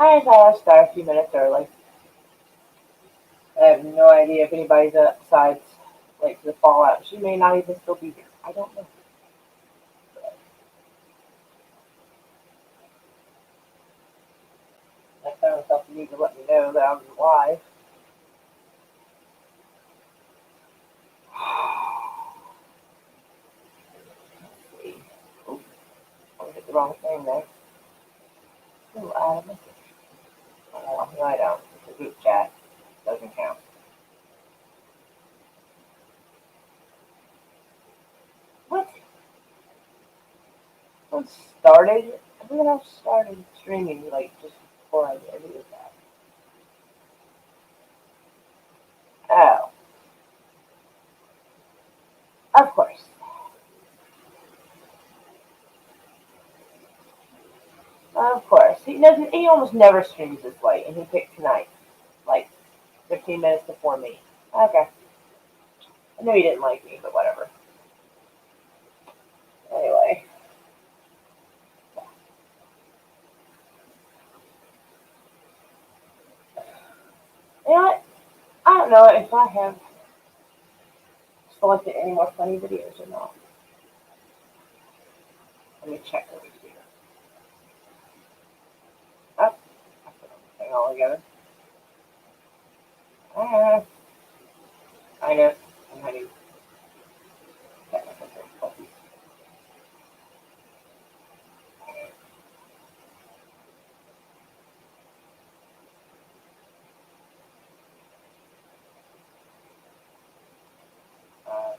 I thought I'd start a few minutes early. I have no idea if anybody's outside late to the fallout. She may not even still be here. I don't know. I found myself the need to let me know that I was alive. Let's see. Oops, I hit the wrong thing there. Still out of message. Oh, no, I don't. It's a group chat. Doesn't count. What? I started? I think I started streaming like just before I did that. Oh, of course. Of course. He doesn't. He almost never streams this late, and he picked tonight, like 15 minutes before me. Okay. I knew he didn't like me, but whatever. Anyway, you know what? I don't know if I have selected any more funny videos or not. Let me check over here. Oh, I put everything all together. Uh, I know. I'm having technical difficulties. Uh,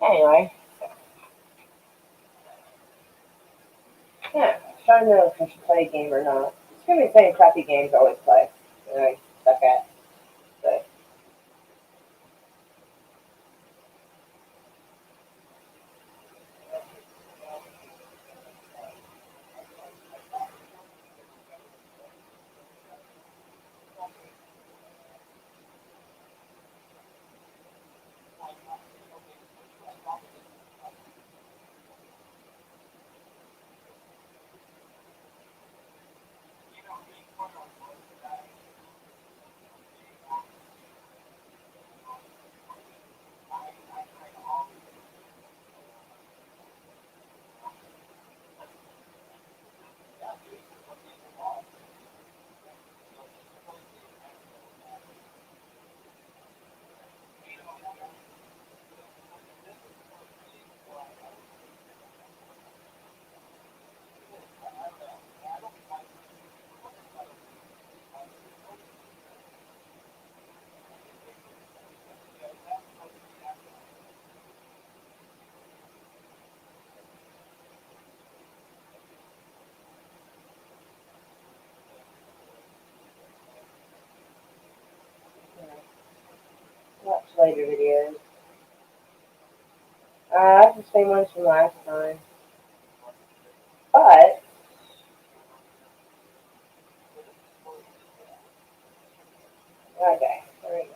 anyway, yeah. Trying to know if I should play a game or not. It's gonna be the same crappy games I always play. That I suck at. But you know, watch later videos. That's the same ones from last time. But okay, there we go.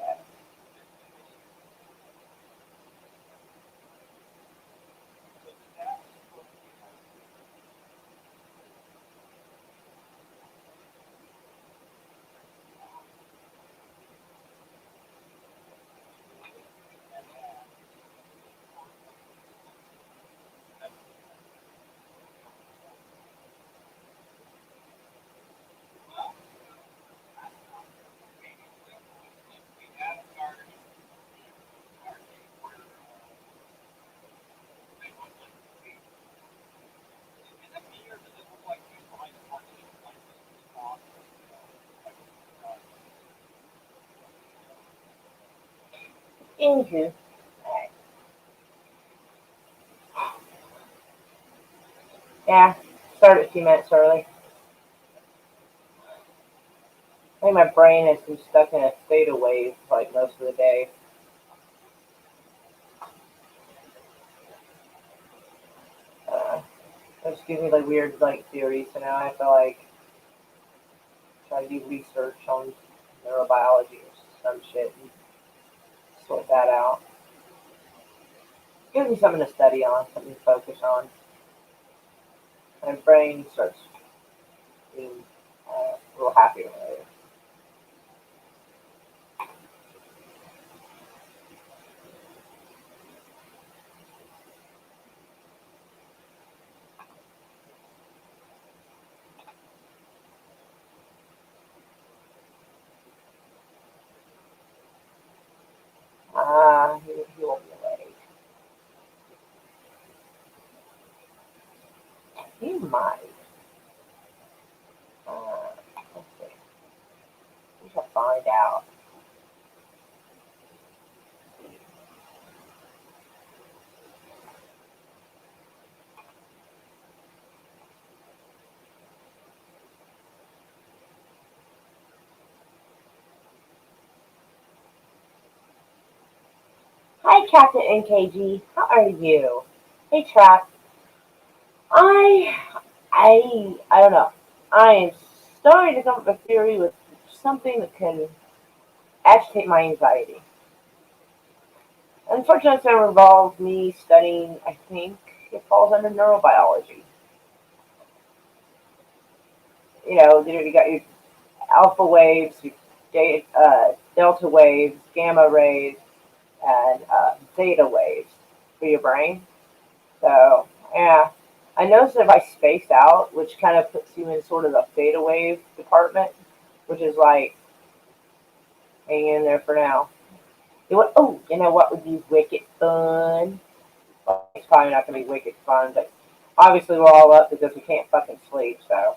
Anywho, yeah, started a few minutes early. I think my brain has been stuck in a theta wave like most of the day. Uh, it just gives me like weird like theories, so now I have to like try to do research on neurobiology or some shit and sort that out. Gives me something to study on, something to focus on. My brain starts being a little happier later. He won't be late. He might. Let's see. We shall find out. Hi, Captain NKG. How are you? Hey, Trap. I, I don't know. I am starting to come up with a theory with something that can agitate my anxiety. Unfortunately, it's going to involve me studying, I think it falls under neurobiology. You know, you got your alpha waves, your delta waves, gamma rays, and theta waves for your brain. So, yeah. I noticed that if I space out, which kind of puts you in sort of the theta wave department, which is like, hang in there for now. You know what would be wicked fun? Well, it's probably not going to be wicked fun, but obviously we're all up because we can't fucking sleep, so.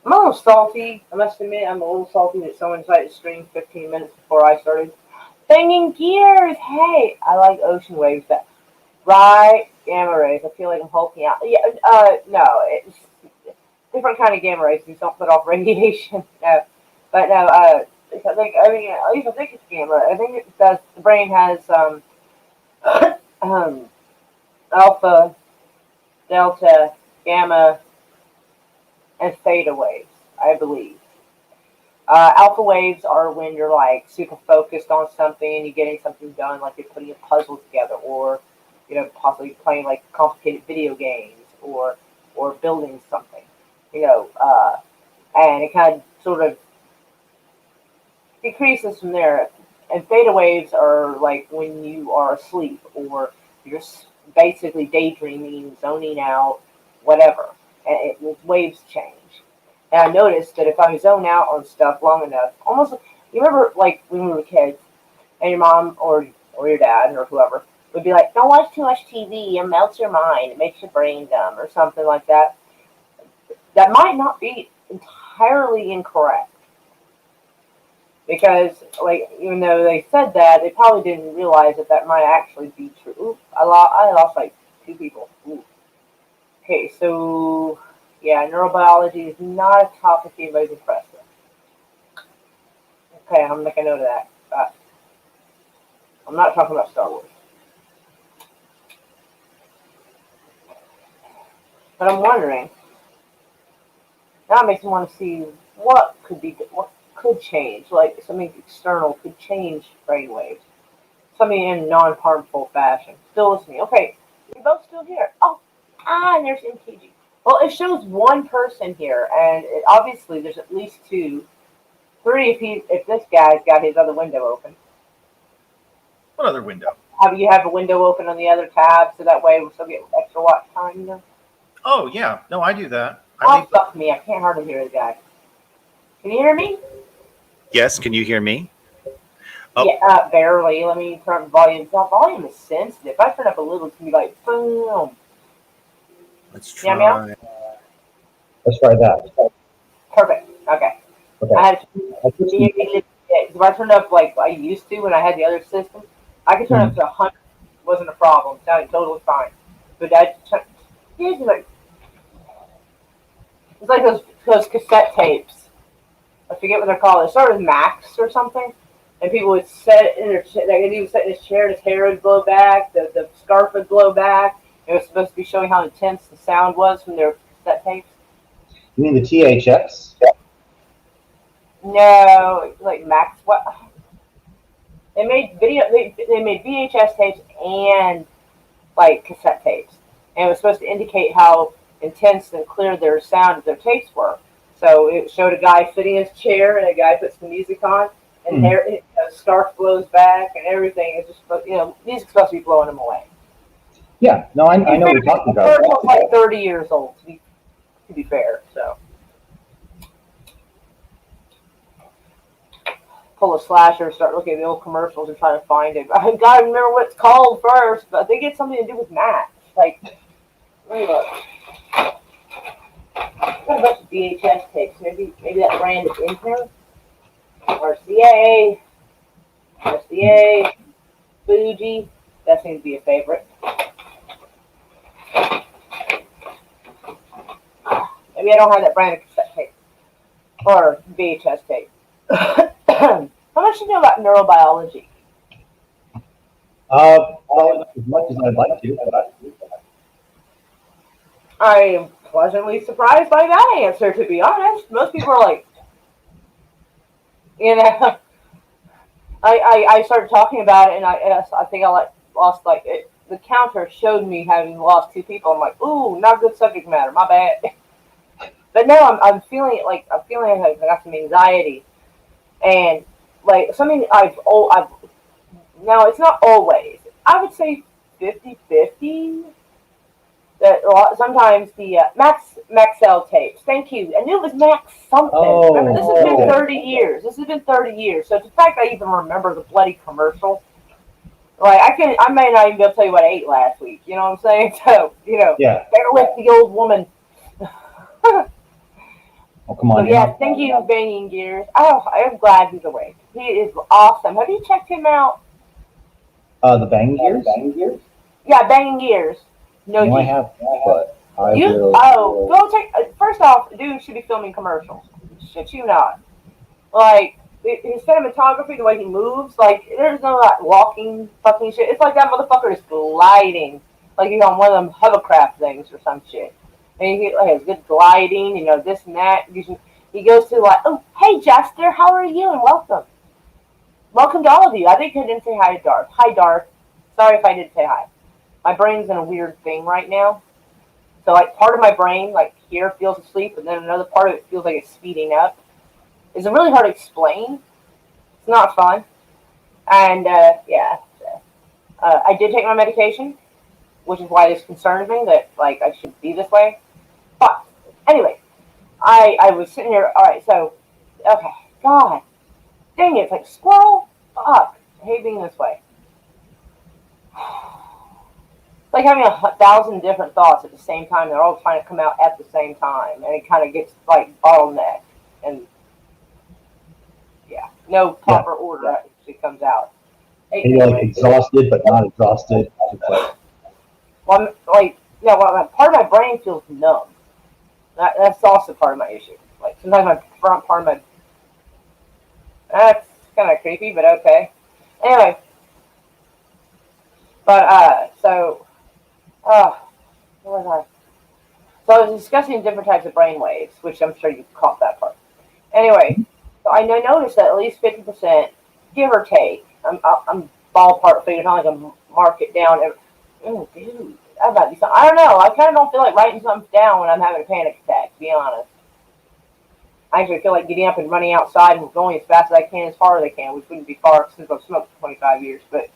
I'm a little salty. I must admit, I'm a little salty that someone decided to stream 15 minutes before I started. Banging gears! Hey! I like ocean waves, but right, gamma rays. I feel like I'm hulking out. Yeah, no, it's different kind of gamma rays. These don't put off radiation. No, but no, at least I think it's gamma. I think it does. The brain has um, alpha, delta, gamma, and theta waves. I believe. Alpha waves are when you're like super focused on something and you're getting something done, like you're putting a puzzle together, or possibly playing like complicated video games, or building something. You know, and it kind of sort of decreases from there. And theta waves are like when you are asleep or you're basically daydreaming, zoning out, whatever. And waves change. And I noticed that if I zone out on stuff long enough, almost you remember like when we were kids, and your mom or your dad or whoever would be like, "Don't watch too much TV; it melts your mind, it makes your brain dumb," or something like that. That might not be entirely incorrect because, like, even though they said that, they probably didn't realize that that might actually be true. Ooh, I lost like two people. Ooh. Okay, so yeah, neurobiology is not a topic anybody's impressed with. Okay, I'm making a note of that. I'm not talking about Star Wars. But I'm wondering, now it makes me want to see what could change, like something external could change brainwaves, something in non-harmful fashion. Still listening. Okay, we both still here. Oh, and there's MKG. Well, it shows one person here, and obviously there's at least two, three if this guy's got his other window open. What other window? Have you have a window open on the other tab so that way we'll still get extra watch time? Oh yeah, no, I do that. Fuck me! I can't hardly hear the guy. Can you hear me? Yes, can you hear me? Oh. Yeah, barely. Let me turn the volume. The volume is sensitive. If I turn up a little, it's gonna be like boom. Let's try. Yeah, let's try that. Perfect. Okay. I had if I turned up like I used to when I had the other system, I could turn up to 100. Wasn't a problem. Sounded totally fine. But it's like those cassette tapes. I forget what they're called. It started with Max or something, and people would sit in their like he would sit in his chair, his hair would blow back, the scarf would blow back. It was supposed to be showing how intense the sound was from their cassette tapes. You mean the THX? No, like Max. What? They made video. They made VHS tapes and like cassette tapes, and it was supposed to indicate how intense and clear their sound of their tapes were. So it showed a guy sitting in his chair, and a guy puts the music on, and hair, a scarf blows back, and everything is just, music's supposed to be blowing them away. Yeah, no, I know what you're talking about. The commercial's like 30 years old, to be fair. So pull a slasher, start looking at the old commercials and trying to find it. I gotta remember what it's called first, but I think it's something to do with Matt. Like, let me look. I've got a bunch of VHS tapes. Maybe that brand is in here. RCA, Fuji. That seems to be a favorite. Maybe I don't have that brand of cassette tape or VHS tape. How much do you know about neurobiology? Well, as much as I'd like to, but I am pleasantly surprised by that answer, to be honest. Most people are like, I started talking about it, and I think I lost the counter showed me having lost 2 people. I'm like, ooh, not good subject matter, my bad. But no, I'm feeling it like I got some anxiety, and like something I've now it's not always. I would say 50-50. That sometimes the Maxell tapes. Thank you. I knew it was Max something. Oh, Remember, this has been 30 years. This has been 30 years. So the fact I even remember the bloody commercial, like I may not even be able to tell you what I ate last week. You know what I'm saying? So yeah. better with the old woman. Oh, come on. So, yeah, thank you, Banging Gears. Oh, I'm glad he's awake. He is awesome. Have you checked him out? The Bang Gears? Yeah, Banging Gears. No, I have, but I you will. oh, go check. First off, dude should be filming commercials. Shit, you not. Like his cinematography, the way he moves, like there's no like walking fucking shit. It's like that motherfucker is gliding, like he's on one of them hovercraft things or some shit. And he has good gliding, this and that. He goes to like, oh, hey, Jester, how are you? And welcome. Welcome to all of you. I think I didn't say hi to Darth. Hi, Darth. Sorry if I didn't say hi. My brain's in a weird thing right now. So, like, part of my brain, like, here feels asleep, and then another part of it feels like it's speeding up. It's really hard to explain. It's not fun. And, yeah. I did take my medication, which is why this concerns me that, like, I should be this way. But, anyway, I was sitting here, alright, so, okay, God, dang it, it's like, squirrel, fuck, I hate being this way. It's like having 1,000 different thoughts at the same time, they're all trying to come out at the same time, and it kind of gets, like, bottleneck, and, yeah, no proper order actually comes out. And you're, like, exhausted, but not exhausted. Well, part of my brain feels numb. That's also part of my issue. Like, sometimes my front part of my... That's kind of creepy, but okay. Anyway. But, what was I? So I was discussing different types of brain waves, which I'm sure you caught that part. Anyway, so I noticed that at least 50%, give or take, I'm ballpark figuring out like a mark it down. Oh, dude. That might be something. I don't know. I kind of don't feel like writing something down when I'm having a panic attack, to be honest. I actually feel like getting up and running outside and going as fast as I can, as far as I can, which wouldn't be far since I've smoked for 25 years, but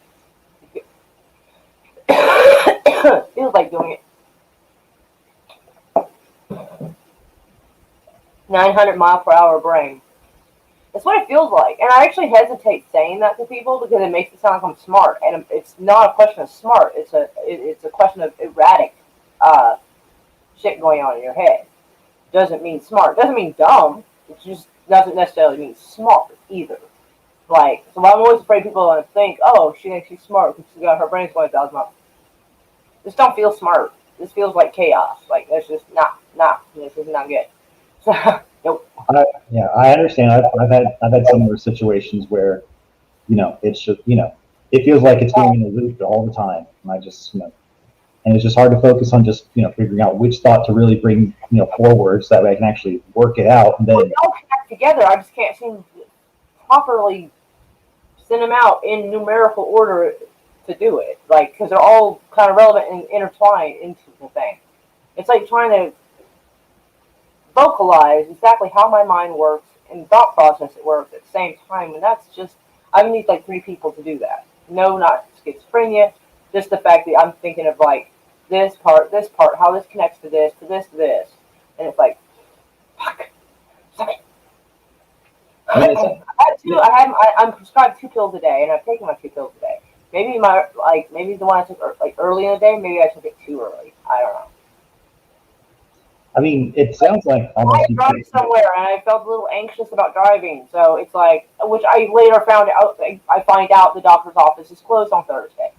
it feels like doing it. 900 mile per hour brain. That's what it feels like. And I actually hesitate saying that to people because it makes it sound like I'm smart. And it's not a question of smart. It's a question of erratic shit going on in your head. Doesn't mean smart. Doesn't mean dumb. It just doesn't necessarily mean smart either. Like, so I'm always afraid people are going to think, oh, she thinks she's smart because she's got her brain's going 1,000 miles. This don't feel smart. This feels like chaos. Like, that's just not. This is not good. So, nope. I understand. I've had similar situations where, it's just, it feels like it's going in a loop all the time, and I just, and it's just hard to focus on just, figuring out which thought to really bring, forward, so that way I can actually work it out, and then. You don't have together. I just can't seem to properly send them out in numerical order to do it. Like, because they're all kind of relevant and intertwined into the thing. It's like trying to vocalize exactly how my mind works and thought process it works at the same time. And that's just, I need like 3 people to do that. No, not schizophrenia, just the fact that I'm thinking of like this part, how this connects to this, to this, to this. And it's like, fuck. Sorry. I mean, it's, I'm prescribed 2 pills a day, and I've taken my 2 pills a day. Maybe maybe the one I took like early in the day, maybe I took it too early. I don't know. I mean, it sounds like I almost. drove somewhere, and I felt a little anxious about driving. So it's like, which I later found out. I find out the doctor's office is closed on Thursday,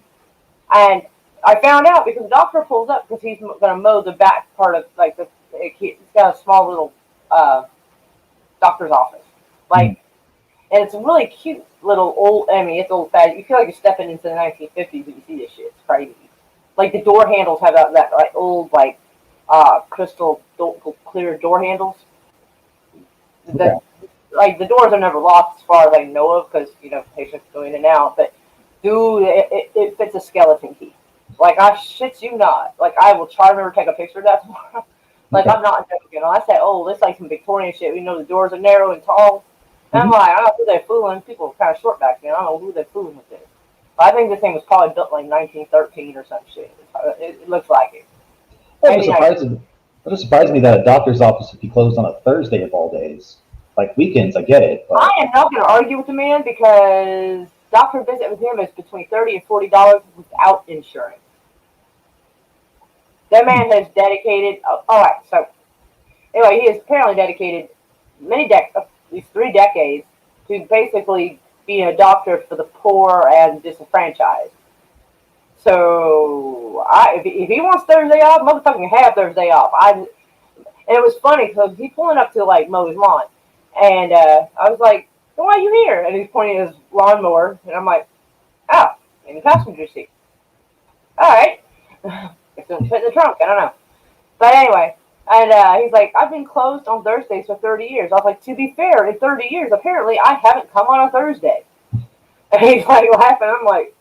and I found out because the doctor pulls up because he's going to mow the back part of like it's got a small little doctor's office, like, and it's a really cute little old. I mean, it's old fashioned. You feel like you're stepping into the 1950s when you see this shit. It's crazy. Like the door handles have that like old like crystal clear door handles. The, like the doors are never locked as far as I know of because patients go in and out. But dude, it fits a skeleton key. Like I shit you not. Like I will try to remember to take a picture of that tomorrow. Like I'm not joking. I say, oh, this is like some Victorian shit. We know the doors are narrow and tall. And I'm like, I don't know who they're fooling. People were kind of short back then. I don't know who they're fooling with this. But I think this thing was probably built like 1913 or some shit. It looks like it. It just surprised me that a doctor's office would be closed on a Thursday of all days. Like weekends, I get it. But I am not going to argue with the man because doctor visit with him is between $30 and $40 without insurance. That man has dedicated. All right, so anyway, he has apparently dedicated at least 3 decades to basically being a doctor for the poor and disenfranchised. So if he wants Thursday off, motherfucking have Thursday off. And it was funny because he's pulling up to like mow his lawn, and I was like, "So why are you here?" And he's pointing at his lawnmower, and I'm like, "Oh, in the passenger seat." All right, it's gonna fit in the trunk. I don't know, but anyway. And he's like, I've been closed on Thursdays for 30 years. I was like, to be fair, in 30 years, apparently I haven't come on a Thursday. And he's like laughing. I'm like,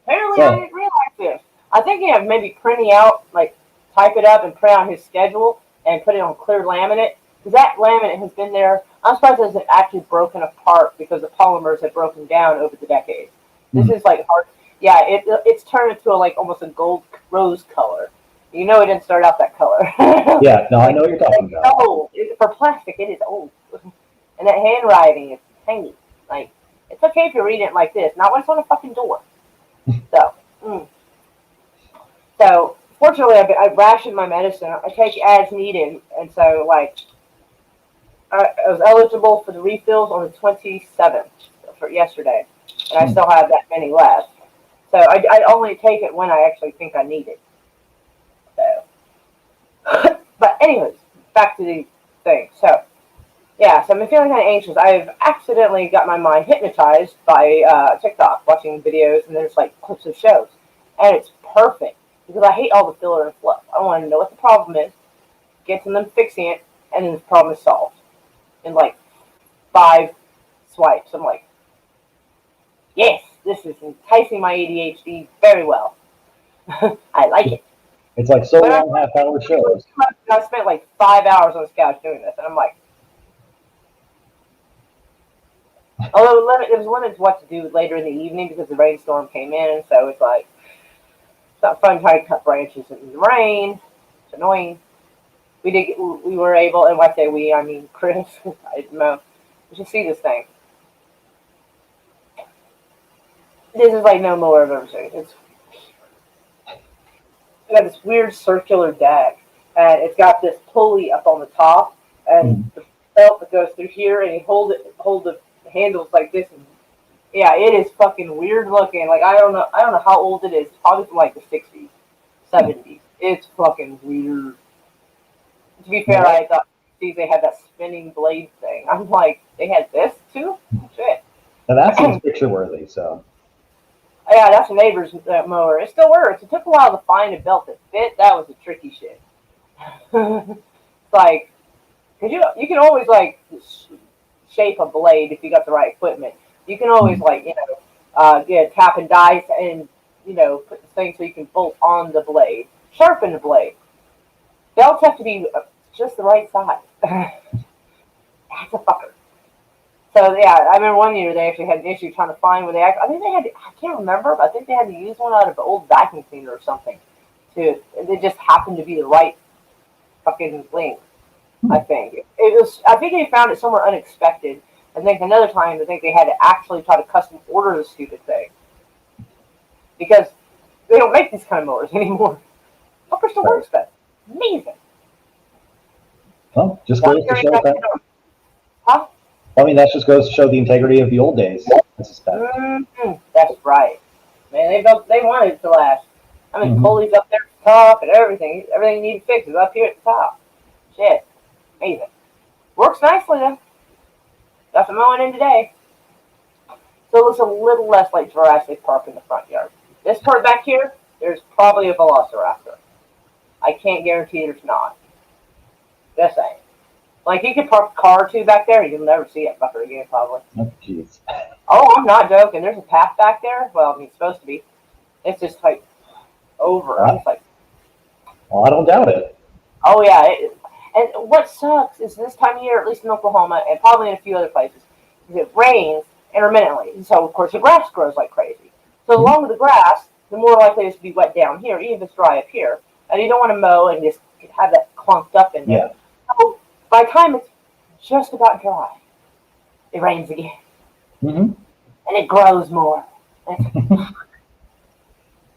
apparently I didn't realize this. I think he had maybe printing out, like type it up and print out his schedule and put it on clear laminate. Because that laminate has been there. I'm surprised it hasn't actually broken apart because the polymers have broken down over the decades. This is like hard. Yeah, it's turned into like almost a gold rose color. You know it didn't start out that color. Yeah, no, I know what you're talking about. It's old. For plastic, it is old. And that handwriting is tiny. Like, it's okay if you're reading it like this, not when it's on a fucking door. So, fortunately, I rationed my medicine. I take as needed. And so, like, I was eligible for the refills on the 27th for yesterday. And I still have that many left. So, I only take it when I actually think I need it. So, but anyways, back to the thing. So, yeah, so I'm feeling kind of anxious. I've accidentally got my mind hypnotized by TikTok, watching videos, and there's like clips of shows, and it's perfect because I hate all the filler and fluff. I want to know what the problem is, get to them fixing it, and then the problem is solved in like 5 swipes. I'm like, yes, this is enticing my ADHD very well. I like it. It's like so long, half-hour shows. I spent like 5 hours on this couch doing this, and I'm like, although it was limited to what to do later in the evening because the rainstorm came in, so it's like, it's not fun trying to cut branches in the rain. It's annoying. We were able, and when I say we, I mean Chris. I didn't know. You should see this thing. This is like no mower I've ever seen. It's got this weird circular deck, and it's got this pulley up on the top, and the belt that goes through here, and you hold the handles like this. And yeah, it is fucking weird looking. Like I don't know how old it is. Probably from like the 60s, 70s. It's fucking weird. To be fair, I thought they had that spinning blade thing. I'm like, they had this too? Shit. Now that seems picture worthy. So. Yeah, that's a neighbor's mower. It still works. It took a while to find a belt that fit. That was the tricky shit. It's like, because you can always like shape a blade if you got the right equipment. You can always like get tap and dice and put the thing so you can bolt on the blade, sharpen the blade. Belts have to be just the right size. That's a fucker. So yeah, I remember one year they actually had an issue trying to find where I think they had. I can't remember, but I think they had to use one out of an old vacuum cleaner or something. It just happened to be the right fucking length. I think it was. I think they found it somewhere unexpected. I think another time I think they had to actually try to custom order the stupid thing because they don't make these kind of mowers anymore. Fucker still works better. Amazing. Well, just goes to show that. Huh? I mean, that just goes to show the integrity of the old days, I suspect. Mm-hmm. That's right. Man, they wanted it to last. I mean, Mhm. pulleys up there at the top and everything. Everything you need to fix is up here at the top. Shit. Amazing. Works nicely though. Got some mowing in today. So it looks a little less like Jurassic Park in the front yard. This part back here, there's probably a Velociraptor. I can't guarantee there's not. Just saying. Like, you could park a car or two back there, you'll never see that fucker again, probably. Oh, jeez. Oh, I'm not joking. There's a path back there. Well, I mean, it's supposed to be. It's just, like, over. I'm just like, Well, I don't doubt it. oh, yeah. And what sucks is this time of year, at least in Oklahoma, and probably in a few other places, is it rains intermittently. And so, of course, the grass grows like crazy. So the longer the grass, the more likely it is to be wet down here, even if it's dry up here. And you don't want to mow and just have that clunked up in there. Yeah. So by the time it's just about dry, it rains again. Mm-hmm. And it grows more. So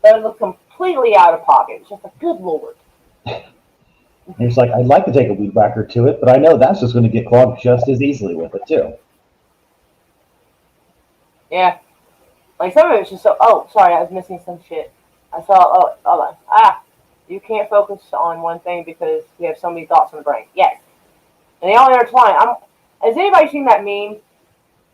it looks completely out of pocket. It's just like, good Lord. It's like, I'd like to take a weed whacker to it, but I know that's just going to get clogged just as easily with it, too. Yeah. Like, some of it's just so, oh, sorry, I was missing some shit. I saw, oh, hold on. You can't focus on one thing because you have so many thoughts in the brain. Yes. And they all intertwine. Has anybody seen that meme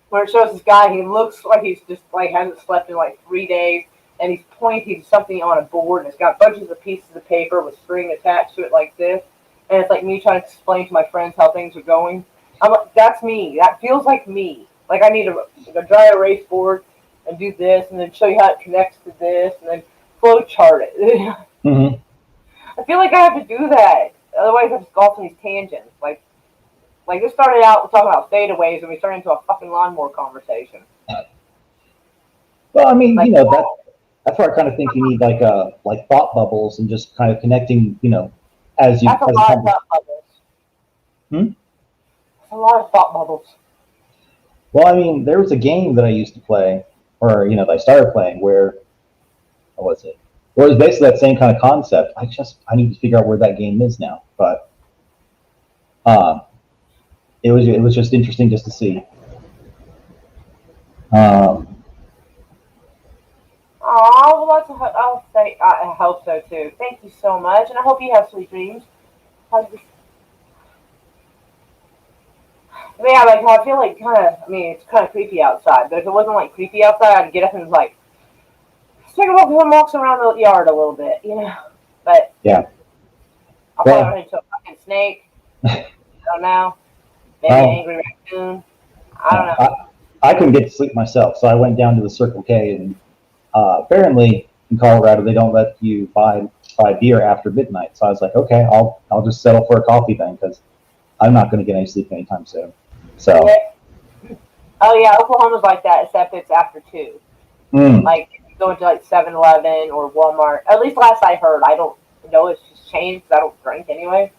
where it shows this guy, he looks like he's just, like, hasn't slept in, like, 3 days, and he's pointing to something on a board, and it's got bunches of pieces of paper with string attached to it like this, and it's like me trying to explain to my friends how things are going. I'm like, that's me. That feels like me. Like, I need a dry erase board and do this, and then show you how it connects to this, and then flow chart it. Mm-hmm. I feel like I have to do that. Otherwise, I just go off on these tangents. Like this started out talking about theta waves, and we turned into a fucking lawnmower conversation. Well, I mean, that's where I kind of think you need like thought bubbles and just kind of connecting, as you. That's a lot of thought bubbles. That's a lot of thought bubbles. Well, I mean, there was a game that I used to play, or that I started playing, where what was it? Well, it was basically that same kind of concept. I need to figure out where that game is now, but it was just interesting just to see. Oh, well, I'll say I hope so too. Thank you so much, and I hope you have sweet dreams. Yeah, like I feel like it's kind of creepy outside. But if it wasn't like creepy outside, I'd get up and like take a walks around the yard a little bit, But yeah, I'll probably run into a fucking snake. I don't know. Maybe an angry raccoon. I don't know. I couldn't get to sleep myself, so I went down to the Circle K, and apparently in Colorado they don't let you buy beer after midnight. So I was like, okay, I'll just settle for a coffee then because I'm not going to get any sleep anytime soon. So. Oh yeah, Oklahoma's like that, except it's after 2. Like if you go into like 7-Eleven or Walmart. At least last I heard. I don't know if it's changed because I don't drink anyway.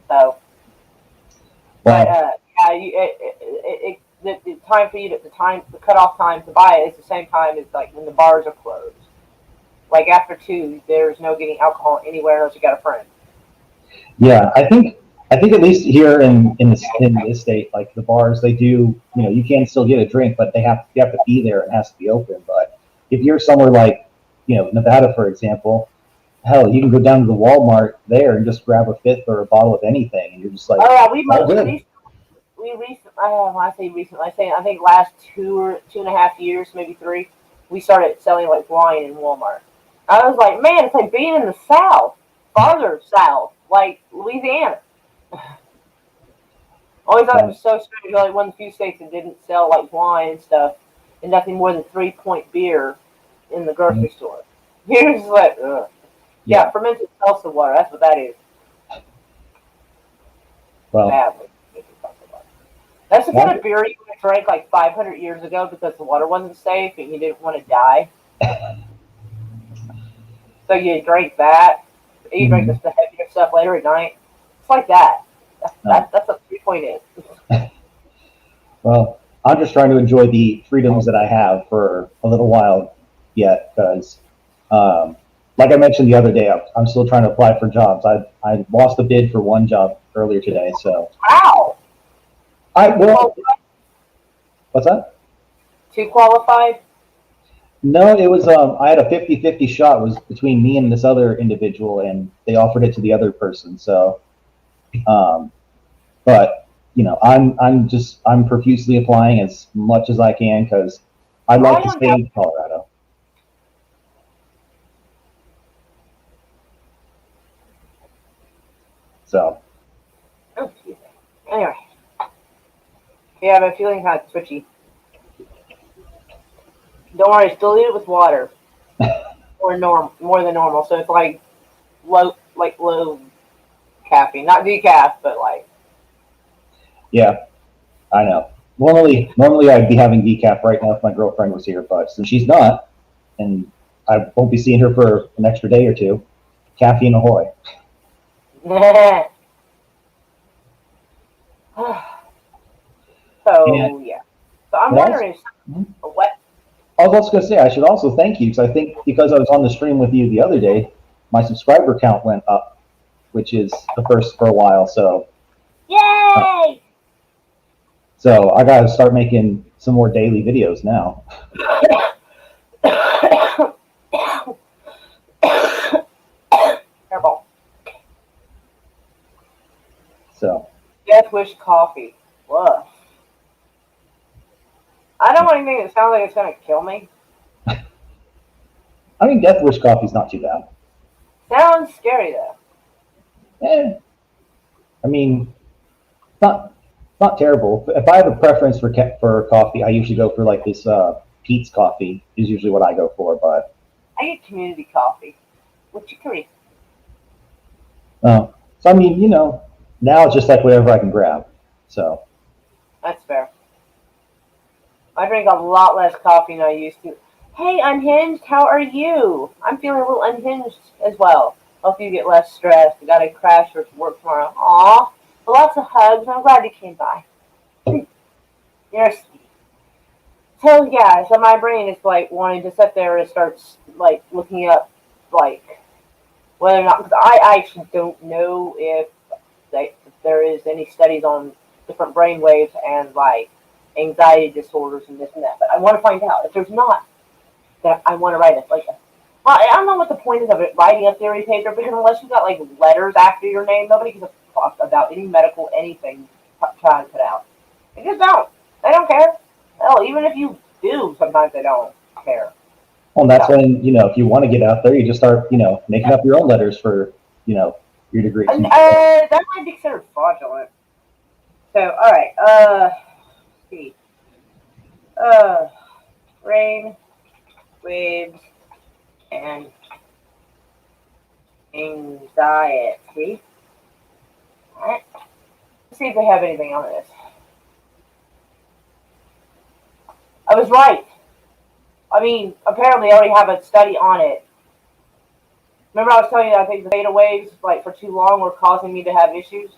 So. Wow. But the time for you the cutoff time to buy it is the same time as like when the bars are closed. Like after 2, there's no getting alcohol anywhere unless you got a friend. Yeah, I think at least here in this state, like the bars, they do. You can still get a drink, but you have to be there. It has to be open. But if you're somewhere like Nevada, for example, hell, you can go down to the Walmart there and just grab a fifth or a bottle of anything, and you're just like, oh yeah, I think last 2.5 years, maybe 3, we started selling like wine in Walmart. I was like, man, it's like being in the South, farther south, like Louisiana. Always thought it was so strange. Like one of the few states that didn't sell like wine and stuff, and nothing more than 3 point beer in the grocery store. You're just like, ugh. Yeah, fermented salsa water. That's what that is. Well, Badly. That's the kind of beer you would drink like 500 years ago because the water wasn't safe and you didn't want to die. So you drink that. You drink the heavier stuff later at night. It's like that. That's what 3 point is. well, I'm just trying to enjoy the freedoms that I have for a little while yet, because, like I mentioned the other day, I'm still trying to apply for jobs. I lost a bid for one job earlier today, so. Wow. What's that? Too qualified? No, it was, I had a 50-50 shot. It was between me and this other individual, and they offered it to the other person. So, but you know, I'm profusely applying as much as I can because I'd like to stay in Colorado. So. Oh, excuse me. Anyway. Yeah, I've been feeling kind of twitchy. Don't worry, still eat it with water. Or more than normal. So it's like low caffeine. Not decaf, but like. Yeah, I know. Normally I'd be having decaf right now if my girlfriend was here, but since she's not, and I won't be seeing her for an extra day or two, caffeine ahoy. So, yeah. So I'm wondering what? I was also going to say, I should also thank you, because I think because I was on the stream with you the other day, my subscriber count went up, which is the first for a while, so. Yay! So I got to start making some more daily videos now. Terrible. So. Death Wish coffee. Whoa. I don't want anything that sounds like it's going to kill me. I mean, Death Wish coffee's not too bad. Sounds scary, though. I mean, not terrible. If I have a preference for coffee, I usually go for like this Peet's coffee is usually what I go for. But I get community coffee with chicory. So I mean, you know, now it's just like whatever I can grab. So that's fair. I drink a lot less coffee than I used to. Hey, Unhinged, how are you? I'm feeling a little unhinged as well. Hope you get less stressed. I gotta crash for work tomorrow. Aw, lots of hugs. I'm glad you came by. You're sweet. So yeah, so my brain is like wanting to sit there and start like looking up like whether or not, because I actually don't know if there is any studies on different brain waves and like anxiety disorders and this and that, but I want to find out. If there's not, then I want to write it. Like, well, I don't know what the point is of it, writing a theory paper, because unless you got like letters after your name, nobody gives a fuck about any medical anything trying to put out. They just don't. They don't care. Hell, even if you do, sometimes they don't care. Well, that's when, you know, if you want to get out there, you just start, you know, making up your own letters for, you know, your degree. That might be considered fraudulent. So, all right. Let's see. Brain waves and anxiety. All right. Let's see if they have anything on this. I was right. I mean, apparently, I already have a study on it. Remember, I was telling you that I think the theta waves, like for too long, were causing me to have issues.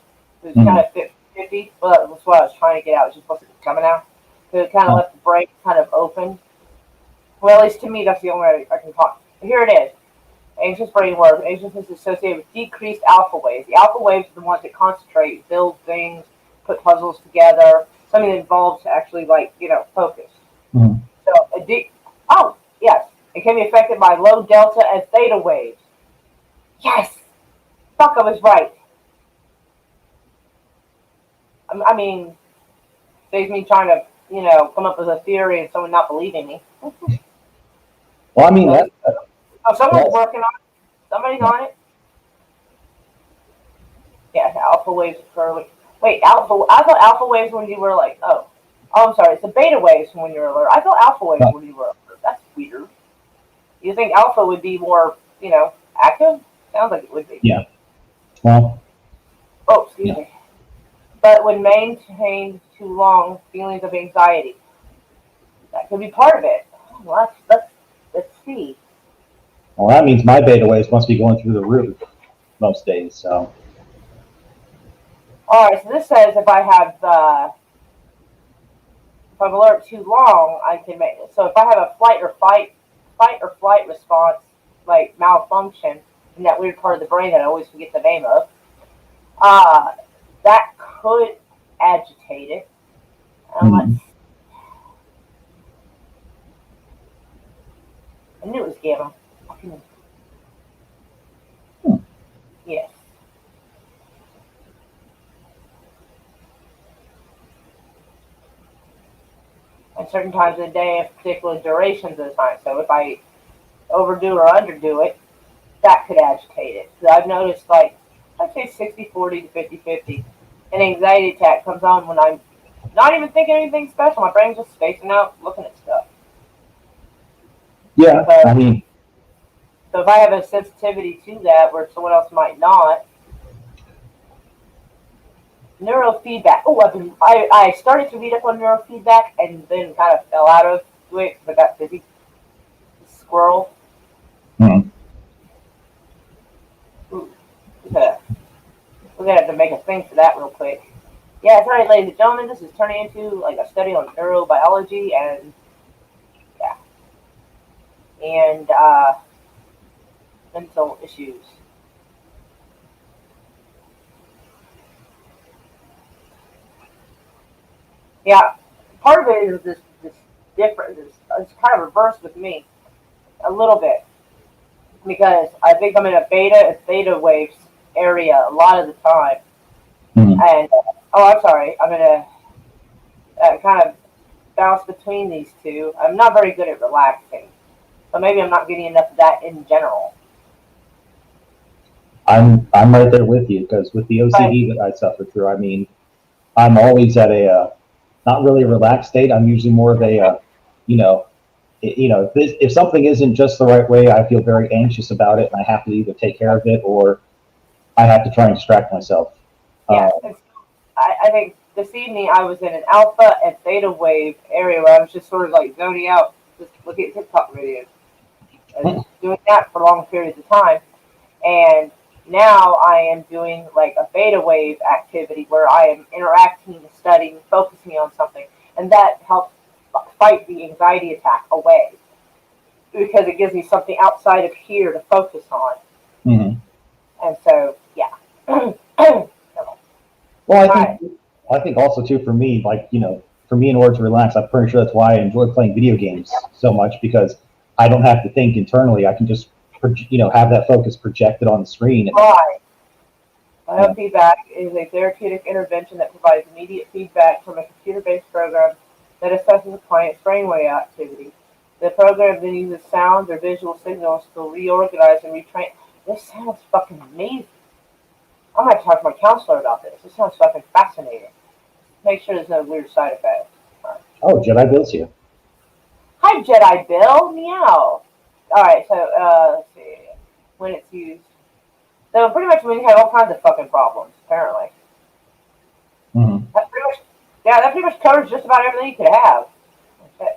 It was kind of 50-50. Well, that's what I was trying to get out. It just wasn't coming out. So it kind of left the brain kind of open. Well, at least to me, that's the only way I can talk. Here it is. Anxious brain work. Anxiousness is associated with decreased alpha waves. The alpha waves are the ones that concentrate, build things, put puzzles together. Something that involves actually, like, you know, focus. Mm-hmm. So, yes. It can be affected by low delta and theta waves. Yes! Fuck, I was right. I mean, saves me trying to, you know, come up with a theory and someone not believing me. Well, I mean, someone's working on it. Somebody's on it. Yeah, alpha waves occur. Wait, alpha. I thought alpha waves when you were like, I'm sorry. It's the beta waves when you're alert. I thought alpha waves when you were alert. That's weird. You think alpha would be more, active? Sounds like it would be. Yeah. Well, Oh, excuse me. But when maintained too long, feelings of anxiety. That could be part of it. Well, let's see. well, that means my beta waves must be going through the roof most days. So, All right. So this says if I'm alert too long, I can make it. So if I have a fight or flight response, like malfunction in that weird part of the brain that I always forget the name of, that could agitate it. Mhm. I knew it was gamma. Yes. At certain times of the day and particular durations of the time. So if I overdo or underdo it, that could agitate it. So I've noticed, like, I'd say 60-40 to 50-50. An anxiety attack comes on when I'm not even thinking anything special. My brain's just spacing out, looking at stuff. Yeah, I mean, So if I have a sensitivity to that where someone else might not, neurofeedback. Oh, I started to read up on neurofeedback and then kind of fell out of it because I got busy. Squirrel. Mhm. Ooh, we're gonna have to make a thing for that real quick. Yeah, that's right, ladies and gentlemen. This is turning into like a study on neurobiology and mental issues. Yeah, part of it is this different. It's kind of reversed with me a little bit because I think I'm in a beta and theta waves area a lot of the time, Mhm. and I'm sorry, I'm in a kind of bounce between these two. I'm not very good at relaxing, so maybe I'm not getting enough of that in general. I'm right there with you because with the But OCD that I suffer through, I mean, I'm always at a not really a relaxed state. I'm usually more of a you know, if something isn't just the right way, I feel very anxious about it, and I have to either take care of it or I have to try and distract myself. yeah, I think this evening I was in an alpha and theta wave area where I was just sort of like zoning out, just looking at TikTok videos and doing that for long periods of time. And now I am doing like a beta wave activity where I am interacting, studying, focusing on something, and that helps fight the anxiety attack away because it gives me something outside of here to focus on. Mhm. And so, yeah. Well, Right. I think also too for me, like for me in order to relax, I'm pretty sure that's why I enjoy playing video games so much because I don't have to think internally. I can just have that focus projected on the screen. And, Right. Biofeedback is a therapeutic intervention that provides immediate feedback from a computer-based program that assesses a client's brainwave activity. The program then uses sound or visual signals to reorganize and retrain. This sounds fucking amazing. I'm gonna talk to my counselor about this. This sounds fucking fascinating. Make sure there's no weird side effects. oh, Jedi Bill's here. Hi, Jedi Bill. Meow. All right, so let's see when it's used. So pretty much we have all kinds of fucking problems. Apparently, Mm-hmm. that pretty much covers just about everything you could have. Okay.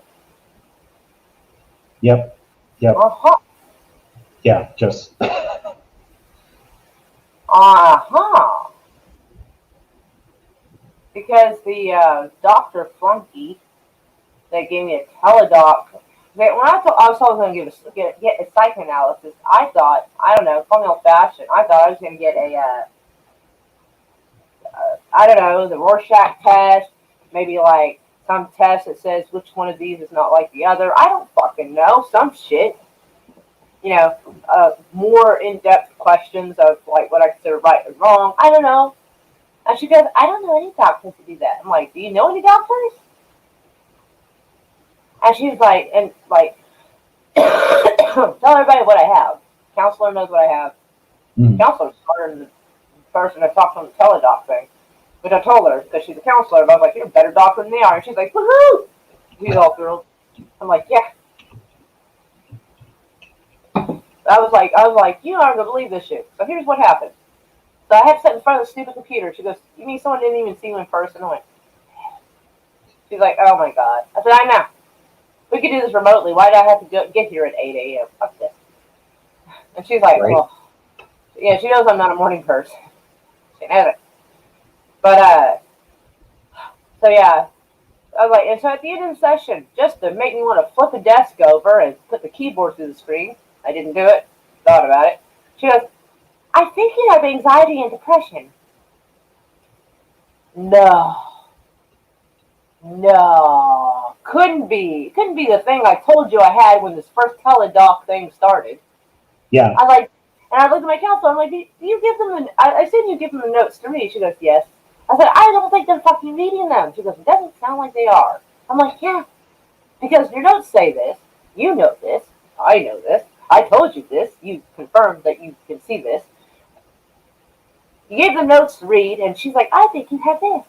Yep. Yep. Uh-huh. Yeah. Just. Uh-huh. Because the Dr. Flunky, they gave me a teledoc. When I was going to get a psychoanalysis, I thought, I don't know, call me old-fashioned, I thought I was going to get I don't know, the Rorschach test, maybe like some test that says which one of these is not like the other. I don't fucking know, some shit. More in-depth questions of like what I consider right and wrong. I don't know. And she goes, I don't know any doctors who do that. I'm like, do you know any doctors? And she's like, tell everybody what I have. Counselor knows what I have. Mm. Counselor's smarter than the person that talks on the teledoc thing. which I told her because she's a counselor. But I was like, "You're a better doctor than they are," and she's like, "Woohoo!" She's all thrilled. I'm like, "Yeah." I was like, "You aren't gonna believe this shit." So here's what happened. So I had to sit in front of the stupid computer. She goes, "You mean someone didn't even see you in person?" I went. She's like, "Oh my god." I said, "I know. We could do this remotely. Why do I have to get here at 8 a.m.? Fuck this." And she's like, Right. "Well, yeah." She knows I'm not a morning person. She knows it. But so yeah. I was like, and so at the end of the session, just to make me want to flip a desk over and put the keyboard through the screen, I didn't do it. Thought about it. She goes, "I think you have anxiety and depression." No. No, couldn't be. Couldn't be the thing I told you I had when this first teledoc thing started. Yeah. I like, and I looked at my counselor. I'm like, "Do you give them?" I said, "You give them the notes to read." She goes, "Yes." I said, "I don't think they're fucking reading them." She goes, "It doesn't sound like they are." I'm like, "Yeah, because your notes say this. You know this. I know this. I told you this. You confirmed that you can see this. You gave them notes to read," and she's like, "I think you have this."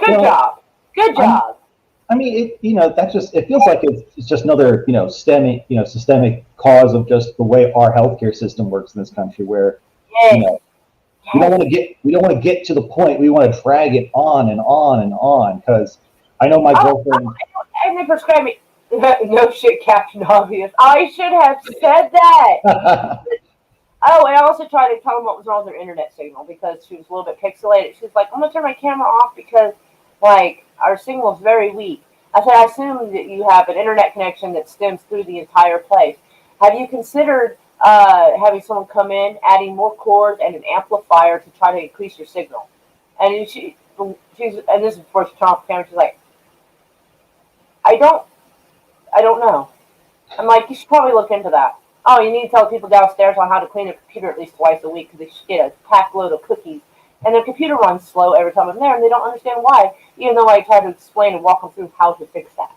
Good Well, job. Good job. I mean, that just it feels like it's just another systemic cause of just the way our healthcare system works in this country, where Yes. you know we don't want to get to the point. We want to drag it on and on and on because I know my girlfriend. And they prescribed me. No shit, Captain Obvious. I should have said that. Oh, and I also tried to tell them what was wrong with their internet signal because she was a little bit pixelated. She was like, "I'm gonna turn my camera off because, like, our signal is very weak." I said, "I assume that you have an internet connection that stems through the entire place. Have you considered having someone come in, adding more cords and an amplifier to try to increase your signal?" And and this is before she turned off the camera. She's like, "I don't know." I'm like, "You should probably look into that." "Oh, you need to tell people downstairs on how to clean a computer at least twice a week because they should get a packed load of cookies. And their computer runs slow every time I'm there, and they don't understand why, even though I try to explain and walk them through how to fix that."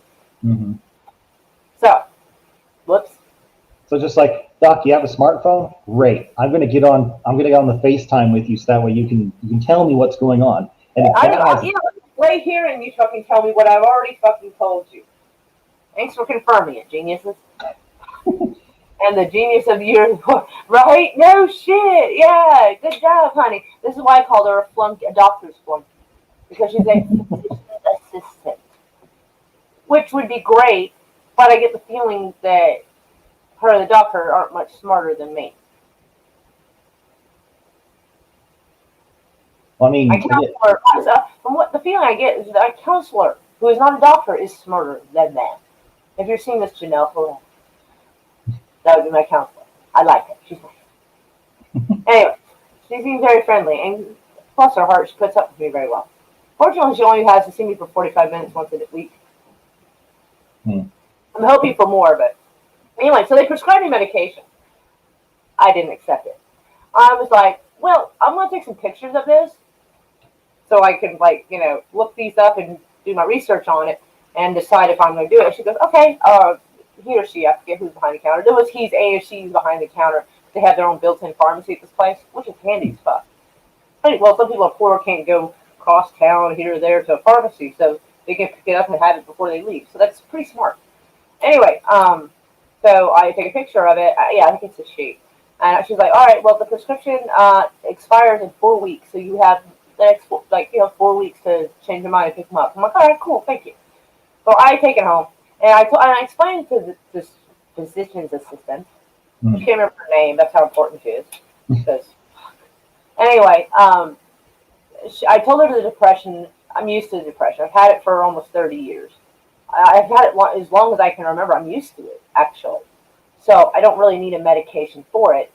Mm-hmm. So, whoops. So just like, "Doc, you have a smartphone? Great. I'm gonna get on the FaceTime with you so that way you can tell me what's going on." And if Lay here and you fucking tell me what I've already fucking told you. Thanks for confirming it, geniuses. And the genius of the year, right? No shit. Yeah, good job, honey. This is why I called her a doctor's flunky, because she's a physician's assistant, which would be great, but I get the feeling that her and the doctor aren't much smarter than me. I mean, My counselor, from what the feeling I get is that my counselor, who is not a doctor, is smarter than them. If you're seeing this, Janelle, hello. That would be my counselor. I like her. She's nice. Anyway, she seems very friendly, and plus her heart, she puts up with me very well. Fortunately, she only has to see me for 45 minutes once a week. I'm hoping for more, but anyway, so they prescribed me medication. I didn't accept it. I was like, "Well, I'm going to take some pictures of this so I can, look these up and do my research on it and decide if I'm going to do it." She goes, "Okay." He or she, I forget who's behind the counter. There was he's A or she's behind the counter. They have their own built-in pharmacy at this place, which is handy as fuck. Well, some people are poor, can't go cross town here or there to a pharmacy, so they can pick it up and have it before they leave. So that's pretty smart. Anyway, so I take a picture of it. I think it's a she. And she's like, "All right, well, the prescription expires in 4 weeks, so you have the next 4 weeks to change your mind and pick them up." I'm like, "All right, cool, thank you." So I take it home, and I explained to this physician's assistant. I can't remember her name. That's how important she is. Because anyway, I told her the depression. I'm used to the depression. I've had it for almost 30 years. I've had it as long as I can remember. I'm used to it, actually. So I don't really need a medication for it.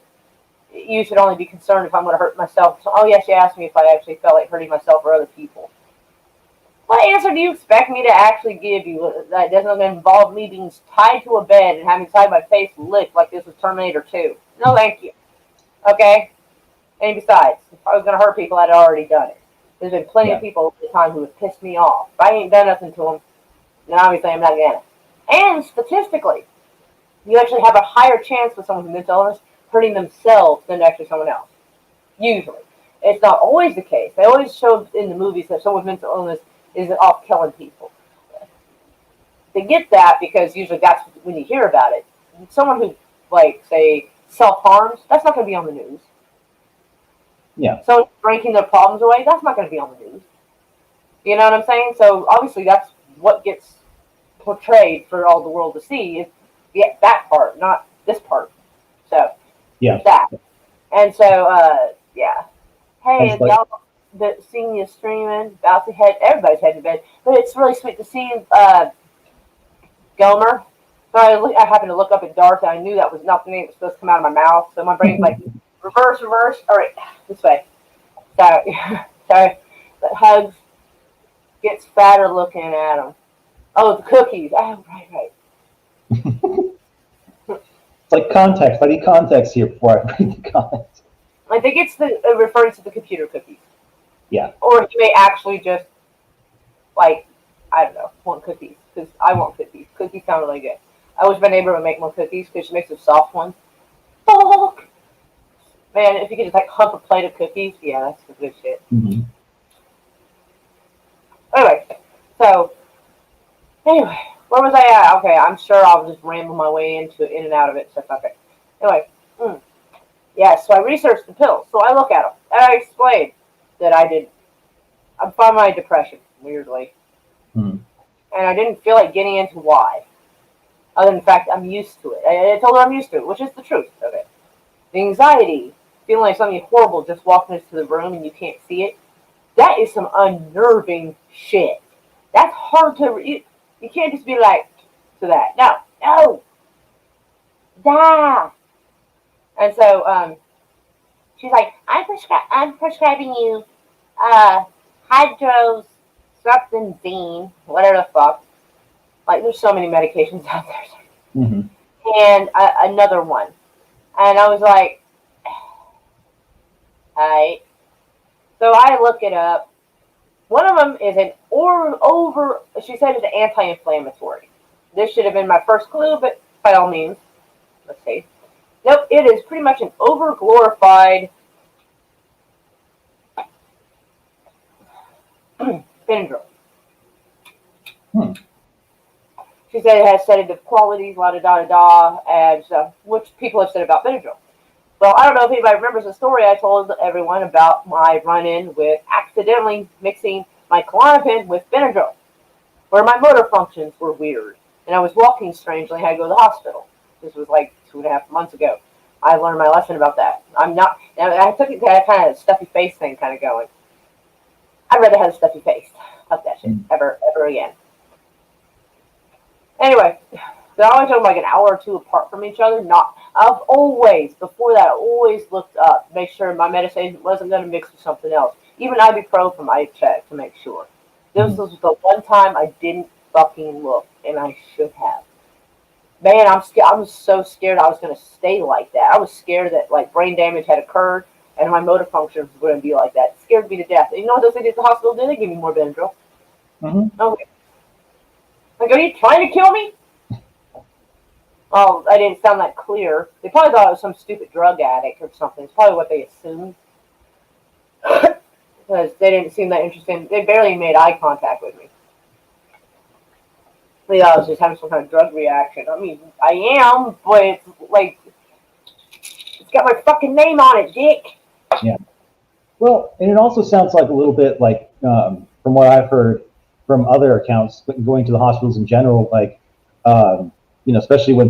You should only be concerned if I'm going to hurt myself. So, oh, yeah, she asked me if I actually felt like hurting myself or other people. What answer do you expect me to actually give you that doesn't involve me being tied to a bed and having side of my face licked like this was Terminator 2? No, thank you. Okay? And besides, if I was going to hurt people, I'd already done it. There's been plenty of people over the time who have pissed me off. If I ain't done nothing to them, then obviously I'm not going to. And statistically, you actually have a higher chance with someone with mental illness hurting themselves than actually someone else. Usually. It's not always the case. They always show in the movies that someone with mental illness isn't off killing people. They get that because usually that's when you hear about it. Someone who, like, say, self-harms, that's not going to be on the news. Yeah. Someone drinking their problems away, that's not going to be on the news. You know what I'm saying? So obviously that's what gets portrayed for all the world to see is that part, not this part. So Yeah. that. And so yeah. Hey, It's like- y'all seeing you streaming, about to head everybody's heading to bed. But it's really sweet to see Gomer. So I happened to look up at Darth and I knew that was not the name that was supposed to come out of my mouth. So my brain's like reverse. All right, this way. So sorry. But Hugs gets fatter looking at him. Oh, the cookies. Oh, right. It's like context. I need context here before I read the comments. I think it's the referring to the computer cookies. Yeah. Or he may actually just, like, I don't know, want cookies. Because I want cookies. Cookies sound really good. I wish my neighbor would make more cookies because she makes the soft ones. Fuck! Man, if you could just, like, hump a plate of cookies, yeah, that's some good shit. Mm-hmm. Anyway, where was I at? Okay, I'm sure I'll just ramble my way in and out of it. So okay. Anyway, yeah. So I researched the pills. So I look at them and I explained that I'm from my depression, weirdly, and I didn't feel like getting into why. Other than the fact I'm used to it. I told her I'm used to it, which is the truth of it. The anxiety, feeling like something horrible just walking into the room and you can't see it. That is some unnerving shit. That's hard to. You can't just be like to that. No. And so she's like, I'm prescribing you hydroxystrobenzine, whatever the fuck. Like, there's so many medications out there. Mm-hmm. And another one. And I was like, alright. So I look it up. One of them is she said it's an anti-inflammatory. This should have been my first clue, but by all means, let's see. Nope, it is pretty much an over-glorified Benadryl. She said it has sedative qualities, and which people have said about Benadryl. Well, I don't know if anybody remembers the story I told everyone about my run-in with accidentally mixing my Klonopin with Benadryl, where my motor functions were weird, and I was walking strangely and had to go to the hospital. This was like 2.5 months ago. I learned my lesson about that. I took it to that kind of stuffy face thing kind of going. I'd rather have a stuffy face. Fuck that shit. Ever again. Anyway, they're always talking like an hour or two apart from each other. Before that, I always looked up, make sure my medicine wasn't going to mix with something else. Even ibuprofen, I checked to make sure. This was the one time I didn't fucking look, and I should have. Man, I was so scared I was going to stay like that. I was scared that like brain damage had occurred, and my motor functions were going to be like that. It scared me to death. And you know what those things at the hospital did? They gave me more Benadryl. Okay. Like, are you trying to kill me? Oh, I didn't sound that clear. They probably thought I was some stupid drug addict or something. It's probably what they assumed. Because they didn't seem that interested. They barely made eye contact with me. They thought I was just having some kind of drug reaction. I mean, I am, but it's like, it's got my fucking name on it, dick. Yeah. Well, and it also sounds like a little bit like, from what I've heard from other accounts, going to the hospitals in general, like, especially when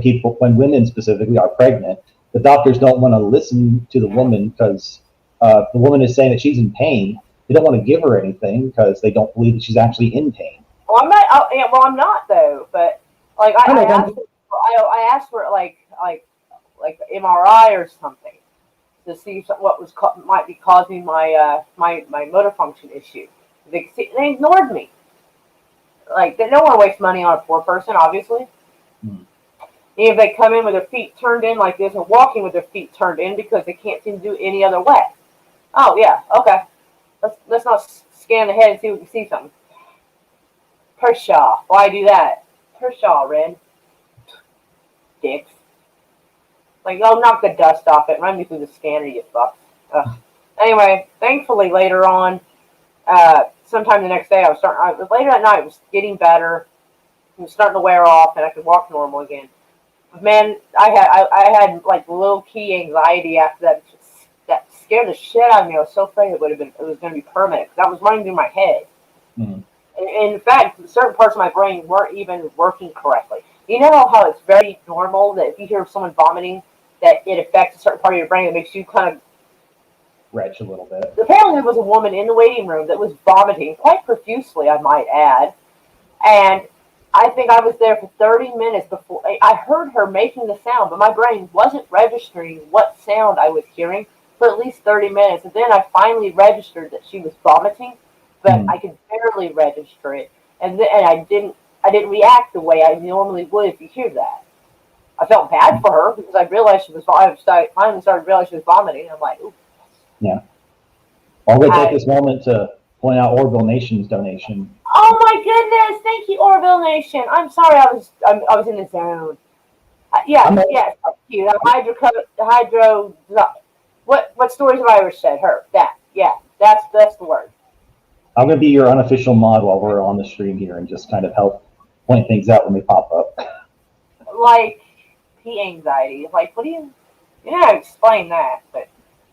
women specifically are pregnant, the doctors don't want to listen to the woman because the woman is saying that she's in pain. They don't want to give her anything because they don't believe that she's actually in pain. Well, I'm not. I'm not though. But like, I asked for like MRI or something to see what might be causing my my motor function issue. They ignored me. Like, they don't want to waste money on a poor person, obviously. If they come in with their feet turned in like this and walking with their feet turned in because they can't seem to do any other way. Oh yeah, okay. Let's not scan the head and see if we can see something. Kershaw, why do that? Kershaw, Red. Dicks. Like, oh, knock the dust off it. Run me through the scanner, you fucks. Anyway, thankfully later on, sometime the next day, later that night, it was getting better. It was starting to wear off, and I could walk normal again. Man, I had like low key anxiety after that. That scared the shit out of me. I was so afraid it was going to be permanent. That was running through my head. Mhm. In fact, certain parts of my brain weren't even working correctly. You know how it's very normal that if you hear someone vomiting, that it affects a certain part of your brain that makes you kind of. Retch a little bit. Apparently, there was a woman in the waiting room that was vomiting quite profusely, I might add. And I think I was there for 30 minutes before I heard her making the sound, but my brain wasn't registering what sound I was hearing for at least 30 minutes. And then I finally registered that she was vomiting, but I could barely register it. And I didn't react the way I normally would if you hear that. I felt bad for her because I realized she was. I finally started to realize she was vomiting. I'm like, ooh. Yeah. I'll take this moment to point out Orville Nation's donation. Oh my goodness! Thank you, Orville Nation. I'm sorry, I was in the zone. Yes. Thank you. The hydro. What stories have I ever said? Her. That. Yeah. That's the word. I'm going to be your unofficial mod while we're on the stream here and just kind of help point things out when they pop up. Like pee anxiety. Like, what do you? You know how to explain that, but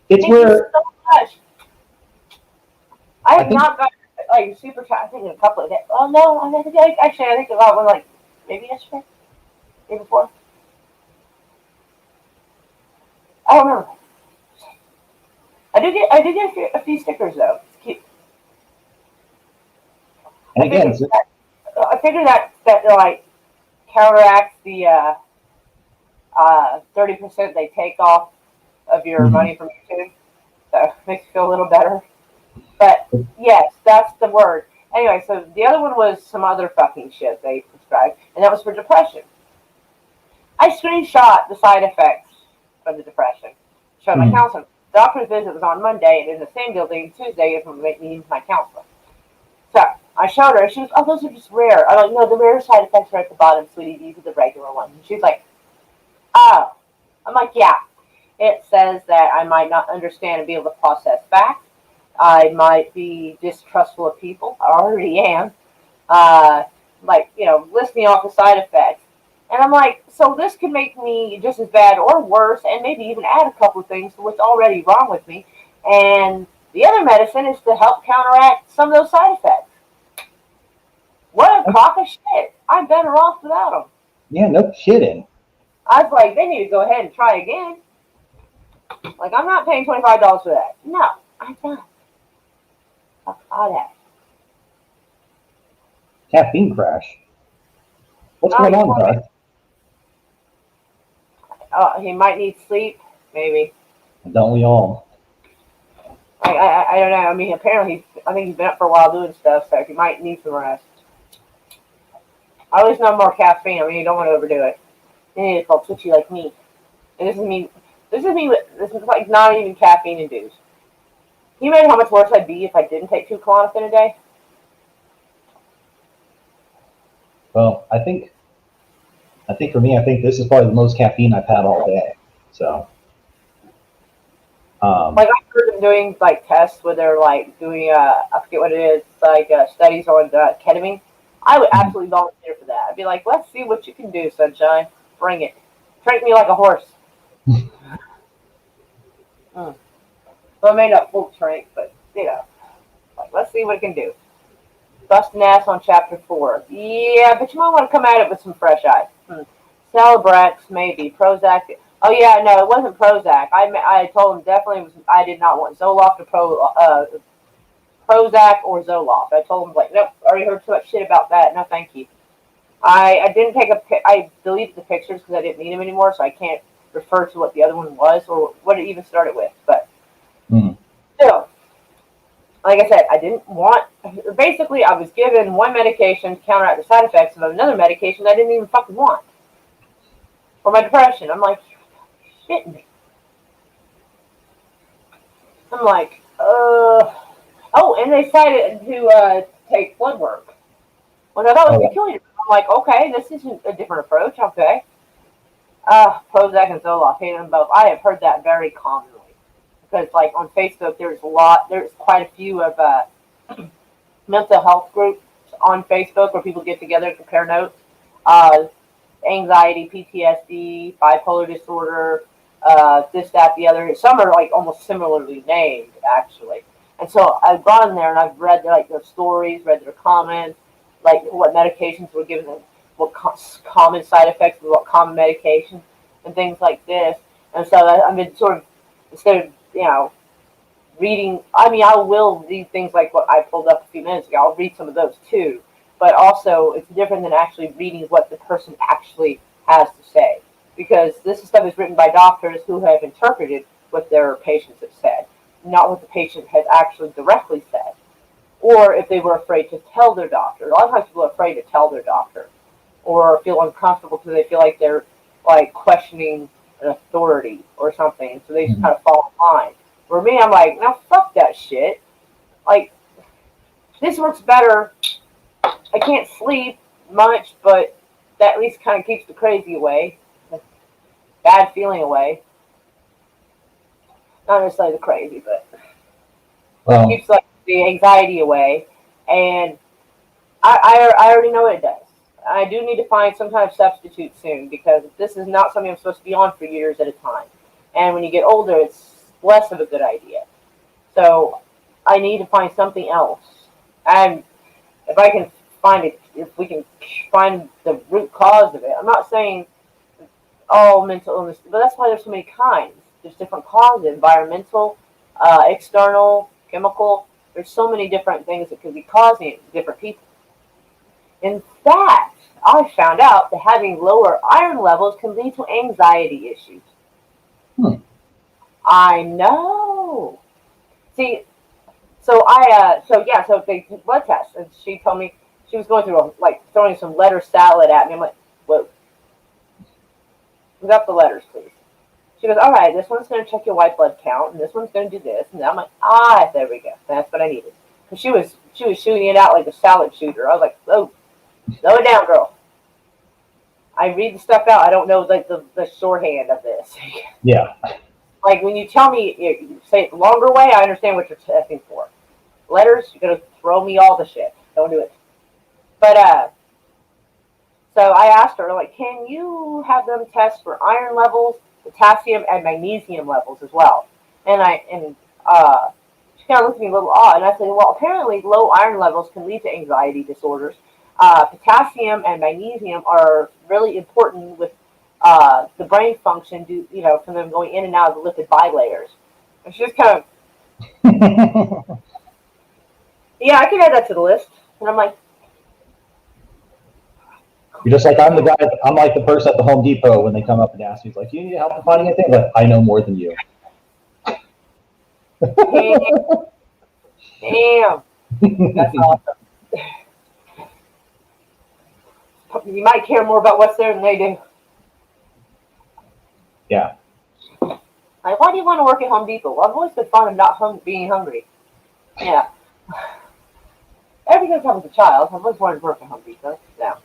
It's thank you where so much. I have not got like super chat. I think in a couple of days. Oh no, I think I got one like maybe yesterday, day before. I don't remember. I did get a few stickers though. It's cute. and again, I figured that like counteracts the 30% they take off of your money from YouTube, so it makes you feel a little better. But yes, that's the word. Anyway, so the other one was some other fucking shit they prescribed, and that was for depression. I screenshot the side effects of the depression. Showed my counselor. The doctor's visit was on Monday, and in the same building, Tuesday is when meeting my counselor. So I showed her, and she was, oh, those are just rare. I'm like, no, the rare side effects are at the bottom, sweetie. These are the regular ones. And she's like, oh. I'm like, yeah. It says that I might not understand and be able to process facts. I might be distrustful of people. I already am. Listing off the side effects. And I'm like, so this could make me just as bad or worse, and maybe even add a couple of things to what's already wrong with me. And the other medicine is to help counteract some of those side effects. What a crock of shit. I'm better off without them. Yeah, no kidding. I was like, they need to go ahead and try again. Like, I'm not paying $25 for that. No, I'm not. I'll have. Caffeine crash. What's going on, Garth? He might need sleep, maybe. Don't we all? I don't know. I mean, apparently, I think he's been up for a while doing stuff, so he might need some rest. I always know more caffeine. I mean, you don't want to overdo it. You need to feel twitchy like me. And this is me. This is like not even caffeine induced. Can you imagine how much worse I'd be if I didn't take 2 Klonopin a day? Well, I think for me, this is probably the most caffeine I've had all day. So, like I've heard them doing like tests where they're like doing I forget what it is, like studies on ketamine. I would absolutely volunteer for that. I'd be like, let's see what you can do, sunshine. Bring it. Treat me like a horse. Well, I may not full trank, but like, let's see what it can do. Busting ass on chapter 4. Yeah, but you might want to come at it with some fresh eyes. Celebrex, maybe. Prozac. Oh, yeah, no, it wasn't Prozac. I told him definitely I did not want Zoloft or Prozac or Zoloft. I told him, like, nope, already heard too much shit about that. No, thank you. I didn't take I deleted the pictures because I didn't need them anymore, so I can't refer to what the other one was or what it even started with. But still, like I said, I didn't want. Basically, I was given one medication to counteract the side effects of another medication I didn't even fucking want for my depression. I'm like, you're shitting me. I'm like, oh, and they decided to take blood work. Well, I thought it was peculiar. I'm like, okay, this isn't a different approach. Okay. Prozac and Zoloft, hate them both. I have heard that very commonly. because like on Facebook, there's quite a few of mental health groups on Facebook where people get together and compare notes. Uh, Anxiety, PTSD, bipolar disorder, this, that, the other. Some are like almost similarly named actually. And so I've gone there and I've read like their stories, read their comments, like what medications were given them, what common side effects of what common medications, and things like this. And so I've been sort of, instead of, reading, I mean, I will read things like what I pulled up a few minutes ago. I'll read some of those too. But also, it's different than actually reading what the person actually has to say. Because this stuff is written by doctors who have interpreted what their patients have said, not what the patient has actually directly said. Or if they were afraid to tell their doctor. A lot of times people are afraid to tell their doctor, or feel uncomfortable because they feel like they're like questioning an authority or something. So they just kind of fall in line. For me, I'm like, no, fuck that shit. Like, this works better. I can't sleep much, but that at least kind of keeps the crazy away, the bad feeling away. Not necessarily the crazy, but keeps like the anxiety away. And I already know what it does. I do need to find some kind of substitute soon because this is not something I'm supposed to be on for years at a time. And when you get older, it's less of a good idea. So I need to find something else. And if I can find it, if we can find the root cause of it, I'm not saying all mental illness, but that's why there's so many kinds. There's different causes: environmental, external, chemical. There's so many different things that could be causing it to different people. In fact, I found out that having lower iron levels can lead to anxiety issues. I know. See, so so they did blood tests, and she told me she was going through throwing some letter salad at me. I'm like, whoa, look up the letters, please. She goes, all right, this one's going to check your white blood count, and this one's going to do this, and I'm like, there we go. That's what I needed. Because she was shooting it out like a salad shooter. I was like, oh, slow it down, girl. I read the stuff out. I don't know like the shorthand of this. Yeah. Like when you tell me, you say it the longer way, I understand what you're testing for. Letters, you're going to throw me all the shit. Don't do it. But, so I asked her, like, can you have them test for iron levels, potassium, and magnesium levels as well? And she kind of looked at me a little odd. And I said, well, apparently low iron levels can lead to anxiety disorders. Potassium and magnesium are really important with the brain function, from them going in and out of the lipid bilayers. And she just kind of, yeah, I can add that to the list. And I'm like, you're just like, I'm like the person at the Home Depot when they come up and ask me, like, you need help in finding anything? But I know more than you. Damn. That's awesome. You might care more about what's there than they do. Yeah. Like, why do you want to work at Home Depot? Well, I've always been fond of not being hungry. Yeah. Ever since I was a child, I've always wanted to work at Home Depot. Yeah.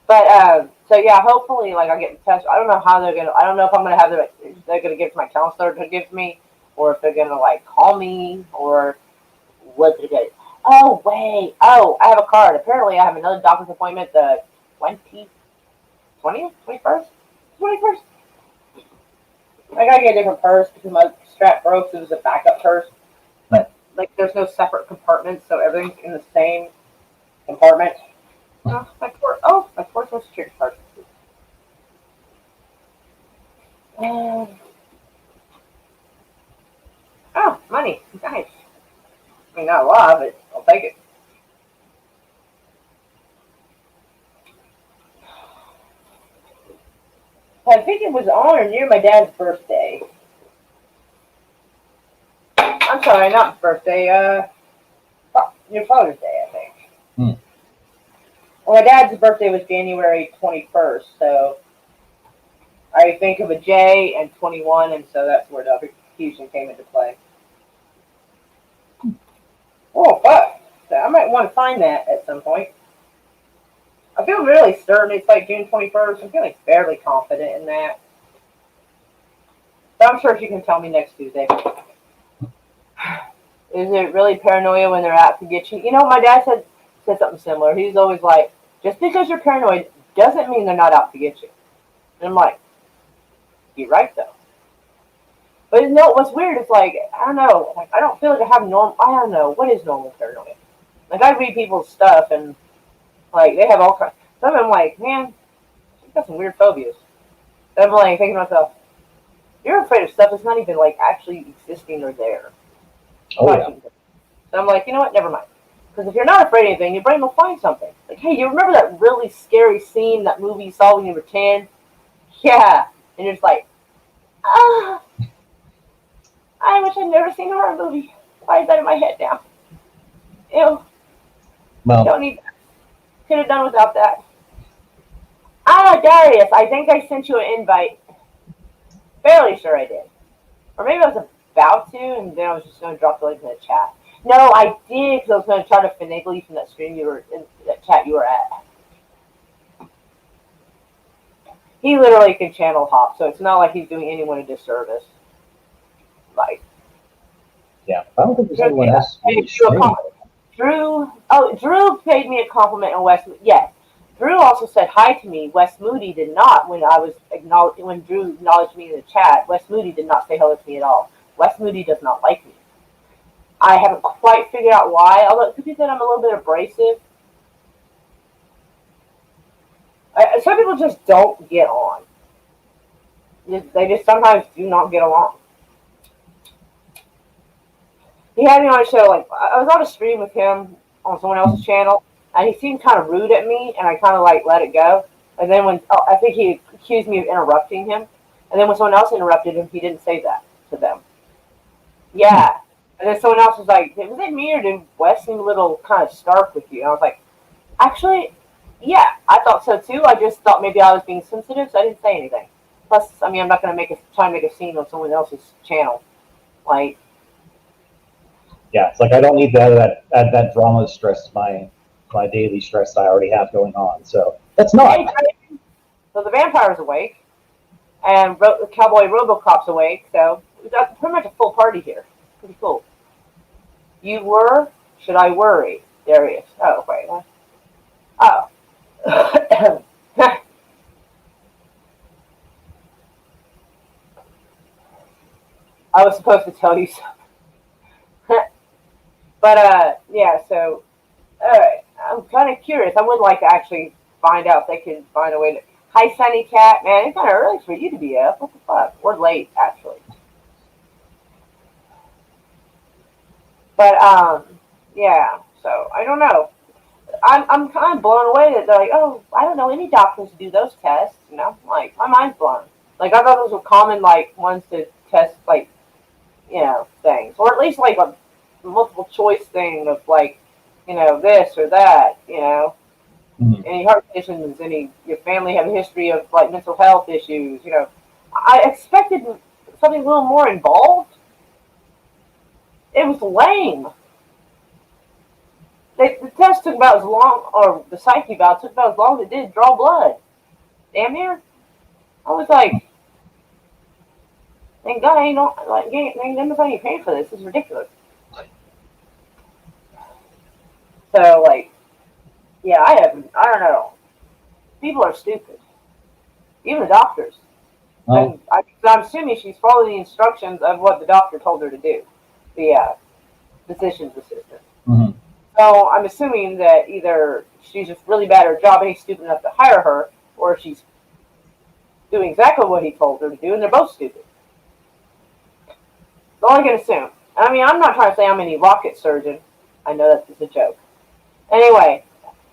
But, so yeah, hopefully, like, I'll get the test. I don't know how I don't know if I'm going to have they're going to give it to my counselor to give me, or if they're going to, like, call me, or what they're going to. Oh, wait. Oh, I have a card. Apparently, I have another doctor's appointment the 20th? 21st? I gotta get a different purse because my strap broke, so it was a backup purse. But, like, there's no separate compartments, so everything's in the same compartment. My Social Security card. Money. Nice. I mean, not a lot, but I'll take it. I think it was on or near my dad's birthday. I'm sorry, not birthday. Your Father's Day, I think. Well, my dad's birthday was January 21st, so I think of a J and 21, and so that's where the fusion came into play. Oh, fuck. So I might want to find that at some point. I feel really certain it's like June 21st. I'm feeling fairly confident in that. But I'm sure she can tell me next Tuesday. Is it really paranoia when they're out to get you? You know, my dad said something similar. He was always like, just because you're paranoid doesn't mean they're not out to get you. And I'm like, you're right though. But no, what's weird is like, I don't know, like I don't feel like I have normal. I don't know what is normal paranoia. Like I read people's stuff and like they have all kinds. Some of them like, man, you've got some weird phobias. And I'm like thinking to myself, you're afraid of stuff that's not even like actually existing or there. Oh yeah. So I'm like, you know what? Never mind. Because if you're not afraid of anything, your brain will find something. Like, hey, you remember that really scary scene, that movie you saw when you were 10? Yeah. And you're just like, ah, I wish I'd never seen a horror movie. Why is that in my head now? Ew, Well, don't need that. Could have done without that. Ah, Darius, I think I sent you an invite. Fairly sure I did. Or maybe I was about to, and then I was just going to drop the link in the chat. No, I did, because I was going to try to finagle you from that stream you were in, that chat you were at. He literally can channel hop, so it's not like he's doing anyone a disservice. Like, yeah. I don't think there's anyone else really streaming. Drew paid me a compliment on Wes. Yes, Drew also said hi to me. Wes Moody did not when Drew acknowledged me in the chat. Wes Moody did not say hello to me at all. Wes Moody does not like me. I haven't quite figured out why, although it could be that I'm a little bit abrasive. Some people just don't get on. They just sometimes do not get along. He had me on a show, like, I was on a stream with him on someone else's channel, and he seemed kind of rude at me, and I kind of, like, let it go. And then I think he accused me of interrupting him, and then when someone else interrupted him, he didn't say that to them. Yeah. And then someone else was like, was it me or did Wes seem a little kind of stark with you? And I was like, actually, yeah, I thought so too. I just thought maybe I was being sensitive, so I didn't say anything. Plus, I mean, I'm not going to try and make a scene on someone else's channel. Like, Yeah, it's like I don't need to add that drama stress to my daily stress I already have going on. So that's not. So the vampire's awake, and Cowboy Robocop's awake, so we've got pretty much a full party here. Pretty cool. You were? Should I worry? Darius. Oh, wait. Oh. I was supposed to tell you something. But, yeah, so, alright. I'm kind of curious. I would like to actually find out if they can find a way to... Hi, Sunny Cat. Man, it's kind of early for you to be up. What the fuck? We're late, actually. But, yeah, so, I don't know. I'm kind of blown away that they're like, oh, I don't know any doctors who do those tests, you know? Like, my mind's blown. Like, I thought those were common, like, ones to test, like, you know, things. Or at least, like, a multiple choice thing of, like, you know, this or that, you know? Mm-hmm. Any heart conditions, your family have a history of, like, mental health issues, you know? I expected something a little more involved. It was lame. The test took about as long, or the psyche eval took about as long as it did draw blood. Damn near. I was like, thank God ain't nobody paying for this. This is ridiculous. So, like, yeah, I don't know. People are stupid. Even the doctors. Oh. I'm assuming she's following the instructions of what the doctor told her to do. The physician's assistant. Mm-hmm. So I'm assuming that either she's just really bad at her job and he's stupid enough to hire her, or she's doing exactly what he told her to do, and they're both stupid. That's all I can assume. I mean, I'm not trying to say I'm any rocket surgeon. I know that's just a joke. Anyway,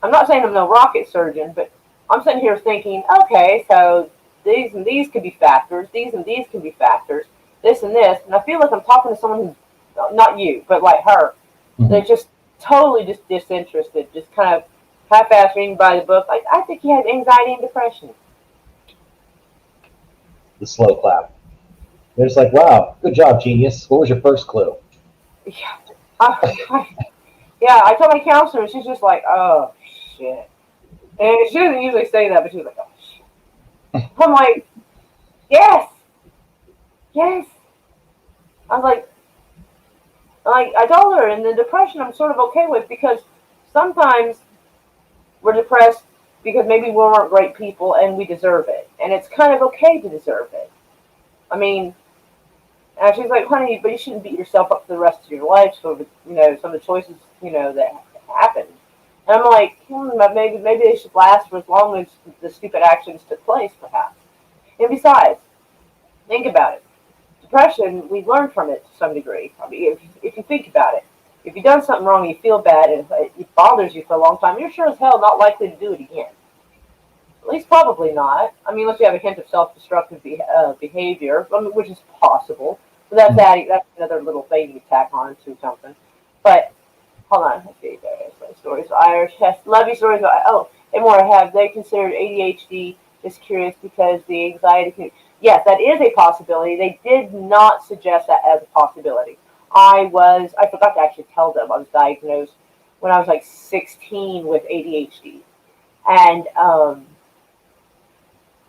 I'm not saying I'm no rocket surgeon, but I'm sitting here thinking, okay, so these and these could be factors, these and these can be factors, this and this, and I feel like I'm talking to someone who's, not you, but like her, they're just totally just disinterested, just kind of half-assed reading by the book. Like, I think he has anxiety and depression. The slow clap. They're just like, wow, good job, genius. What was your first clue? Yeah. I told my counselor, and she's just like, oh, shit. And she doesn't usually say that, but she's like, oh, shit. I'm like, yes. I was like, Like I told her, and the depression I'm sort of okay with because sometimes we're depressed because maybe we weren't great people and we deserve it, and it's kind of okay to deserve it. I mean, and she's like, honey, but you shouldn't beat yourself up for the rest of your life for some of the choices that happened. And I'm like, maybe they should last for as long as the stupid actions took place, perhaps. And besides, think about it. Depression, we learn from it to some degree. I mean, if you think about it, if you've done something wrong, you feel bad, and it bothers you for a long time, you're sure as hell not likely to do it again. At least probably not. I mean, unless you have a hint of self-destructive behavior, which is possible. So that's another little thing you tack on to something. But hold on, let's see. There's stories. Irish love you stories. And more. Have they considered ADHD? Just curious because the anxiety. Yes, that is a possibility. They did not suggest that as a possibility. I forgot to actually tell them I was diagnosed when I was like 16 with ADHD, and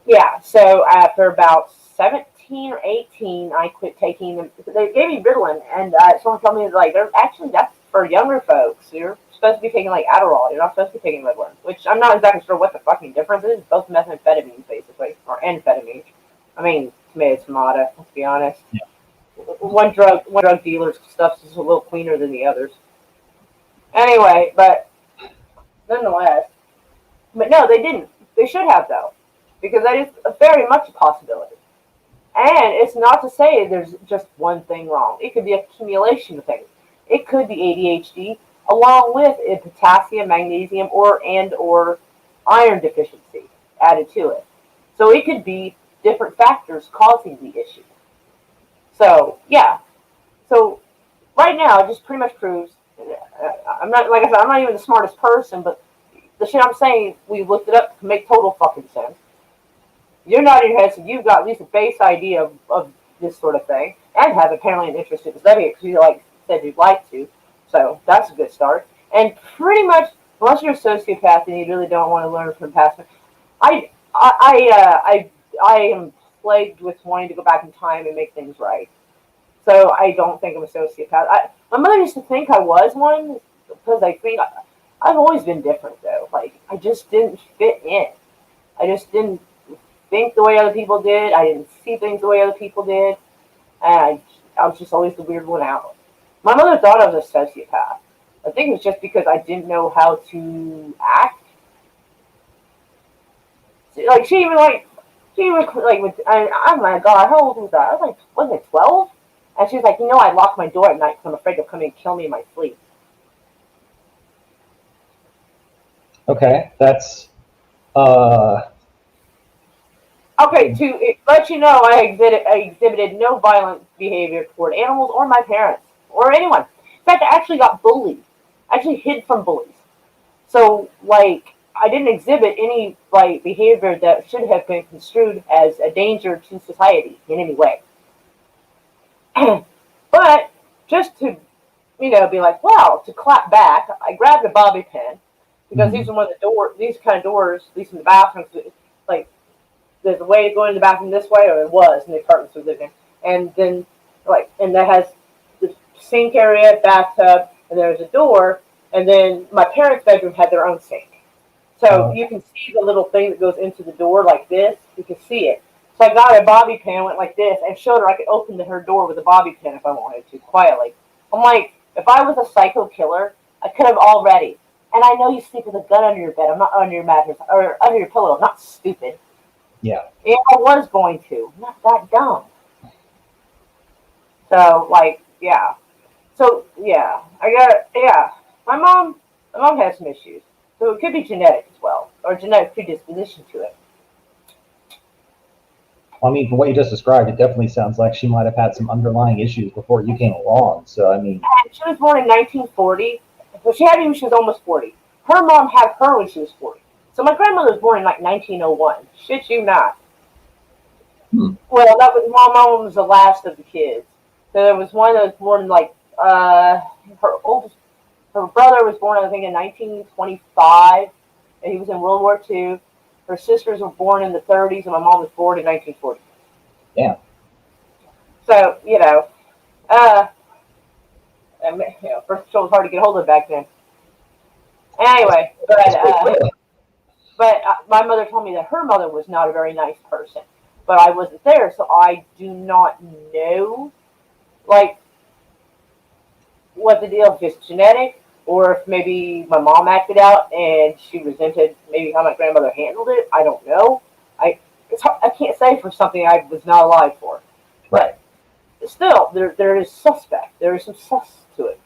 yeah, so after about 17 or 18, I quit taking them. They gave me Ritalin, and someone told me, like, that's for younger folks. You're supposed to be taking, like, Adderall. You're not supposed to be taking Ritalin, which I'm not exactly sure what the fucking difference is. Both methamphetamines, basically, or amphetamines. I mean, tomato, let's be honest. Yeah. One drug dealer's stuff is a little cleaner than the others. Anyway, but nonetheless. But no, they didn't. They should have, though, because that is very much a possibility. And it's not to say there's just one thing wrong. It could be an accumulation of things. It could be ADHD along with a potassium, magnesium, or iron deficiency added to it. So it could be different factors causing the issue. So yeah. So right now, it just pretty much proves. I'm not, like I said, I'm not even the smartest person, but the shit I'm saying, we looked it up to make total fucking sense. You're nodding your head, so you've got at least a base idea of this sort of thing, and have apparently an interest in studying it because you said you'd like to. So that's a good start. And pretty much, unless you're a sociopath and you really don't want to learn from past, I am plagued with wanting to go back in time and make things right. So I don't think I'm a sociopath. My mother used to think I was one because I think I've always been different though. Like I just didn't fit in. I just didn't think the way other people did. I didn't see things the way other people did, and I was just always the weird one out. My mother thought I was a sociopath. I think it was just because I didn't know how to act. Like she even oh my god, how old was that? I was it 12? And she was like, I lock my door at night because I'm afraid they'll come and kill me in my sleep. Okay, that's Okay, to let you know, I exhibited no violent behavior toward animals or my parents or anyone. In fact, I actually got bullied. I actually hid from bullies. So, I didn't exhibit any behavior that should have been construed as a danger to society in any way. But just to, be like, wow, to clap back, I grabbed a bobby pin because these are one of these kind of doors, at least in the bathrooms, there's a way to go into the bathroom this way, or it was in the apartments we lived in. And then, and that has the sink area, bathtub, and there's a door, and then my parents' bedroom had their own sink. So you can see the little thing that goes into the door like this. You can see it. So I got a bobby pin, went like this, and showed her I could open her door with a bobby pin if I wanted to, quietly. I'm like, if I was a psycho killer, I could have already. And I know you sleep with a gun under your bed. I'm not under your mattress or under your pillow. I'm not stupid. Yeah. Yeah, I was going to. I'm not that dumb. So, yeah. So, yeah. My mom has some issues. So it could be genetic as well, or genetic predisposition to it. I mean, from what you just described, it definitely sounds like she might have had some underlying issues before you came along. So, I mean. And she was born in 1940. So she had me when she was almost 40. Her mom had her when she was 40. So my grandmother was born in 1901. Shit you not. Well, that was my mom was the last of the kids. So there was one that was born her brother was born, I think, in 1925, and he was in World War II. Her sisters were born in the 30s, and my mom was born in 1940. Yeah. So, I mean, birth control was hard to get hold of back then. Anyway, but my mother told me that her mother was not a very nice person. But I wasn't there, so I do not know, like, what the deal if it's genetic, or if maybe my mom acted out and she resented maybe how my grandmother handled it. I don't know. I can't say for something I was not alive for. Right. But still, there is suspect. There is some sus to it.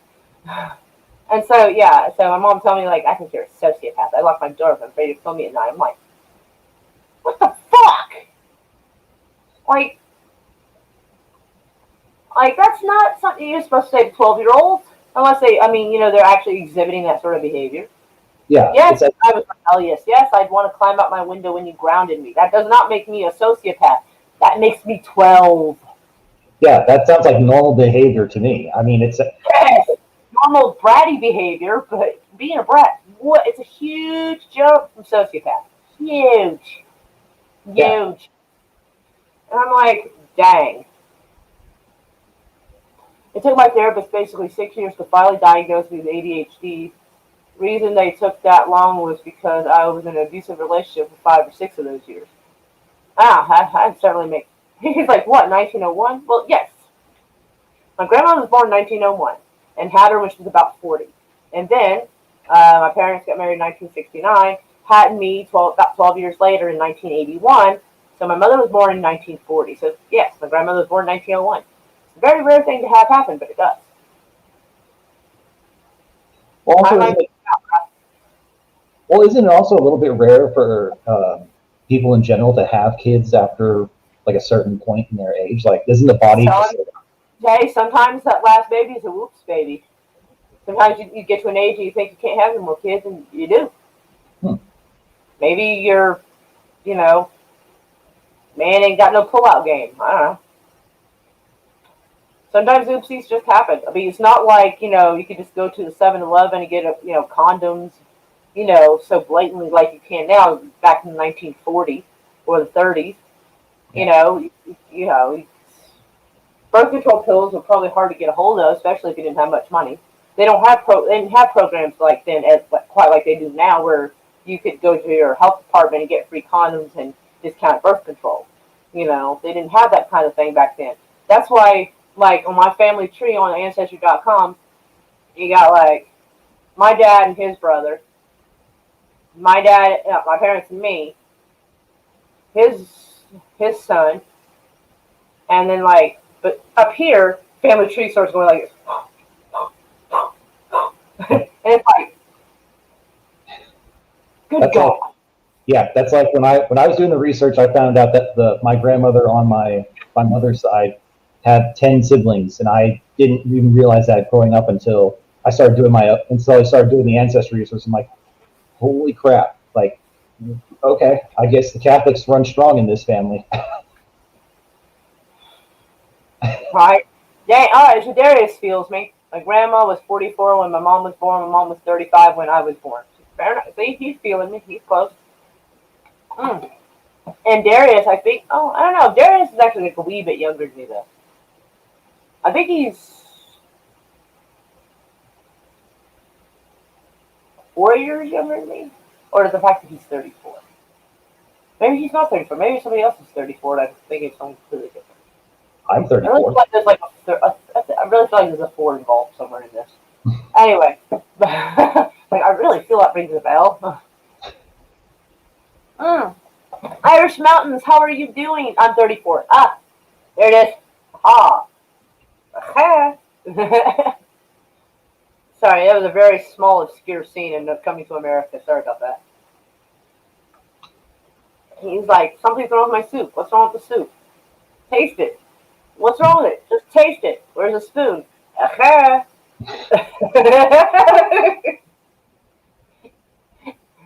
And so, yeah, so my mom told me, like, I think you're a sociopath. I locked my door up. I'm afraid to kill me at night. I'm like, what the fuck? Like, that's not something you're supposed to say to 12-year-olds. Unless they're actually exhibiting that sort of behavior. Yeah. Yes, I was rebellious. Yes, I'd want to climb out my window when you grounded me. That does not make me a sociopath. That makes me 12. Yeah, that sounds like normal behavior to me. I mean, it's Yes, normal bratty behavior, but being a brat, what? It's a huge jump from sociopath. Huge. Yeah. And I'm like, dang. It took my therapist basically 6 years to finally diagnose me with ADHD. Reason they took that long was because I was in an abusive relationship for 5 or 6 of those years. I'd certainly make. He's like, what, 1901? Well, yes. My grandmother was born in 1901 and had her when she was about 40. And then my parents got married in 1969, had me about 12 years later in 1981. So my mother was born in 1940. So, yes, my grandmother was born in 1901. It's a very rare thing to have happen, but it does. also, isn't it also a little bit rare for people in general to have kids after like a certain point in their age? Like, isn't the body just Jay, sometimes that last baby is a whoops baby. Sometimes you get to an age and you think you can't have any more kids, and you do. Maybe you're, man ain't got no pull-out game. I don't know. Sometimes oopsies just happen. I mean, it's not like, you could just go to the 7-Eleven and get, condoms, so blatantly like you can now back in the 1940s or the 30s. Birth control pills were probably hard to get a hold of, especially if you didn't have much money. They didn't have programs like then quite like they do now, where you could go to your health department and get free condoms and discounted birth control. They didn't have that kind of thing back then. That's why, like, on my family tree on Ancestry.com, you got, like, my dad and his brother, my parents and me, his son, and then, like, but up here, family tree starts going like this. And it's like, good God. That's like when I was doing the research, I found out that my grandmother on my mother's side had 10 siblings, and I didn't even realize that growing up until I started doing the ancestry research. I'm like, holy crap! Like, okay, I guess the Catholics run strong in this family. Right. Dang, all right, so Darius feels me. My grandma was 44 when my mom was born. My mom was 35 when I was born. Fair enough. See, he's feeling me. He's close. And Darius, I think, I don't know. Darius is actually like a wee bit younger than me, though. I think he's 4 years younger than me. Or the fact that he's 34. Maybe he's not 34. Maybe somebody else is 34 and I'm thinking of something completely different. I'm 34. I really feel like there's a 4 involved somewhere in this. Anyway, I really feel that rings a bell. Irish Mountains, how are you doing? I'm 34. There it is. Sorry, that was a very small, obscure scene in Coming to America. Sorry about that. He's like, something's wrong with my soup. What's wrong with the soup? Taste it. What's wrong with it? Just taste it. Where's the spoon?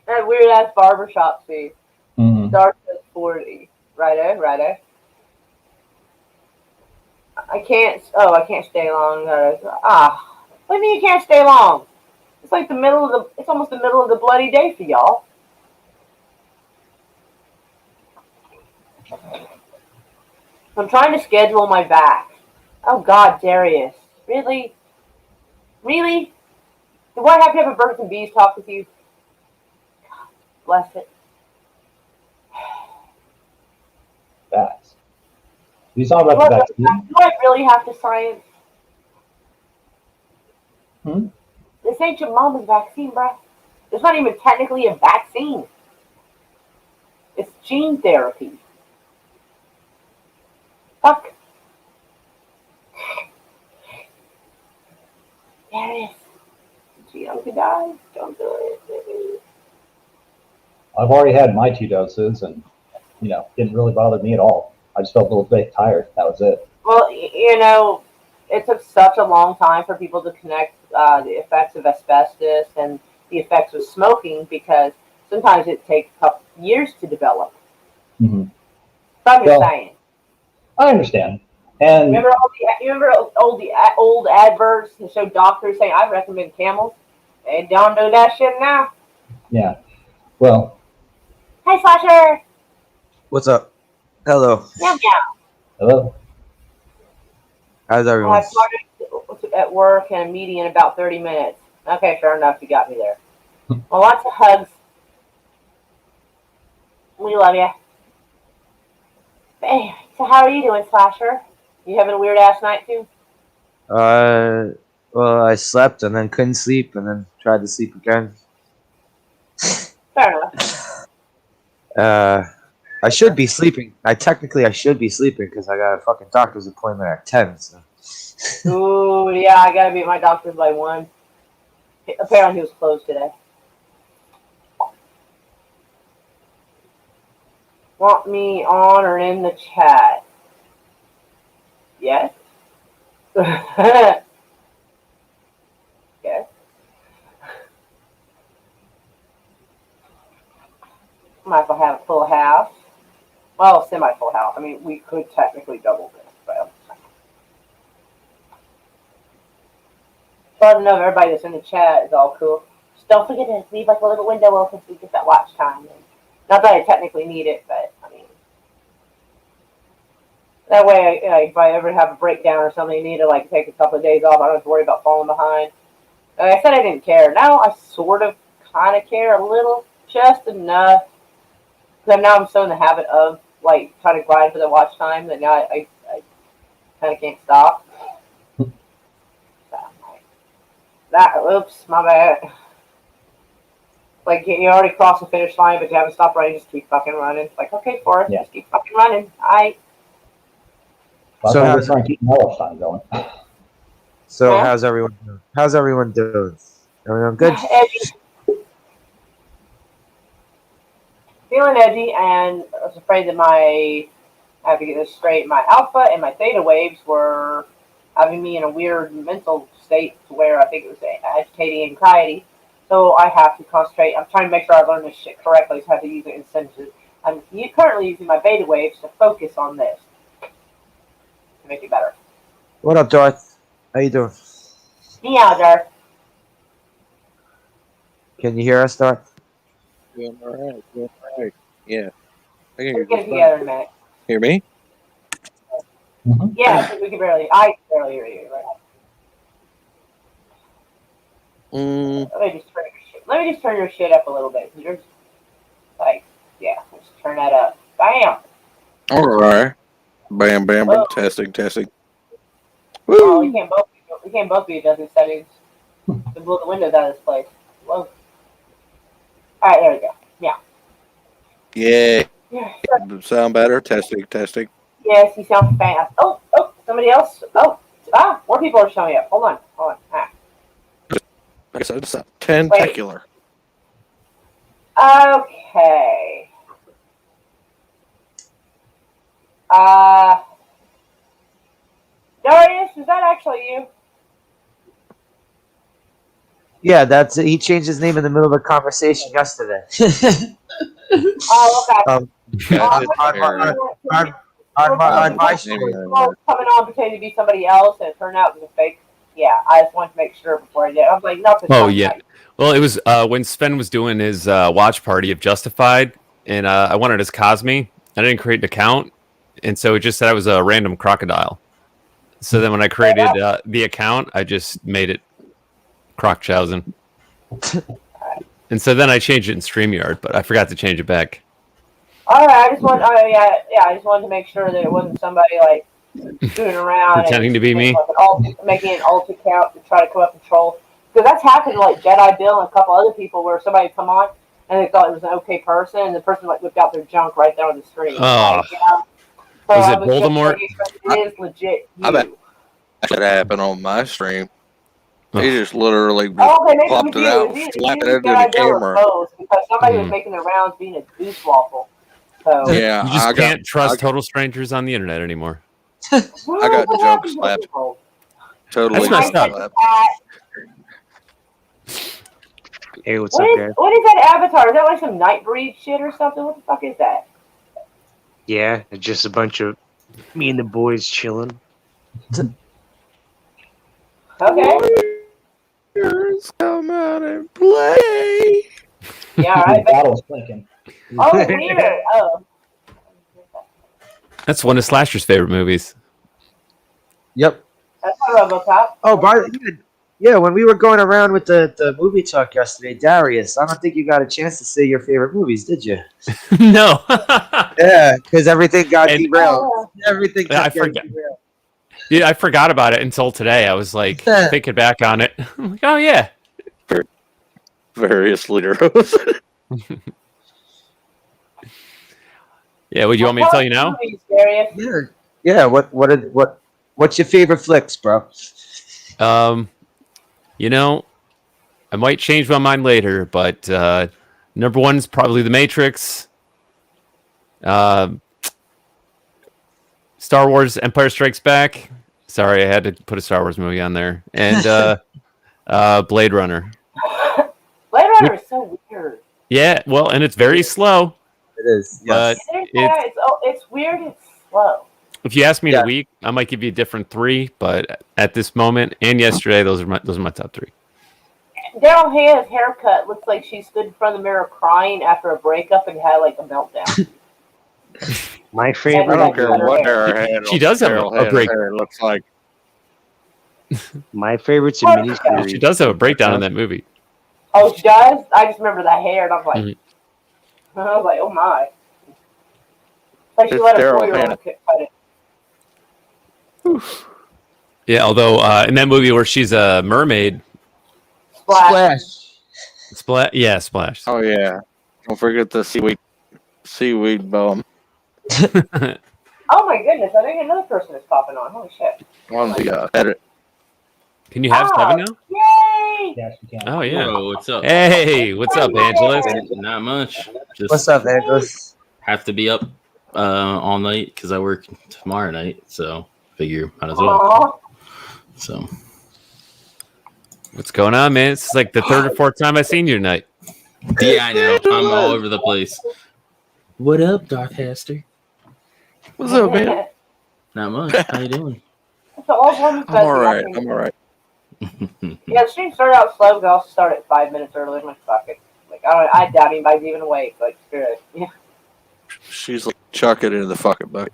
That weird ass barbershop scene. Starts at 40. Righto. I can't stay long. What do you mean you can't stay long? It's like it's almost the middle of the bloody day for y'all. I'm trying to schedule my back. Oh God, Darius. Really? Really? Do I have to have a birds and bees talk with you? Bless it. Facts. He's talking about the vaccine. Do I really have to science? Hmm? This ain't your mama's vaccine, bruh. It's not even technically a vaccine. It's gene therapy. Fuck. There it is. Too young to die. Don't do it, baby. I've already had my 2 doses, and didn't really bother me at all. I just felt a little bit tired. That was it. Well, it took such a long time for people to connect the effects of asbestos and the effects of smoking because sometimes it takes a couple years to develop. Mm-hmm. So I'm just Well, saying. I understand. And You remember old adverts that show doctors saying, "I recommend Camels." They don't do that shit now. yeah, well, Hey, Slasher. What's up? Hello. Meow meow. hello. How's I everyone? started at work and a meeting in about 30 minutes. Okay, fair enough. You got me there. Well, lots of hugs. We love you. Anyway, so how are you doing, Slasher? You having a weird ass night too? Well, I slept and then couldn't sleep and then tried to sleep again. Fair enough. I should be sleeping. I should be sleeping because I got a fucking doctor's appointment at 10. So. Ooh, yeah, I gotta be at my doctor's by 1. Apparently he was closed today. Want me on or in the chat? Yes? Yes. Might as well have a full house. Well, semi-full house. I mean, we could technically double this, but glad to know if everybody that's in the chat is all cool. Just don't forget to leave like a little window open so we get that watch time. Not that I technically need it, but I mean, that way, if I ever have a breakdown or something, need to like take a couple of days off, I don't have to worry about falling behind. Like I said, I didn't care. Now I sort of kind of care a little, just enough. Because now I'm so in the habit of like trying to grind for the watch time that now I kind of can't stop. Oops, my bad. Like you already crossed the finish line, but you haven't stopped running. Just keep fucking running. It's like, okay, Forrest, Yeah. just keep fucking running. So I'm just trying to keep my watch time going. So Huh? how's everyone doing? How's everyone doing? Everyone good? Edgy. Feeling edgy, and I was afraid that I have to get this straight. My alpha and my theta waves were having me in a weird mental state to where I think it was agitating anxiety. So I have to concentrate. I'm trying to make sure I learn this shit correctly, so I have to use it in sentences. I'm currently using my beta waves to focus on this to make it better. What up, Darth? How you doing? Meow, Darth. Can you hear us, Darth? Doing all right. Yeah. I can We'll hear get it you. together in a minute. Hear me? Mm-hmm. Yeah, we can barely. I can barely hear you. Right? Let me just turn your shit up a little bit. You're like, yeah, let's turn that up. Bam. All right. Bam, bam, Whoa. bam. Testing. Oh, Woo! we can't both be adjusting settings to blow the windows out of this place. Whoa. All right, there we go. Yeah. Yeah. Sound better? Testing. Yes, you sound fast. Oh, somebody else. More people are showing up. Hold on. I said it's tentacular. Okay. Darius, is that actually you? Yeah, that's it. He changed his name in the middle of a conversation yesterday. Oh, okay. On my show. Coming on pretending to be somebody else and it turned out to be fake. Yeah, I just wanted to make sure before I did. I was like, nothing. Oh yeah. Well, it was when Sven was doing his watch party of Justified, and I wanted his Cosme. I didn't create an account, and so it just said I was a random crocodile. So then when I created the account, I just made it Krokchausen. And so then I changed it in StreamYard, but I forgot to change it back. All right, I just wanted to make sure that it wasn't somebody like screwing around, Pretending to be me? making an alt account to try to come up and troll. Because that's happened to like Jedi Bill and a couple other people where somebody would come on and they thought it was an okay person, and the person like whipped out their junk right there on the screen. Oh. Like, Was it just Voldemort? like, it is legit. I bet you. that happened on my stream. Oh. He just literally Oh, okay, maybe popped we it out, do. It's slapped it usually into the Jedi Bill or camera. Post because somebody was Mhm. making the rounds being a goose waffle. So Yeah, You just I can't trust I- total strangers on the internet anymore. I got What junk happened to slapped. people? totally That's messed up. slapped. Hey, what's What up, is, guys? what is that avatar? Is that like some Nightbreed shit or something? What the fuck is that? Yeah, it's just a bunch of me and the boys chilling. Okay. Warriors come out and play. Yeah, all right. Bottle's clinking. Oh, weird. Oh. That's one of Slasher's favorite movies. Yep. That's not RoboCop. Oh, yeah, when we were going around with the movie talk yesterday, Darius, I don't think you got a chance to say your favorite movies, did you? No. Yeah, because everything got And- derailed. Oh, Everything Yeah, I kept getting forget. derailed. Dude, I forgot about it until today. I was like thinking back on it. I'm like, oh yeah. Various leaders. Yeah, would you want me to tell you now? movies, Darius. Yeah. Yeah, what's your favorite flicks, bro? You know, I might change my mind later, but number one is probably The Matrix. Star Wars Empire Strikes Back. Sorry, I had to put a Star Wars movie on there. And Blade Runner. Blade Runner is so weird. Yeah, well, and it's very slow. It is. But It's weird and slow. if you ask me in Yeah. a week, I might give you a different three. But at this moment and yesterday, those are my top three. Daryl Hannah's haircut looks like she stood in front of the mirror crying after a breakup and had like a meltdown. My I favorite, don't care what Daryl had. She does have Daryl a Hannah's break. hair looks like. my favorite's a Oh, miniseries. She does have a breakdown in that movie. Oh, she does? I just remember the hair and I was like, Mhm. oh my. Like she It's let a Daryl 4-year-old Hannah. cut it. Yeah, although in that movie where she's a mermaid, Splash. Splash. Oh yeah, don't forget the seaweed bum. Oh my goodness, I think another person is popping on. Holy shit. On the edit. Can you have Ah. seven now? Yay! Yes, you can. Oh yeah. Bro, what's up? Hey, what's up, Angeles? Not much. Just What's up, Angeles? have to be up all night because I work tomorrow night. So figure might as well. Aw. So What's going on, man? It's like the third or fourth time I've seen you tonight. yeah, I know. I'm all over the place. What up, Darth Hester? What's up, man? Not much. How you doing? It's all one I'm all right. I'm all right. Yeah, the stream started out slow, but also started 5 minutes early. I'm like, fuck it. Like, I doubt anybody's even awake. Like, screw it. Yeah. She's like, chuck it into the fucking bucket.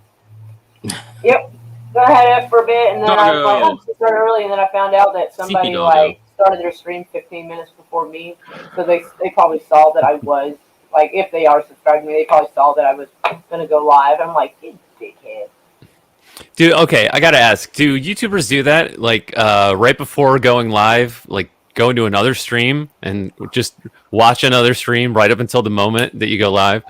Yep. Go ahead for a bit, and then I was like, Doggo. oh, it started early, and then I found out that somebody Doggo. like started their stream 15 minutes before me, so they probably saw that I was like, if they are subscribing to me, they probably saw that I was gonna go live. I'm like, you dickhead. Dude, okay, I gotta ask, do YouTubers do that? Like right before going live, like go into another stream and just watch another stream right up until the moment that you go live?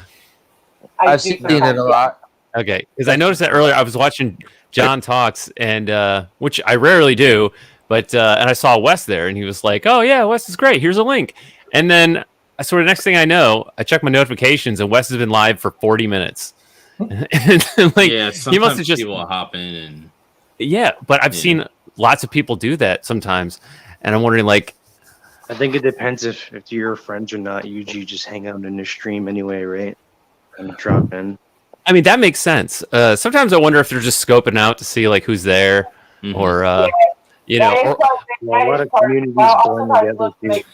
I've do seen sometimes, it a lot. Okay, because I noticed that earlier. I was watching John Talks, and which I rarely do, but and I saw Wes there, and he was like, "Oh yeah, Wes is great. Here's a link." And then I sort of next thing I know, I check my notifications, and Wes has been live for 40 minutes. And, like, yeah, he sometimes must have just people will hop in and yeah, but I've Yeah. seen lots of people do that sometimes, and I'm wondering like, I think it depends if you're friends or not. Usually, just hang out in the stream anyway, right? And drop in. I mean that makes sense. Sometimes I wonder if they're just scoping out to see like who's there, Mhm. or you know, That is or, part- Well, a lot that is of part- communities well, I'll blend sometimes together, look to too. make-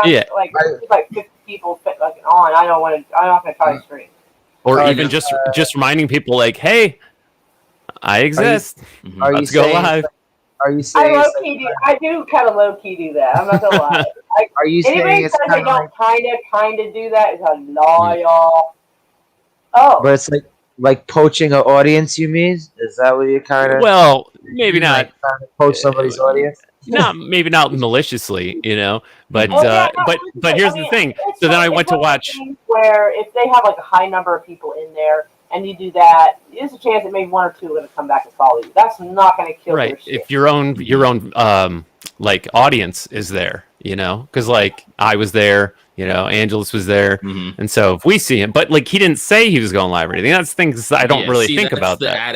Yeah. like 50 people fit like on. I don't want to. I'm not gonna try to stream. or Oh, even yeah. just reminding people like, hey, I exist. Mhm. Are you Let's go saying- live. Are you I saying? low It's key like, do. I do kind of low key do that. I'm not gonna lie. are you Anybody saying says it's they kind of like? don't kind of do that is a liar. Oh, But it's like poaching an audience. You mean? Is that what you kind of? Well, maybe not. Like trying to poach somebody's audience. Maybe not maliciously, but well, yeah, not but really. here's I mean, the thing. it's So then like- I went it's to one of those watch. things where if they have like a high number of people in there and you do that, there's a chance that maybe one or two are going to come back and follow you. That's not going to kill Right, your shit. if your own like audience is there, because like I was there, Angelus was there, Mhm. and so if we see him, but like he didn't say he was going live or anything. That's things I don't Yeah, really see, think that's about the that.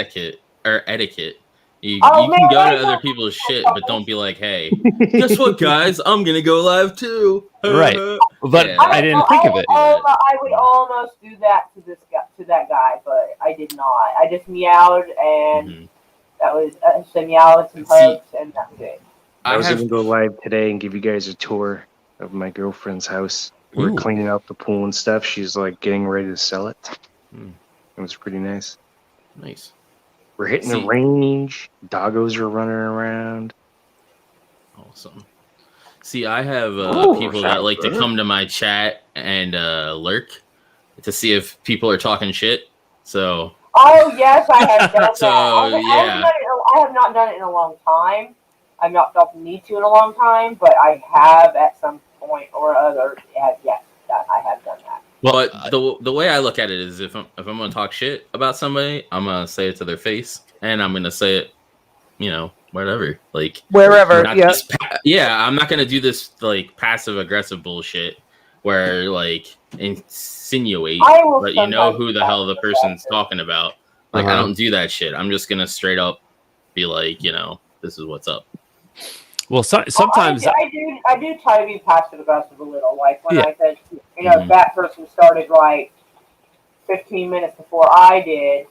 etiquette. You Oh, can man, go I to other don't- people's shit, but don't be like, hey, guess what, guys? I'm gonna go live too. Right. But Yeah. I didn't think of it. I would almost do that to that guy, but I did not. I just meowed, and Mhm. that was some meows and See, hugs, and that was it. I was have gonna go live today and give you guys a tour of my girlfriend's house. We're Ooh. cleaning out the pool and stuff. She's like getting ready to sell it. Hmm. It was pretty nice. nice. We're hitting See- the range. Doggos are running around. Awesome. See, I have Ooh, people that sounds like to good. come to my chat and lurk to see if people are talking shit. So Oh yes, I have done So, that. yeah. I have not done it in a long time. I've not felt the need to in a long time, but I have at some point or other. Yes, I have done that. Well, but the way I look at it is if I'm gonna talk shit about somebody, I'm gonna say it to their face, and I'm gonna say it, whatever. Like Wherever, not yeah. this I'm not gonna do this like passive aggressive bullshit where like insinuate, I will but you know sometimes who the do hell the that. person's talking about. Like I Uh-huh. don't do that shit. I'm just gonna straight up be like, this is what's up. well, sometimes I do try to be passive aggressive a little. Like when Yeah. I said, Mhm. that person started like 15 minutes before I did.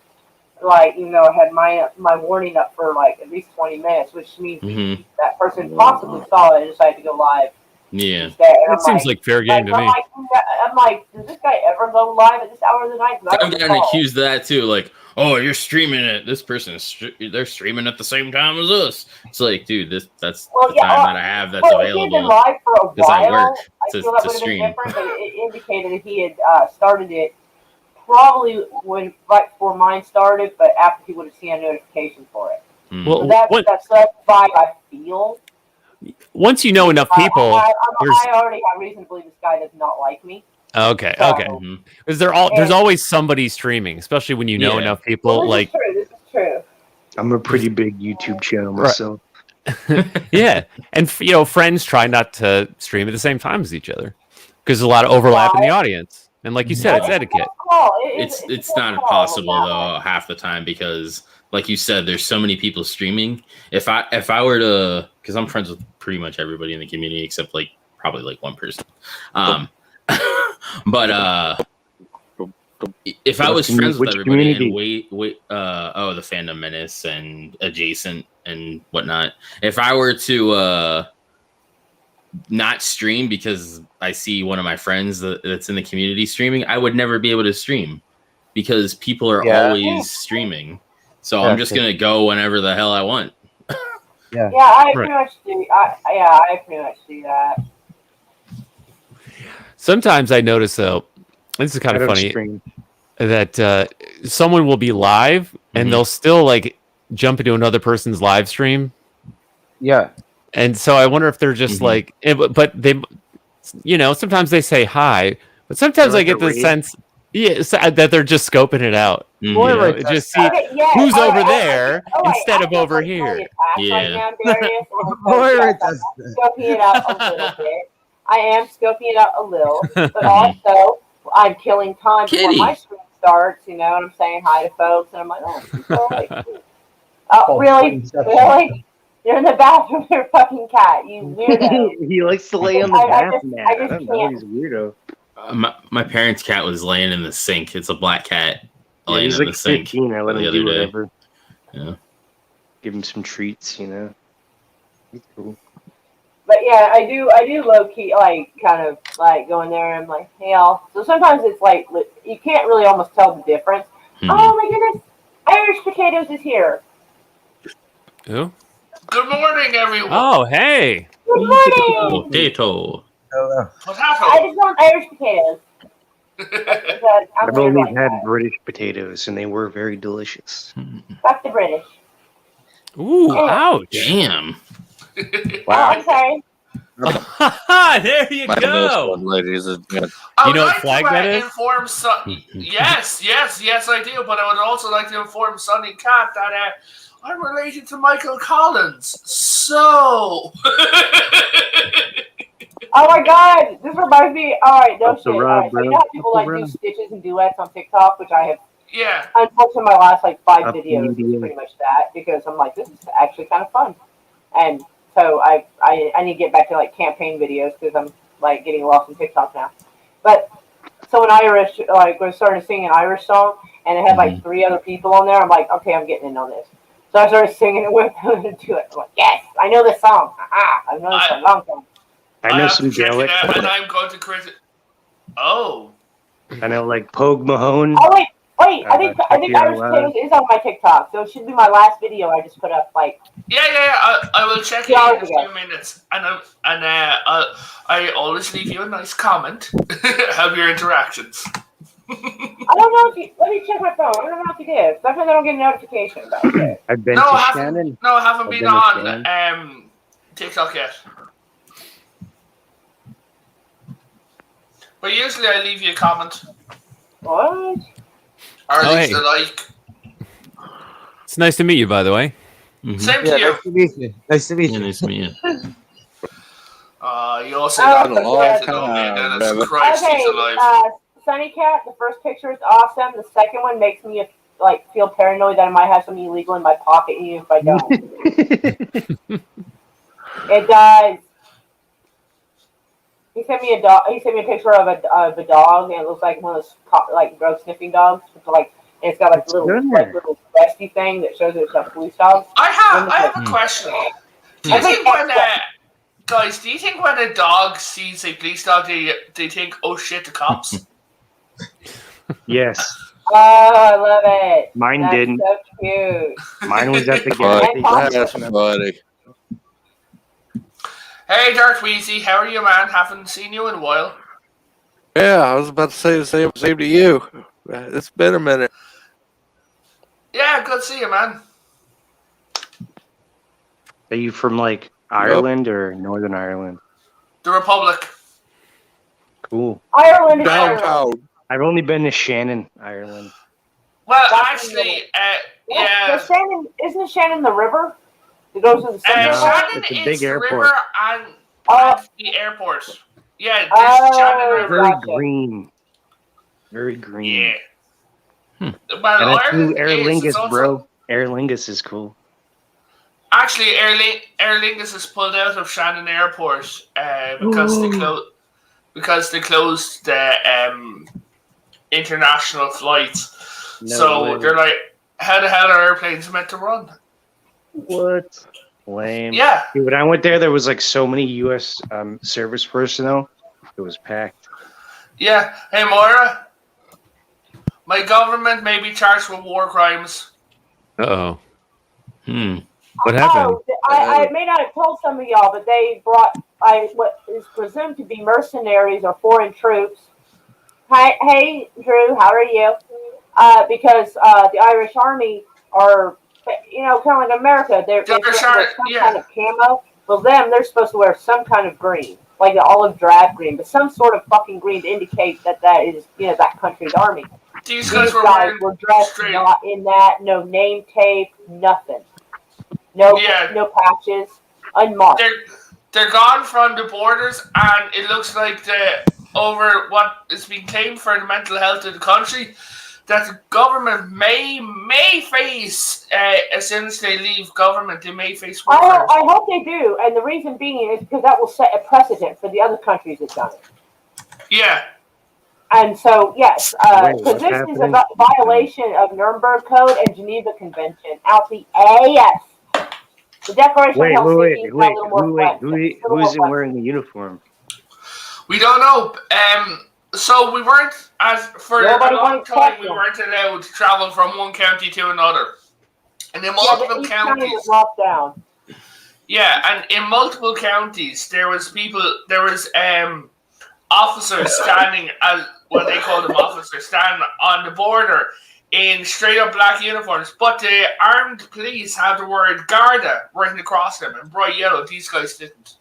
Like, I had my warning up for like at least 20 minutes, which means Mhm. that person possibly saw it and decided to go live Yeah. instead. And that seems like fair game to me. I'm like, does this guy ever go live at this hour of the night? 'Cause I I've don't gotten recall. accused of that too. Like, oh, you're streaming it. This person's they're streaming at the same time as us. It's like, dude, that's Well, the yeah, time that I have that's Well, if he had been available. live for a 'cause I while, work I to- feel that to would have been stream. different, but it indicated that he had started it probably right before mine started, but after he would have seen a notification for it. Hmm. So Well, that's the vibe I feel. once you know enough people, I there's already have reason to believe this guy does not like me. okay, So- okay. Mhm. Because there's always somebody streaming, especially when you know Yeah. enough people. Well, Like, this is true. I'm a pretty big YouTube channel Right. myself. yeah, and friends try not to stream at the same time as each other because there's a lot of overlap in the audience. And like you said, it's etiquette. It's not possible though half the time because like you said there's so many people streaming. If I were to, because I'm friends with pretty much everybody in the community except like probably like one person, but if I was friends with Which everybody community? and the Fandom Menace and adjacent and whatnot, if I were to not stream because I see one of my friends that's in the community streaming, I would never be able to stream because people are Yeah. always streaming. So Yeah, I'm just gonna go whenever the hell I want. Yeah, I Right. pretty much do. I pretty much do that. Sometimes I notice though, this is kind I of don't funny stream. that someone will be live and Mhm. they'll still like jump into another person's live stream. Yeah. And so I wonder if they're just Mhm. like, but they, sometimes they say hi, but sometimes They're I like get a the raid? sense, that they're just scoping it out. Mhm. Boy, You know, right, that's just see Okay, yeah, who's all over right, there all right, instead I of feel over like here. really attacked Yeah. right now, Darius, because, Moira yes, does I'm that. scoping it out a little bit. I am scoping it out a little, but also I'm killing time before Kitty. my stream starts. And I'm saying hi to folks, and I'm like, oh, people like, Oh, really, Inception. really? You're in the bathroom with your fucking cat, you weirdo. He likes to lay on the I bath just- mat. I I just don't know. can't. He's a weirdo. My parents' cat was laying in the sink. It's a black cat Yeah, laying he's in like the sink. 15. I let the him do other day. whatever. Yeah. Give him some treats, He's cool. But yeah, I do low key like kind of like go in there and I'm like, hey y'all. So sometimes it's like you can't really almost tell the difference. Mhm. Oh my goodness, Irish Potatoes is here. Who? Good morning, everyone. Oh, hey. Good morning. Potato. Oh, I Potato. just want Irish potatoes. Because I'm I've weird only like had that. British potatoes, and they were very delicious. Fuck the British. Ooh, ouch. Damn. Oh, Wow. I'm sorry. There you My go. this one, ladies and gentlemen. I You would know what like flag to that is? inform yes, I do. But I would also like to inform Sonny Cat that I'm related to Michael Collins. So. Oh my god, this reminds me. Alright, no Up the shit. rub, Alright, so you bro. know how people Up the like do rub. stitches and duets on TikTok, which I have. Yeah. Unfortunately, my last like 5 Up videos is media. pretty much that because I'm like, this is actually kind of fun, and so I need to get back to like campaign videos because I'm like getting lost in TikTok now. But so when Irish like we started singing an Irish song and it had like 3 other people on there, I'm like, okay, I'm getting in on this. So I started singing it with them to it. I'm like, yes, I know this song. I've known this for a long time. I know have some to check it Gaelic. out, and I'm going to crit. Oh. I know like Pogue Mahone. Oh wait, I think Check Irish Your potatoes is on my TikTok, so it should be my last video I just put up. Like, Yeah. I will check it in a few minutes, and I always leave you a nice comment. Have your interactions. I don't know if you. Let me check my phone. I don't know if you did. Sometimes I don't get a notification about it. I've been No, to I haven't. Shannon. No, I haven't I've been been to on Shannon. TikTok yet. But usually I leave you a comment, What? or at Oh, least hey. a like. It's nice to meet you, by the way. Same yeah, to you. nice to meet you. Nice to meet Yeah, you. nice to meet you. You also Oh, got Been a long to know me, time, and brother. then Christ, Okay, he's alive. Sunny Cat. The first picture is awesome. The second one makes me like feel paranoid that I might have something illegal in my pocket, even if I don't. It does. He sent me a dog. He sent me a picture of a dog, and it looks like one of those like drug sniffing dogs. It's like, and it's got like a little Good. little vesty thing that shows it's a police dog. I have a question. Do you think when guys, do you think when a dog sees a police dog, they think, oh shit, the cops? Yes, Oh, I love it. mine That's didn't. so cute. Mine was at the But gas And station. that's funny. Hey, Darth Weezy, how are you, man? Haven't seen you in a while. Yeah, I was about to say the same to you. It's been a minute. Yeah, good to see you, man. Are you from like Ireland or Northern Ireland? The Republic. Cool. Ireland is Ireland. Downtown. I've only been to Shannon, Ireland. Well, That's actually, Yeah. yeah. Isn't Shannon the river? It goes to the center. No, Shannon it's a is big the airport. river and Oh. the airport. Yeah, this Oh. Shannon River. Very Gotcha. green. Very green. Yeah. Well, And I Ireland flew Aer is Lingus, also- bro. Aer Lingus is cool. Actually, Aer Lingus is pulled out of Shannon Airport because they closed the international flights. No so way. they're like, how the hell are airplanes meant to run? What? Lame. Yeah. Dude, when I went there was like so many U.S. Service personnel. It was packed. Yeah. Hey, Moira. My government may be charged with war crimes. Uh-oh. What happened? Oh, I may not have told some of y'all, but they brought what is presumed to be mercenaries or foreign troops. Hey, Drew, how are you? Because the Irish Army are, kind of like America. They're The Irish supposed to wear Army, some yeah. kind of camo. Well, they're supposed to wear some kind of green, like the olive drab green, but some sort of fucking green to indicate that is, that country's army. These These guys were guys wearing were dressed straight. not in that, no name tape, nothing. No, Yeah. no patches, unmarked. They're gone from the borders, and it looks like over what is being claimed for the mental health of the country, that the government may face as soon as they leave government, they may face war crimes. I hope they do, and the reason being is because that will set a precedent for the other countries that done it. Yeah. And so, yes, Wait, because what's this is happening? a violation of Nuremberg Code and Geneva Convention. Out the AS. The Declaration Wait, of wait, Helsinki is a wait, little more flexible. who isn't wearing a uniform? We don't know. So we weren't, for Nobody a long wants time, we them. weren't allowed to travel from one county to another. And in Yeah, multiple but each county counties, was locked down. Yeah, and in multiple counties, there was officers standing, as what they call them, officers standing on the border in straight up black uniforms, but the armed police had the word Garda written across them in bright yellow. These guys didn't.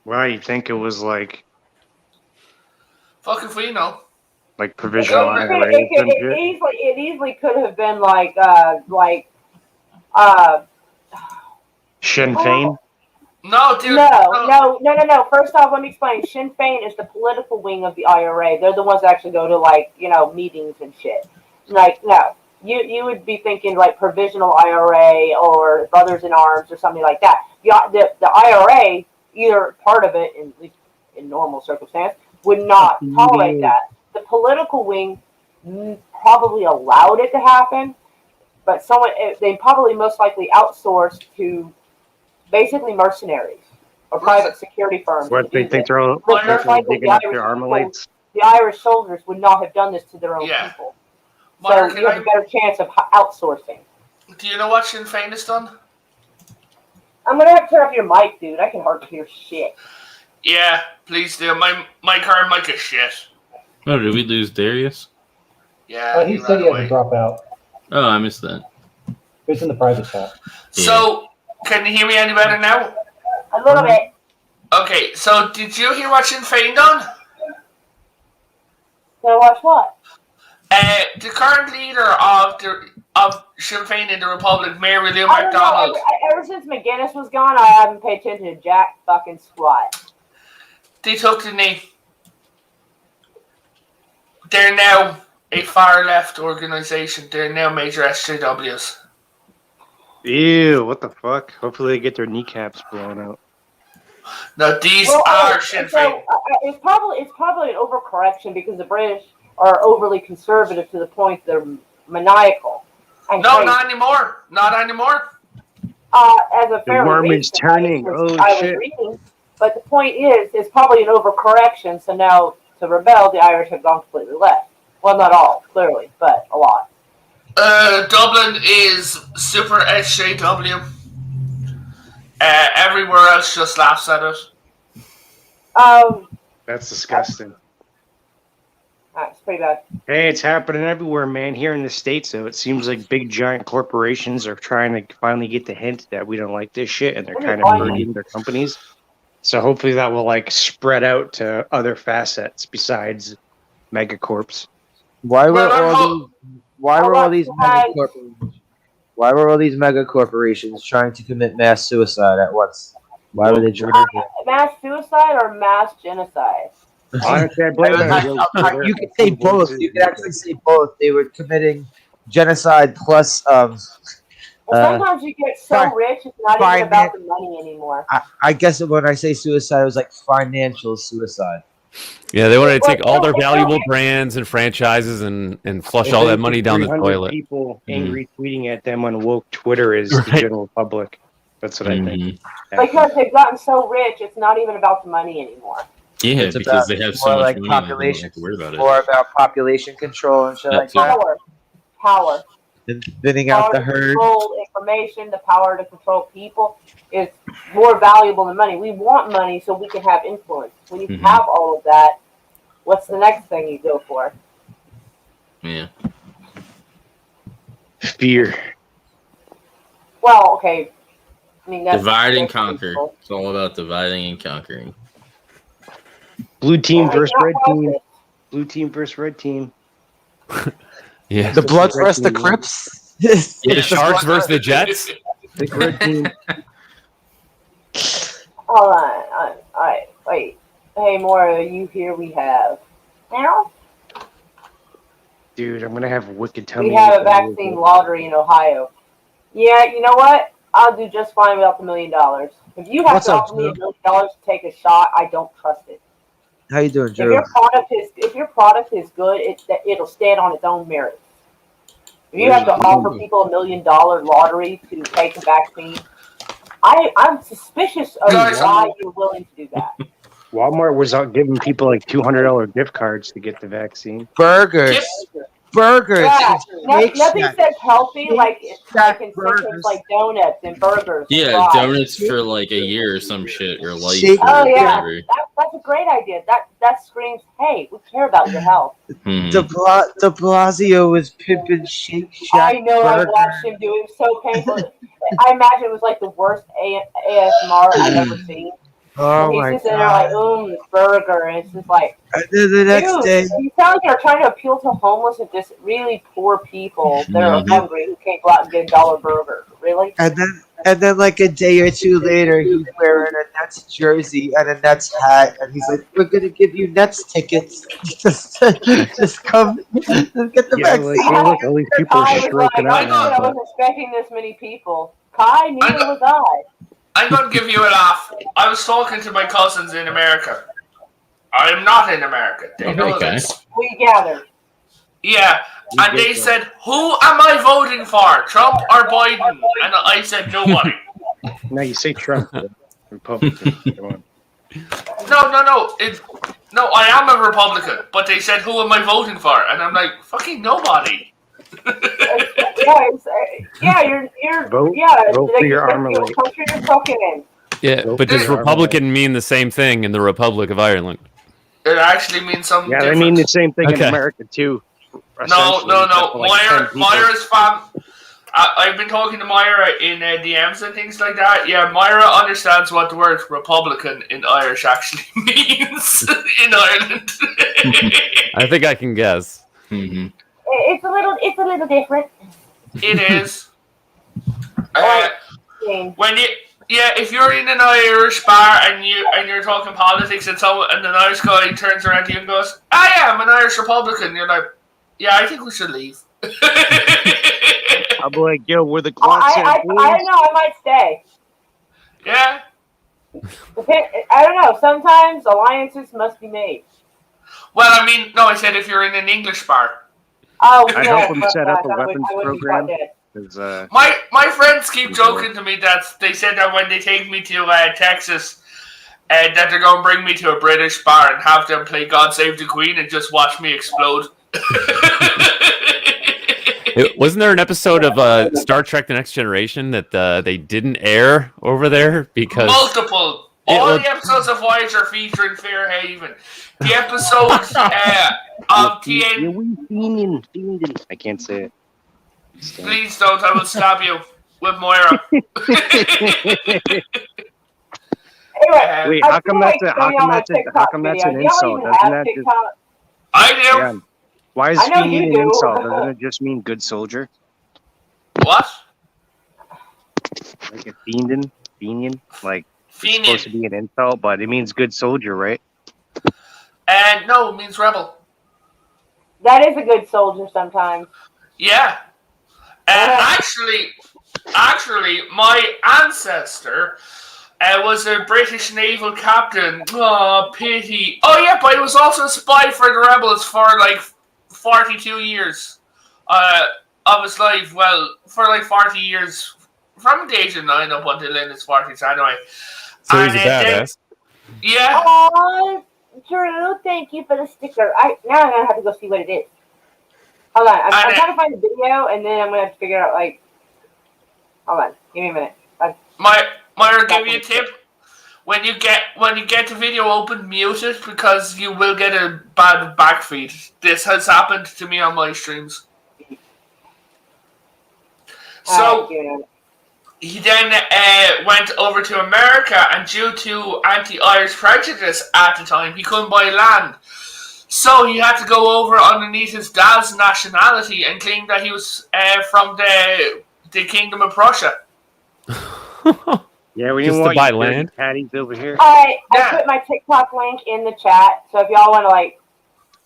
Why you think it was like Fuck if we know. provisional It- IRAs and shit? It easily could have been like Sinn Féin? No, dude. No. First off, let me explain. Sinn Féin is the political wing of the IRA. They're the ones that actually go to meetings and shit. No. You would be thinking like Provisional IRA or Brothers in Arms or something like that. The IRA, either part of it, at least in normal circumstance, would not tolerate that. The political wing probably allowed it to happen, but they probably most likely outsourced to basically mercenaries or private security firms. What, they think they're all But most likely digging up their Armalites? the Irish soldiers would not have done this to their own people. So Mark, you have a better chance of outsourcing. Do you know what Sinn Féin has done? I'm gonna have to turn off your mic, dude. I can hardly hear shit. Yeah, please do. My current mic is shit. Oh, did we lose Darius? Yeah. He ran said he had away. to drop out. Oh, I missed that. It's in the private chat. So, can you hear me any better now? A little bit. Okay, so did you hear what Sinn Féin done? So watch what? The current leader of Sinn Féin in the Republic, Mary Lou I don't know. MacDonald, Ever since McGuinness was gone, I haven't paid attention to jack fucking squat. they took the knee. They're now a far left organization. They're now major SJWs. Ew, what the fuck? Hopefully they get their kneecaps blown out. Now these Well, are Sinn Féin. it's probably an overcorrection because the British are overly conservative to the point they're maniacal. And No, crazy. not anymore. Not anymore. As a fairly worm is recent turning. I Oh, was shit. reading, but the point is, it's probably an overcorrection. So now to rebel, the Irish have gone completely left. Well, not all, clearly, but a lot. Dublin is super SJW. Everywhere else just laughs at it. That's disgusting. It's pretty bad. Hey, it's happening everywhere, man. Here in the States, though, it seems like big, giant corporations are trying to finally get the hint that we don't like this shit, and they're kind of hurting their companies. So hopefully that will, spread out to other facets besides megacorps. Why were Well, all these mega corporations trying to commit mass suicide at once? Why were they doing it? Mass suicide or mass genocide? Honestly, I blame them. You could say both. You could actually say both. They were committing genocide plus. Sometimes you get so fi- rich, it's not even about the money anymore. I guess when I say suicide, it was like financial suicide. Yeah, they wanted to take all their valuable brands and franchises and flush all that money down the 300 toilet. People angry tweeting at them on woke Twitter is the Right. general public. That's what I think. Because they've gotten so rich, it's not even about the money anymore. Yeah, It's because about they have so more much like money, they don't population, have to worry about it. more about population control and shit like That's it. that, Power. and thinning out the to herd. control information, the power to control people is more valuable than money. We want money so we can have influence. When you Mhm. have all of that, what's the next thing you go for? Yeah. Fear. Well, okay. I mean, that's Divide and that's conquer. useful. It's all about dividing and conquering. Blue team Well, versus it's not red team. worth it. Blue team versus red team. Yeah, The Bloods versus the Crips. the Sharks versus the Jets. The red team. Hold on. All right. Wait. Hey, Maura, you here? We have. Now Dude, I'm gonna have wicked tummy. we have a vaccine lottery in Ohio. Yeah, you know what? I'll do just fine without the $1 million. If you have What's to up, offer me $1 Drew? million to take a shot, I don't trust it. How you doing, If Drew? your product is good, it'll stand on its own merit. If you have to offer people $1 million lottery to take a vaccine, I'm suspicious of Guys, why you're willing to do that. Walmart was out giving people like $200 gift cards to get the vaccine. Burgers. burgers. Yeah, Shake nothing Shack. says healthy like it's Shack like in burgers. sentence like donuts and burgers. and Yeah, fries. donuts for like a year or some shit, or life Shake- or Oh yeah, whatever. that's a great idea. That screams, hey, we care about your health. Mhm. De Blasio was pimping Shake Shack I know. I burgers. watched him do it. It was so painful. I imagine it was like the worst ASMR I've ever seen. Oh He's my just in there like, god! this burger, and it's just like, And then the next dude, day, you sound like you're trying to appeal to homeless and just really poor people that are Mhm. hungry who can't go out and get $1 burger. Really? and then like a day or two later, he's wearing a Nets jersey and a Nets hat, and he's like, "We're gonna give you Nets tickets. just come and get the Yeah, vaccine." like, hey, look, all these people I are was stroking like, out I now. wasn't expecting this many people. Kai, neither was I. I'm going to give you a laugh. I was talking to my cousins in America. I am not in America. They know Okay. this. We gathered. Yeah, You and get they that. said, "Who am I voting for, Trump or Biden?" And I said, "Nobody." Now you say Trump, Republican. Come on. No, I am a Republican. But they said, "Who am I voting for?" And I'm like, "Fucking nobody." You're Vote for like, your what Armalite. country you're talking in. Yeah, but does Yeah. Republican mean the same thing in the Republic of Ireland? It actually means something Yeah, different. they mean the same thing in Okay. America too. No. Essentially, except for, like, 10 people. Myra's fam. I've been talking to Myra in DMs and things like that. Yeah, Myra understands what the word Republican in Irish actually means in Ireland. I think I can guess. Mhm. It's a little different. It is. Thing. If you're in an Irish bar and you're talking politics and an Irish guy turns around to you and goes, "I am an Irish Republican," you're like, "Yeah, I think we should leave." I'll be like, yo, we're the I Quad don't know. I might stay. Yeah. I don't know. Sometimes alliances must be made. Well, I mean, no, I said if you're in an English bar. Oh, I yeah, help them set up a I would- weapons I wouldn't be program. caught dead. 'Cause, My friends keep joking to me that they said that when they take me to Texas, that they're going to bring me to a British bar and have them play "God Save the Queen" and just watch me explode. Wasn't there an episode of Star Trek: The Next Generation that they didn't air over there because Multiple. It All was- the episodes of Voyager featuring Fairhaven. The episodes of TN. I can't say it. Please don't. I will stab you with Moira. Anyway, Wait, I how come feel that's like a- how going come on a that's a- TikTok how come that's video. an Do y'all insult? even Doesn't have that just- TikTok? I do. Yeah. Why is I know fiending you an do. insult? Doesn't it just mean good soldier? What? Like a fiending? Like, it's Fenian. supposed to be an insult, but it means good soldier, right? And no, it means rebel. That is a good soldier sometimes. Yeah. And actually, my ancestor was a British naval captain. Oh, pity. Oh, yeah, but he was also a spy for the rebels for like 42 years of his life. Well, for like 40 years, from the age of 9 up until in his 40s, anyway. so he's a then- badass. Yeah. Oh, Drew, thank you for the sticker. Now I'm gonna have to go see what it is. Hold on, I'm trying to find the video, and then I'm gonna have to figure out like. Hold on, give me a minute. Myra, give you a tip. When you get the video open, mute it because you will get a bad back feed. This has happened to me on my streams. So he then went over to America, and due to anti-Irish prejudice at the time, he couldn't buy land. So he had to go over underneath his dad's nationality and claim that he was from the Kingdom of Prussia. Yeah, we Just didn't to want buy you land? patties over here. Alright, Yeah. I put my TikTok link in the chat, so if y'all want to like.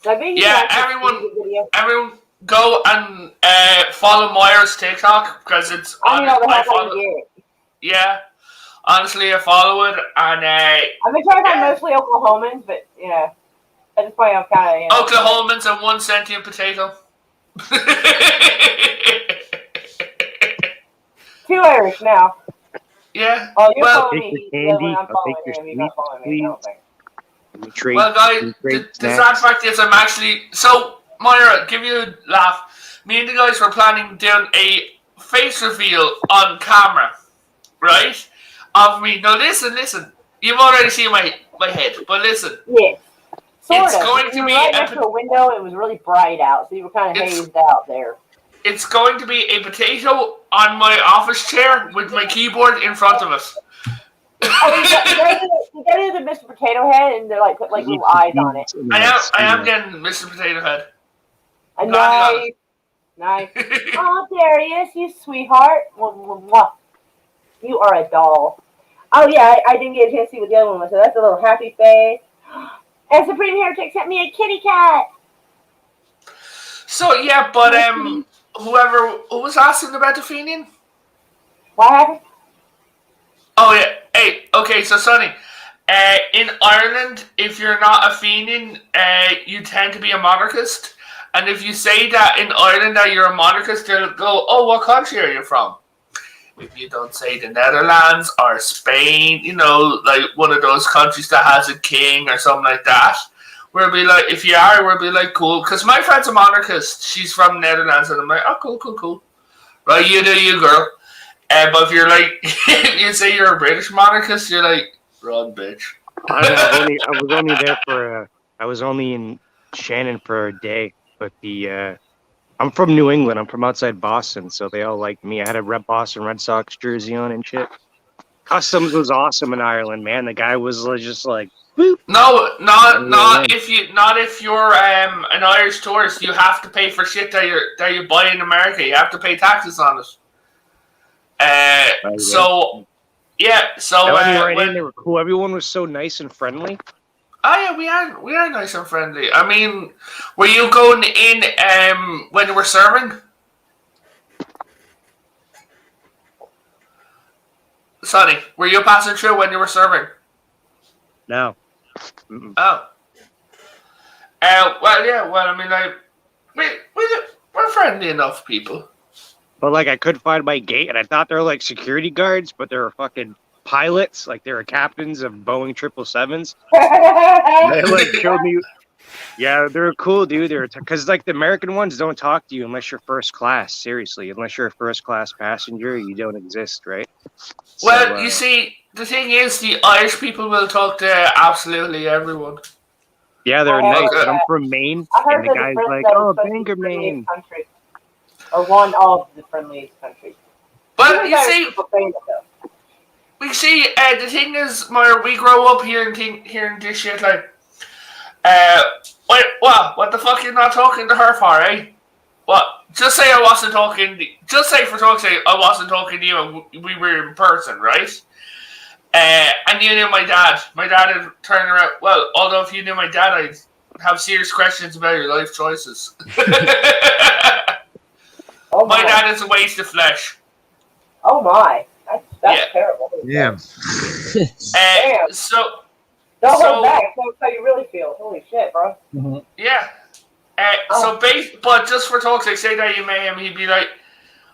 So I think you Yeah, can actually everyone- see the video. Everyone, go and follow Myra's TikTok because it's. I need all the I help I follow. can get. Yeah, honestly, I follow it, and I've been trying to find Yeah. mostly Oklahomans, but you know, at this point I'm kind of Oklahomans and 1 sentient potato. 2 Irish now. Yeah. Oh, you're Well, following Take me. the He does when candy, I'm I'll following take your him. He's not following me. I don't think. Let me trade. Well, guys, some the great sad snacks. fact is I'm actually... So, Myra, give you a laugh. Me and the guys were planning doing a face reveal on camera, right? Of me. Now listen. You've already seen my head, but listen. Yes. Sort It's of. going to You were be right a next to a window. It was really bright out, so you were kind of It's- hazed out there. It's going to be a potato on my office chair with my keyboard in front of us. Oh, you got into Mr. Potato Head, and they're like put like little eyes on it. I am getting Mr. Potato Head. Nice. Oh, Darius, you sweetheart. Mwah, mwah, mwah. You are a doll. Oh yeah, I didn't get a chance to see what the other one was. So that's a little happy face. And Supreme Heretic sent me a kitty cat. So yeah, but who was asking about the Fenian? What happened? Oh yeah. Hey, okay, so Sonny, in Ireland, if you're not a Fenian, you tend to be a monarchist. And if you say that in Ireland that you're a monarchist, they'll go, "Oh, what country are you from?" If you don't say the Netherlands or Spain, like one of those countries that has a king or something like that, we'll be like, if you are, we'll be like, cool. Because my friend's a monarchist. She's from Netherlands, and I'm like, oh, cool. Right, you do you, girl. But if you're like, if you say you're a British monarchist, you're like, run, bitch. I was only in Shannon for a day, but I'm from New England. I'm from outside Boston, so they all liked me. I had a Boston Red Sox jersey on and shit. Customs was awesome in Ireland, man. The guy was just like, boop. No, not if you're an Irish tourist. You have to pay for shit that you buy in America. You have to pay taxes on it. So When they were cool. Everyone was so nice and friendly. Oh yeah, we are nice and friendly. I mean, were you going in when you were serving? Sonny, were you passing through when you were serving? No. Mm-mm. Oh. Well, I mean, like, we're friendly enough people. But like, I couldn't find my gate, and I thought they were like security guards, but they were fucking pilots. Like, they were captains of Boeing 777s. They like showed me. Yeah, they're cool, dude. They're because like the American ones don't talk to you unless you're first class. Seriously, unless you're a first class passenger, you don't exist, right? Well, you see, the thing is, the Irish people will talk to absolutely everyone. Yeah, they're Oh, nice. yeah. But I'm from Maine, I heard and the they're guy's the like, friendliest- "Oh, supposed to be Bangor, the friendliest Maine." country. Or one of the friendliest countries. But you Irish see, people say that, though. we see. The thing is, Myra, we grow up hearing this shit like, wait, what the fuck you not talking to her for, eh? What? Just say I wasn't talking. Just say for talk's sake, I wasn't talking to you, and we were in person, right? And you knew my dad. My dad had turned around. Well, although if you knew my dad, I'd have serious questions about your life choices. Oh My dad is a waste of flesh. Oh my. That's Yeah. terrible. Damn. Damn. So Don't So- hold back. Tell us how you really feel. Holy shit, bro. yeah. Oh. But just for talk's sake, say that you met him, he'd be like,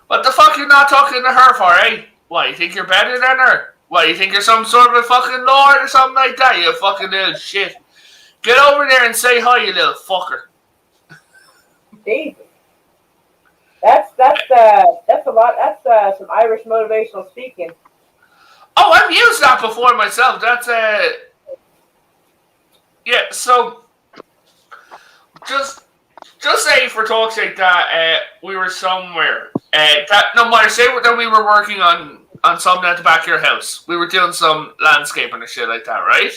"What the fuck you not talking to her for, eh? What, you think you're better than her? What, you think you're some sort of a fucking lord or something like that? You fucking little shit. Get over there and say hi, you little fucker." Jesus. That's a lot. That's some Irish motivational speaking. Oh, I've used that before myself. That's yeah. So just say for talk's sake that we were somewhere. Say that we were working on something at the back of your house. We were doing some landscaping and shit like that, right?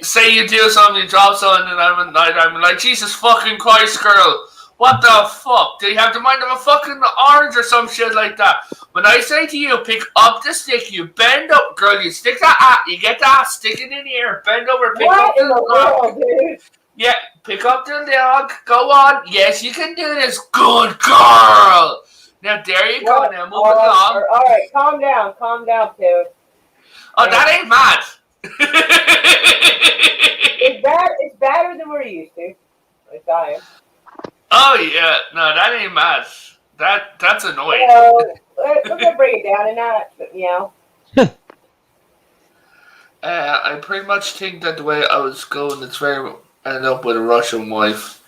Say you do something, you drop something, and I'm like, Jesus fucking Christ, girl. What the fuck? Do you have the mind of a fucking orange or some shit like that? When I say to you, pick up the stick, you bend up, girl, you stick that, you get that, stick it in the air, bend over, pick up What in the world, dude? Yeah, pick up the log, go on. Yes, you can do this, good girl. Now, there you go, now move along. All right, calm down, Taylor. Oh, that ain't mad. It's badder than we're used to. Like I am. Oh, yeah, no, that ain't mad. That's annoying. We're gonna bring it down a notch, but I pretty much think that the way I was going, it's very end up with a Russian wife.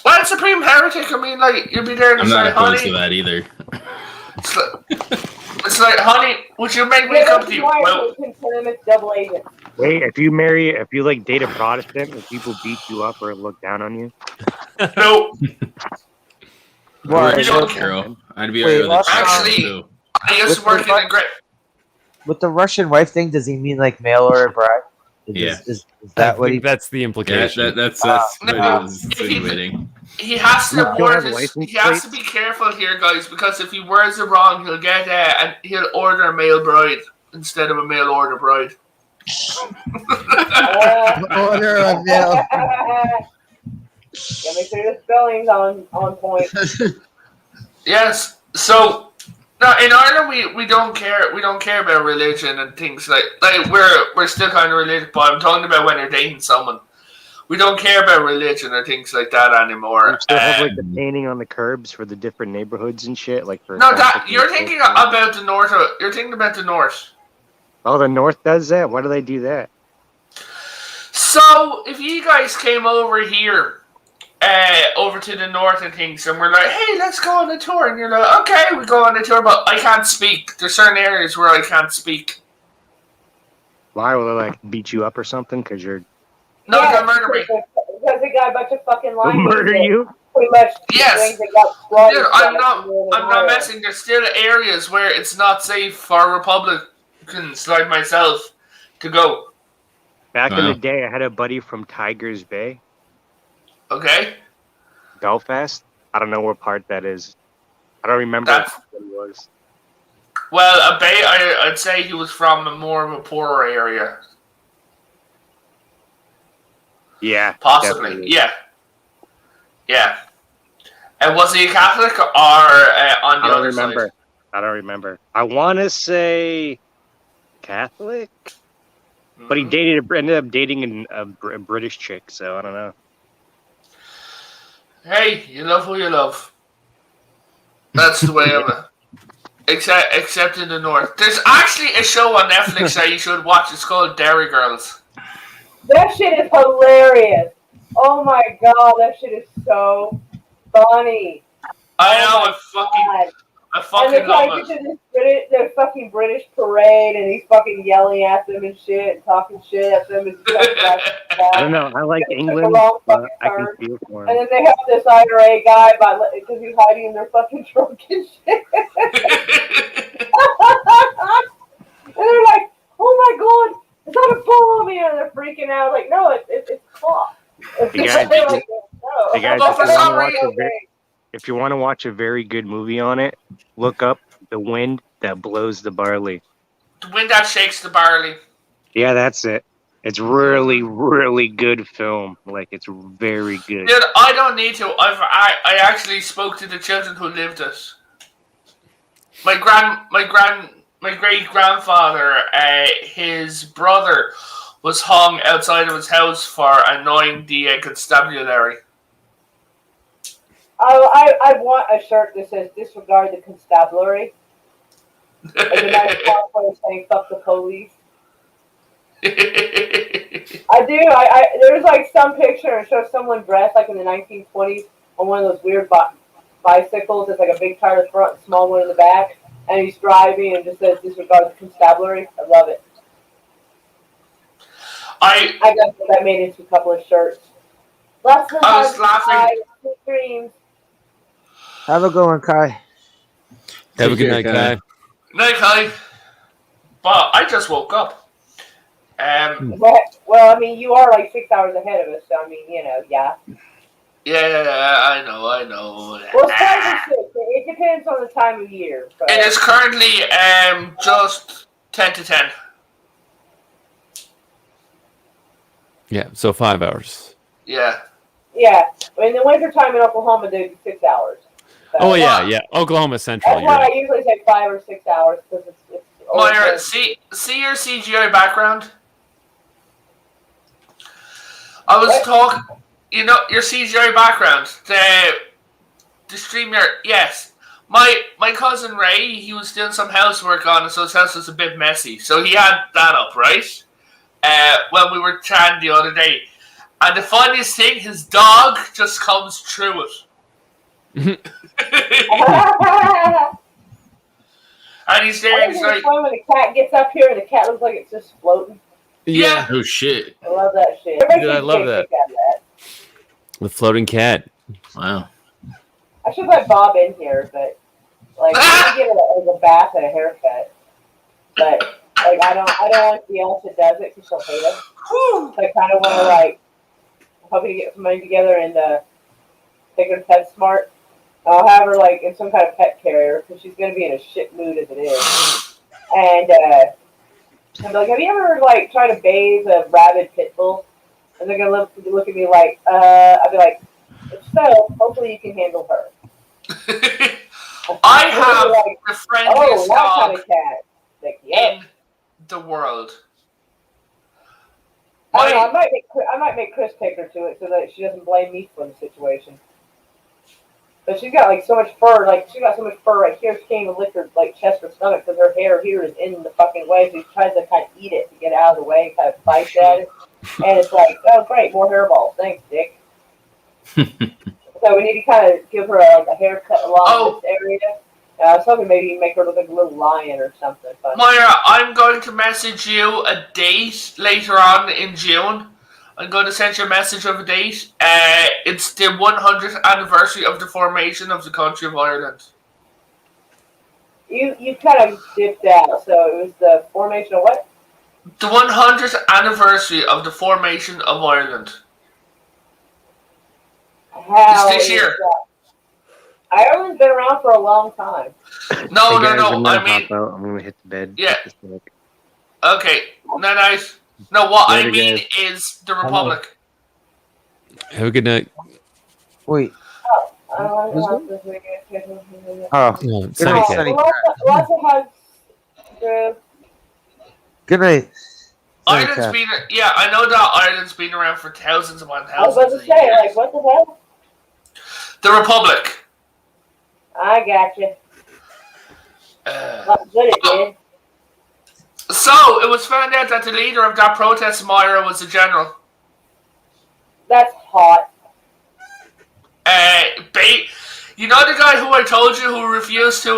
Well, Supreme Heretic, I mean, like, you'll be there and I'm it's not like, opposed honey, to that either. it's like, honey, would you make me Yeah, come that's to you? why Well, we consider them as double agents. Wait, if you like date a Protestant, will people beat you up or look down on you? no. Why? Or You don't girl. I'd be Wait, alright with a what? Actually- too. I used to work in a great. With the Russian wife thing, does he mean like mail or a bride? Yeah. Is I that what he? think that's the Yeah, implication. that's what No. it was insinuating. He has to You don't word have his, license he has to plates? be careful here, guys, because if he words it wrong, he'll get and he'll order a male bride instead of a mail order bride. Order a mail. Yeah, make sure the spelling's on point. Yes. So now in Ireland we don't care about religion and things like we're still kind of related, but I'm talking about when you're dating someone. We don't care about religion or things like that anymore. You still have like the painting on the curbs for the different neighborhoods and shit. Like for No, that Catholic you're and thinking stuff. about the north. You're thinking about the north. Oh, the North does that. Why do they do that? So if you guys came over here, over to the north and things, and we're like, hey, let's go on a tour, and you're like, okay, we go on a tour, but I can't speak. There's certain areas where I can't speak. Why will they like beat you up or something? Because you're No, Yeah, they'll murder me. Because they got a bunch of fucking they'll lines. murder you. Pretty much. Yes. things that got slaughtered Dude, I'm down in not Ohio. messing. There's still areas where it's not safe for Republicans like myself to go. Back in Wow. the day, I had a buddy from Tigers Bay, Okay? Belfast. I don't know what part that is. I don't remember That's- what it was. Well, a bay, I'd say he was from a more of a poorer area. Yeah, Possibly. definitely. Yeah. Yeah. And was he a Catholic or on the I don't other remember. side? I don't remember. I want to say Catholic, but he Mhm. ended up dating a British chick. So I don't know. Hey, you love who you love. That's the way of it. Except in the north. There's actually a show on Netflix that you should watch. It's called Dairy Girls. That shit is hilarious. Oh my god, that shit is so funny. I Oh know, my I God. fucking And they're love trying it. to do this fucking British parade, and he's fucking yelling at them and shit, and talking shit at them. And stuff I don't know. I like It took a England, long but fucking I can turn. feel for And him. then they have this IRA guy because he's hiding in their fucking trunk and shit. And they're like, "Oh my god, is that a bomb?" And they're freaking out. Like, no, it's cloth. Hey, guys, They're like, no. hey, guys, if you wanna watch If you want to watch a very good movie on it, look up The Wind That Blows the Barley. The wind that shakes the barley. Yeah, that's it. It's really, really good film. Like, it's very good. Dude, I don't need to. I actually spoke to the children who lived it. My great grandfather, his brother, was hung outside of his house for annoying the constabulary. I want a shirt that says "Disregard the constabulary." Like a nice part saying "Fuck the police." I do. There's like some picture and shows someone dressed like in the 1920s on one of those weird bicycles. It's like a big tire in the front, and small one in the back, and he's driving and just says "Disregard the constabulary." I love it. I got that made into a couple of shirts. Lots of I was laughing. Sweet dreams. Have a good one, Kai. Have a good night, Kai. Night, Kai. But I just woke up. Well, I mean, you are like 6 hours ahead of us, so I mean, yeah. Yeah, I know. Well, it's 5 or 6. It depends on the time of year. But It is currently just 10 to 10. Yeah, so 5 hours. Yeah. yeah, in the wintertime in Oklahoma, they do 6 hours. So Oh yeah. Oklahoma Central. That's You're why right. I usually say 5 or 6 hours because it's Moira, see your CGI background? I was What? talking, your CGI background, the streamer, yes. My cousin Ray, he was doing some housework on it, so his house was a bit messy. So he had that up, right? When we were chatting the other day. And the funniest thing, his dog just comes through it. And he's there, he's like, when the cat gets up here and the cat looks like it's just floating. yeah. Oh shit! I love that shit. Dude, I love that. The floating cat. Wow. I should let Bob in here, but like I get a bath and a haircut. But like I don't want Deanna does it because she'll hate us. So I kind of want to like help you get some money together and take her to PetSmart. I'll have her like in some kind of pet carrier because she's gonna be in a shit mood as it is. And I'm like, have you ever like tried to bathe a rabid pit bull? And they're gonna look at me like, I'll be like, if so, hopefully you can handle her. I have like, the friendliest that dog kind of cat. Like, yep. in the world. I don't know, I might make Chris take her to it so that she doesn't blame me for the situation. But she's got like so much fur, right here. She can't even lift her like chest or stomach because her hair here is in the fucking way. So she tries to kind of eat it to get it out of the way and kind of bites at it. And it's like, oh great, more hairballs. Thanks, Dick. So we need to kind of give her a haircut along this area. I was hoping maybe make her look like a little lion or something. But Moira, I'm going to message you a date later on in June. I'm going to send you a message of a date. It's the 100th anniversary of the formation of the country of Ireland. you kind of dipped out. So it was the formation of what? The 100th anniversary of the formation of Ireland. How It's this year. Ireland's been around for a long time. No, Hey guys, no. I'm gonna I mean, hop out. I'm gonna hit the bed. Yeah. Just like- okay. No, nice. No, what I Later, mean guys. is the Republic. Have a good night. Wait. Oh, Oh, No, good Sunny night, cat. Sunny. lots of hugs, Drew. Good night. Sunny Ireland's cat. been, yeah, I know that Ireland's been around for thousands upon I was thousands about to of say, years. like, what the hell? The Republic. I got you. Not good it did. So, it was found out that the leader of that protest, Moira, was a general. That's hot. You know the guy who I told you who refused to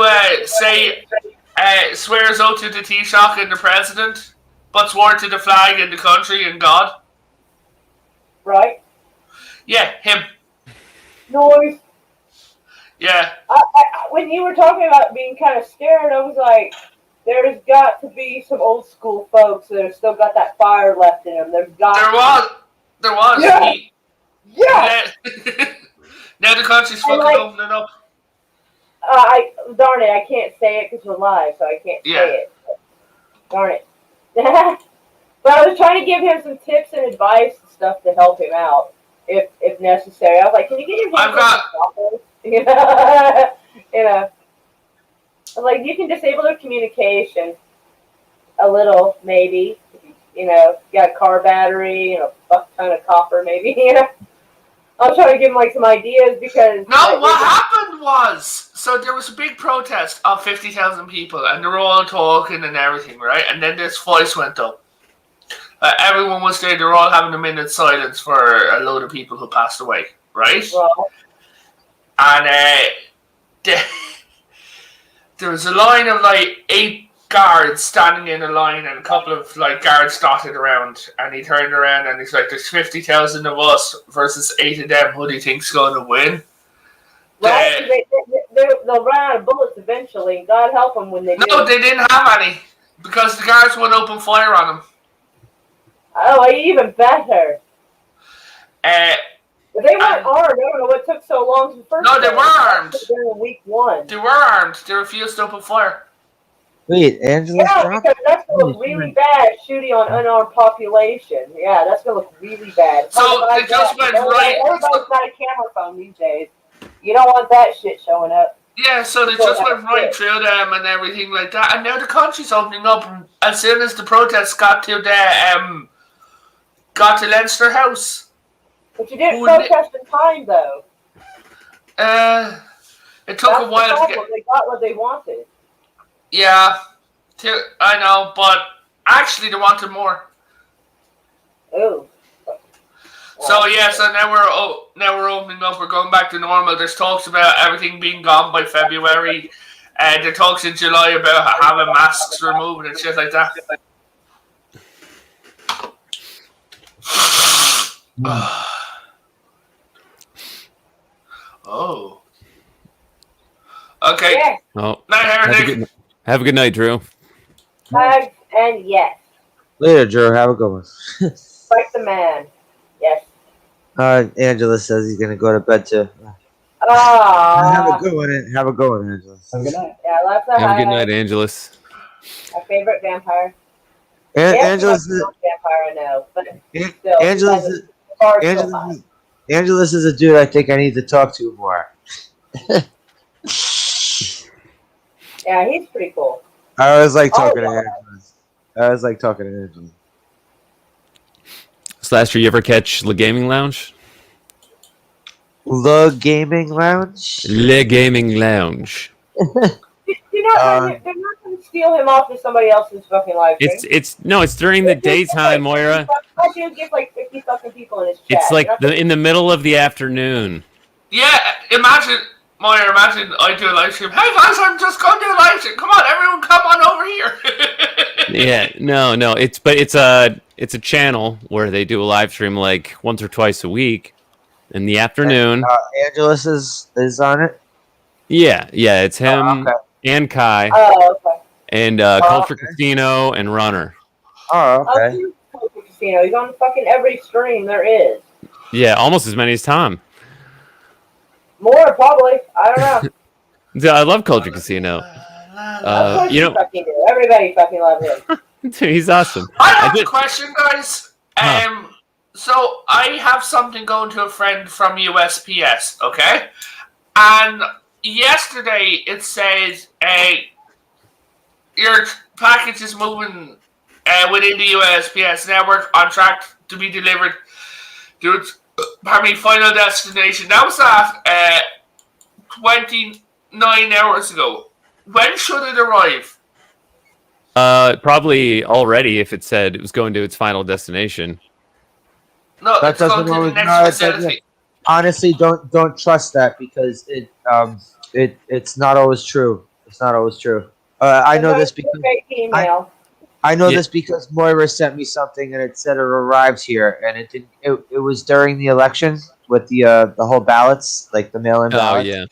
swear his oath to the Taoiseach and the president, but swore to the flag and the country and God? Right? Yeah, him. Noise. Yeah. When you were talking about being kind of scared, I was like, there's got to be some old school folks that have still got that fire left in them. There was. Yeah. Yeah. Now the country's fucking opening up. Darn it, I can't say it because we're live, so I can't say it. Darn it. But I was trying to give him some tips and advice and stuff to help him out, if necessary. I was like, can you get your hands on the you know, I was like, you can disable their communication a little, maybe. You know, got a car battery and a fuck ton of copper, maybe. You know, I was trying to give him like some ideas because. No, what happened was, so there was a big protest of 50,000 people, and they were all talking and everything, right? And then this voice went up. Everyone was there; they were all having a minute's silence for a load of people who passed away, right? Well, and there was a line of like 8 guards standing in a line, and a couple of like guards dotted around. And he turned around and he's like, "There's 50,000 of us versus 8 of them. Who do you think's going to win?" right? They'll run out of bullets eventually. And God help them when they do. No, they didn't have any because the guards wouldn't open fire on them. Oh, even better. But they weren't armed. I don't know what took so long to first. No, they were armed. During week 1. They were armed. They refused to open fire. Wait, Angela's Yeah, dropped? because that's going to look really bad shooting on unarmed population. Yeah, that's going to look really bad. So they just went right. Everybody's got a camera phone these days. You don't want that shit showing up. Yeah, so they just went right through them and everything like that. And now the country's opening up as soon as the protests got to Leinster House. But you didn't protest in time, though. It took a while to get. They got what they wanted. Yeah, I know, but actually they wanted more. Ooh. So So now we're opening up. We're going back to normal. There's talks about everything being gone by February. There talks in July about having masks removed and shit like that. Oh. Okay. Yes, Oh, Night, Heretic. have a good night, Drew. hugs, and yes. Later, Drew. Have a good one. Like the man. Yes. Angela says he's gonna go to bed too. Have Ah. a good one. Have a good one, Angela. Have a good night. Yeah, that's a Have a high. good night, Angelus. My favorite vampire. Angela's Yes, vampire, I know, but An- still, Angela's the bar is still high. Angelus is a dude I think I need to talk to more. Yeah, he's pretty cool. I always like talking to yeah. Angelus. I always like talking to Angelus. Slasher, you ever catch Le Gaming Lounge? The Gaming Lounge? Le Gaming Lounge. They're not going to steal him off to somebody else's fucking live stream. It's during the daytime, Moira. Why should he get like 50 fucking people in his chat? It's like They're not in the middle of the afternoon. Yeah, imagine I do a live stream. Hey guys, I'm just going to do a live stream. Come on, everyone, come on over here. Yeah, no. It's a channel where they do a live stream like once or twice a week in the afternoon. Angelus is on it? Yeah, it's him okay. and Kai Oh, okay. and Culture Casino and Runner. Oh, okay. Casino. He's on fucking every stream there is. Yeah, almost as many as Tom. More, probably. I don't know. Yeah, I love Culture Casino. Of course You you know, fucking do. Everybody fucking loves him. dude, he's awesome. I have did- a question, guys. Huh. So I have something going to a friend from USPS, okay? And yesterday it says, your package is moving within the USPS network on track to be delivered to its final destination. That was at 29 hours ago. When should it arrive? Probably already if it said it was going to its final destination. No, That it's going doesn't to the always- next no, it doesn't. facility. Honestly, don't trust that because it's not always true. It's not always true. I know this because Fake email. I know Yeah. this because Moira sent me something and it said it arrives here, and it didn't. It was during the election with the whole ballots, like the mail-in Oh ballots. yeah.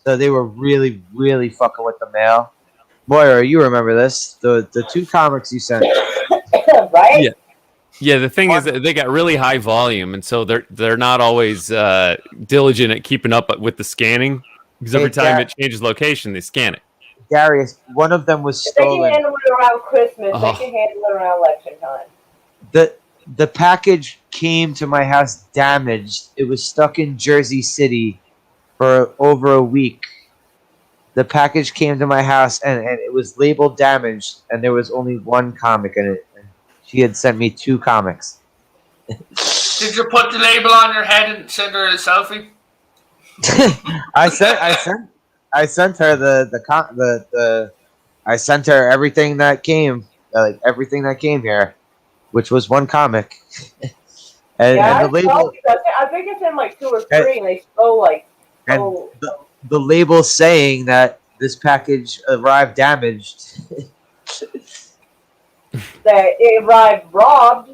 So they were really fucking with the mail. Moira, you remember this? The two comics you sent. Right? Yeah. Yeah, the thing is that they got really high volume, and so they're not always diligent at keeping up with the scanning because every time it changes location, they scan it. Darius, one of them was If they can stolen. handle it around Christmas, Oh. they can handle it around election time. The package came to my house damaged. It was stuck in Jersey City for over a week. The package came to my house and it was labeled damaged, and there was only one comic in it. She had sent me two comics. Did you put the label on your head and send her a selfie? I sent her I sent her everything that came, everything that came here, which was one comic. and Yeah, the label, I think it's in like 2 or 3, and they stole and the label saying that this package arrived damaged. that it arrived robbed.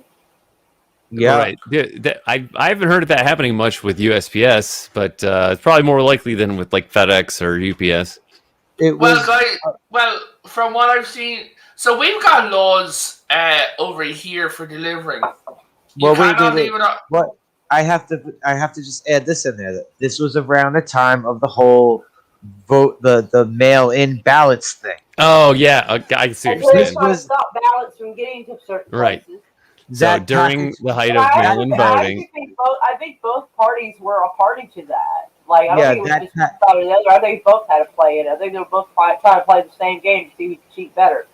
Yeah, Right. Yeah, I haven't heard of that happening much with USPS, but it's probably more likely than with like FedEx or UPS. it was. Well, guys, from what I've seen, so we've got laws over here for delivering. You Well, cannot wait. leave it on. What I have to just add this in there. That this was around the time of the whole vote, the mail-in ballots thing. Oh yeah, I see what And you're they're saying. trying to stop ballots from getting to certain Right. places. So That during package- the height But of mail-in voting, I think both parties were a party to that. Like, I don't Yeah, think it was that just one side or the other. I think both had to play it. I think they were both trying to play the same game to see who could cheat better.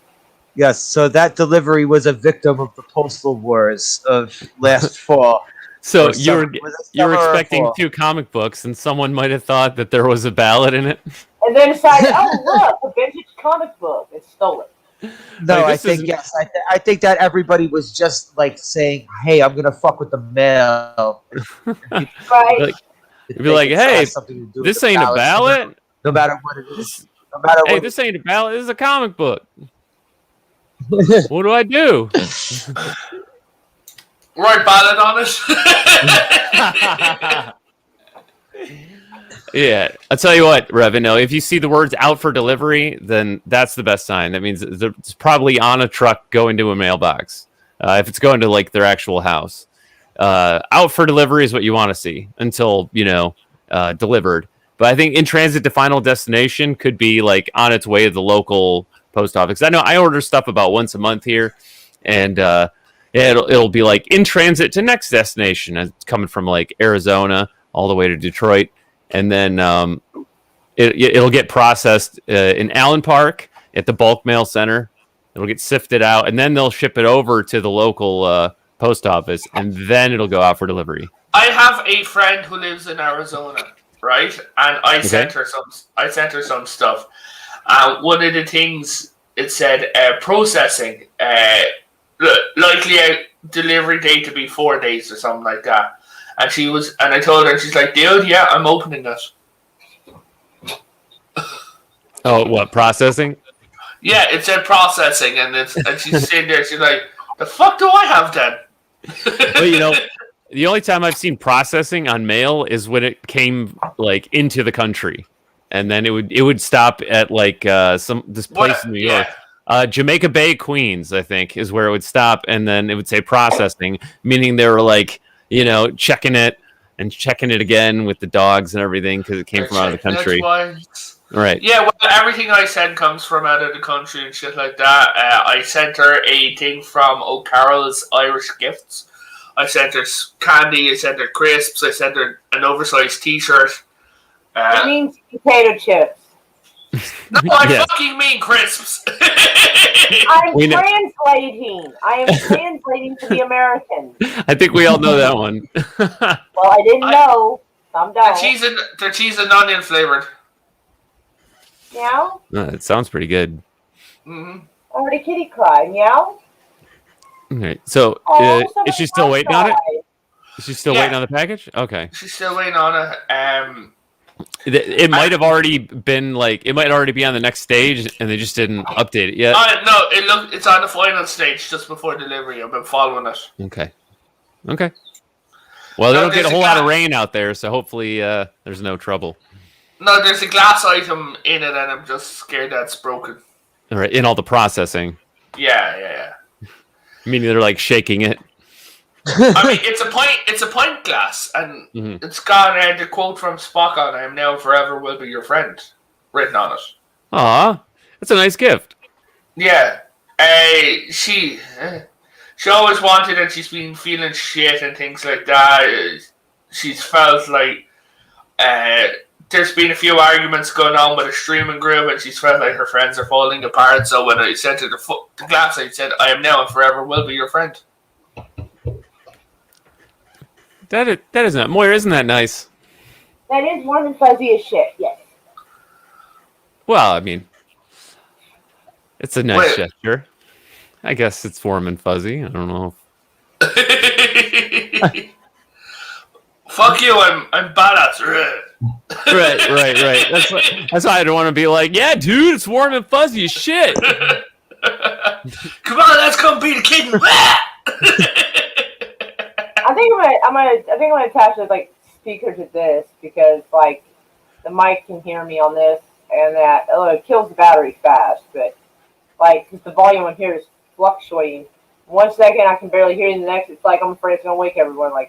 Yes, so that delivery was a victim of the postal wars of last fall. so Or you were was it you were summer or expecting fall? 2 comic books, and someone might have thought that there was a ballot in it. And then decided, oh, look, a vintage comic book, and stole it. No, Like, I this think isn't- yes. I think that everybody was just like saying, "Hey, I'm gonna fuck with the mail." Right. Like, You'd You'd be like, "Hey, this ain't a ballot. no matter what it is. No matter Hey, what. this ain't a ballot. This is a comic book. What do I do?" Right ballot on it. Yeah, I'll tell you what, Revino, if you see the words "out for delivery," then that's the best sign. That means it's probably on a truck going to a mailbox. If it's going to like their actual house, out for delivery is what you want to see until delivered. But I think in transit to final destination could be like on its way to the local post office. I know I order stuff about once a month here, and it'll be like in transit to next destination. It's coming from like Arizona all the way to Detroit. And then it'll get processed in Allen Park at the bulk mail center. It'll get sifted out, and then they'll ship it over to the local post office, and then it'll go out for delivery. I have a friend who lives in Arizona, right? And I sent her some stuff. One of the things it said processing, likely a delivery date to be 4 days or something like that. And I told her, and she's like, "Dude, yeah, I'm opening this." Oh, what, processing? Yeah, it said processing, and she's sitting there, she's like, "The fuck do I have then?" Well, the only time I've seen processing on mail is when it came like into the country, and then it would stop at like this place in New York. Jamaica Bay, Queens, I think, is where it would stop, and then it would say processing, meaning they were like, checking it again with the dogs and everything because it came from out of the country. Right. Yeah, well, everything I send comes from out of the country and shit like that. I sent her a thing from O'Carroll's Irish Gifts. I sent her candy, I sent her crisps, I sent her an oversized t-shirt. It means potato chips. No, I fucking mean crisps. I'm translating. I am translating to the Americans. I think we all know that one. Well, I didn't know. I'm done. They're cheese and onion flavored. Meow? It sounds pretty good. Mm-hmm. I heard a kitty cry. Meow? All right. So, is she still waiting on it? Is she still waiting on the package? Okay. She's still waiting on it. It might have already been it might already be on the next stage, and they just didn't update it yet. No, it's on the final stage just before delivery. I've been following it. Okay. Well, they don't get a whole lot of rain out there, so hopefully there's no trouble. No, there's a glass item in it, and I'm just scared that's broken. All right, in all the processing. Yeah. Meaning they're like shaking it. I mean, it's a pint glass, and it's got the quote from Spock on "I am now and forever will be your friend" written on it. Aw, that's a nice gift. Yeah, she always wanted, and she's been feeling shit and things like that. She's felt like there's been a few arguments going on with a streaming group, and she's felt like her friends are falling apart. So when I sent her the glass, I said, "I am now and forever will be your friend." That isn't Moira. Isn't that nice? That is warm and fuzzy as shit. Yes. Well, I mean, it's a nice gesture. I guess it's warm and fuzzy. I don't know. Fuck you! I'm badass. Right. That's why I don't want to be like, yeah, dude, it's warm and fuzzy as shit. Come on, let's come beat a kitten. I think I'm gonna attach the speaker to this because the mic can hear me on this, and that it kills the battery fast. But because the volume on here is fluctuating, 1 second I can barely hear you, the next it's like I'm afraid it's gonna wake everyone. Well,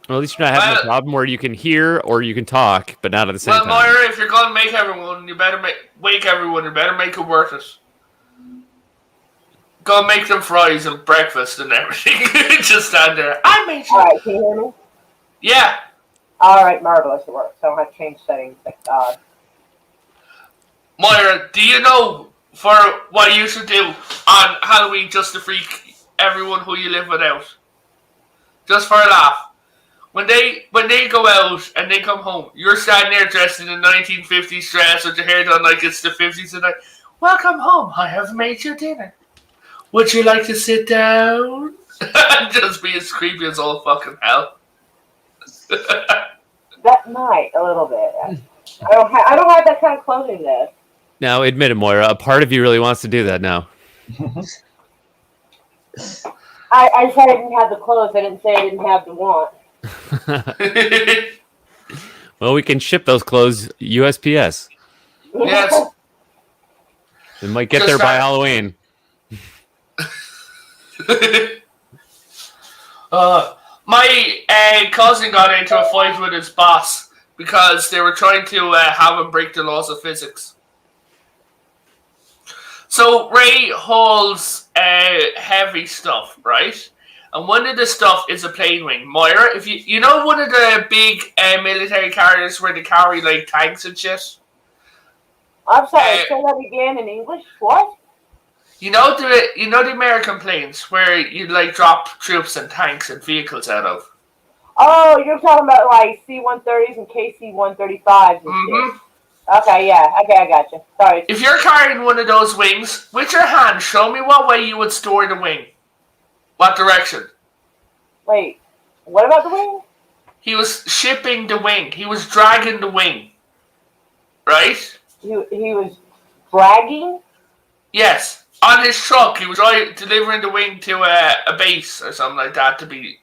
at least you're not having a problem where you can hear or you can talk, but not at the same time. Well, Moira, if you're gonna make everyone, you better wake everyone. You better make it worth it. Go make them fries and breakfast and everything. Just stand there. I made sure. Alright, can you hear me? Yeah. Alright, marvelous. It works. I don't have to change settings. Thank God. Moira, do you know for what you should do on Halloween just to freak everyone who you live without? Just for a laugh. when they go out and they come home, you're standing there dressed in a 1950s dress with your hair done like it's the 50s, and like, welcome home. I have made you dinner. Would you like to sit down? Just be as creepy as all fucking hell. That might a little bit. I don't have that kind of clothing though. Now, admit it, Moira. A part of you really wants to do that now. I said I didn't have the clothes. I didn't say I didn't have the want. Well, we can ship those clothes USPS. Yes. It might get Just there by that- Halloween. My cousin got into a fight with his boss because they were trying to have him break the laws of physics. So Ray holds heavy stuff, right? And one of the stuff is a plane wing. Moira, if you know one of the big military carriers where they carry like tanks and shit. I'm sorry. Say that again in English. What? You know the American planes where you like drop troops and tanks and vehicles out of. Oh, you're talking about like C-130s and KC-135s and Mm-hmm. shit. Okay, yeah. Okay, I got you. Sorry. If you're carrying one of those wings, with your hand, show me what way you would store the wing. What direction? Wait, what about the wing? He was shipping the wing. He was dragging the wing. Right? He was dragging? Yes. On his truck. He was delivering the wing to a base or something like that to be...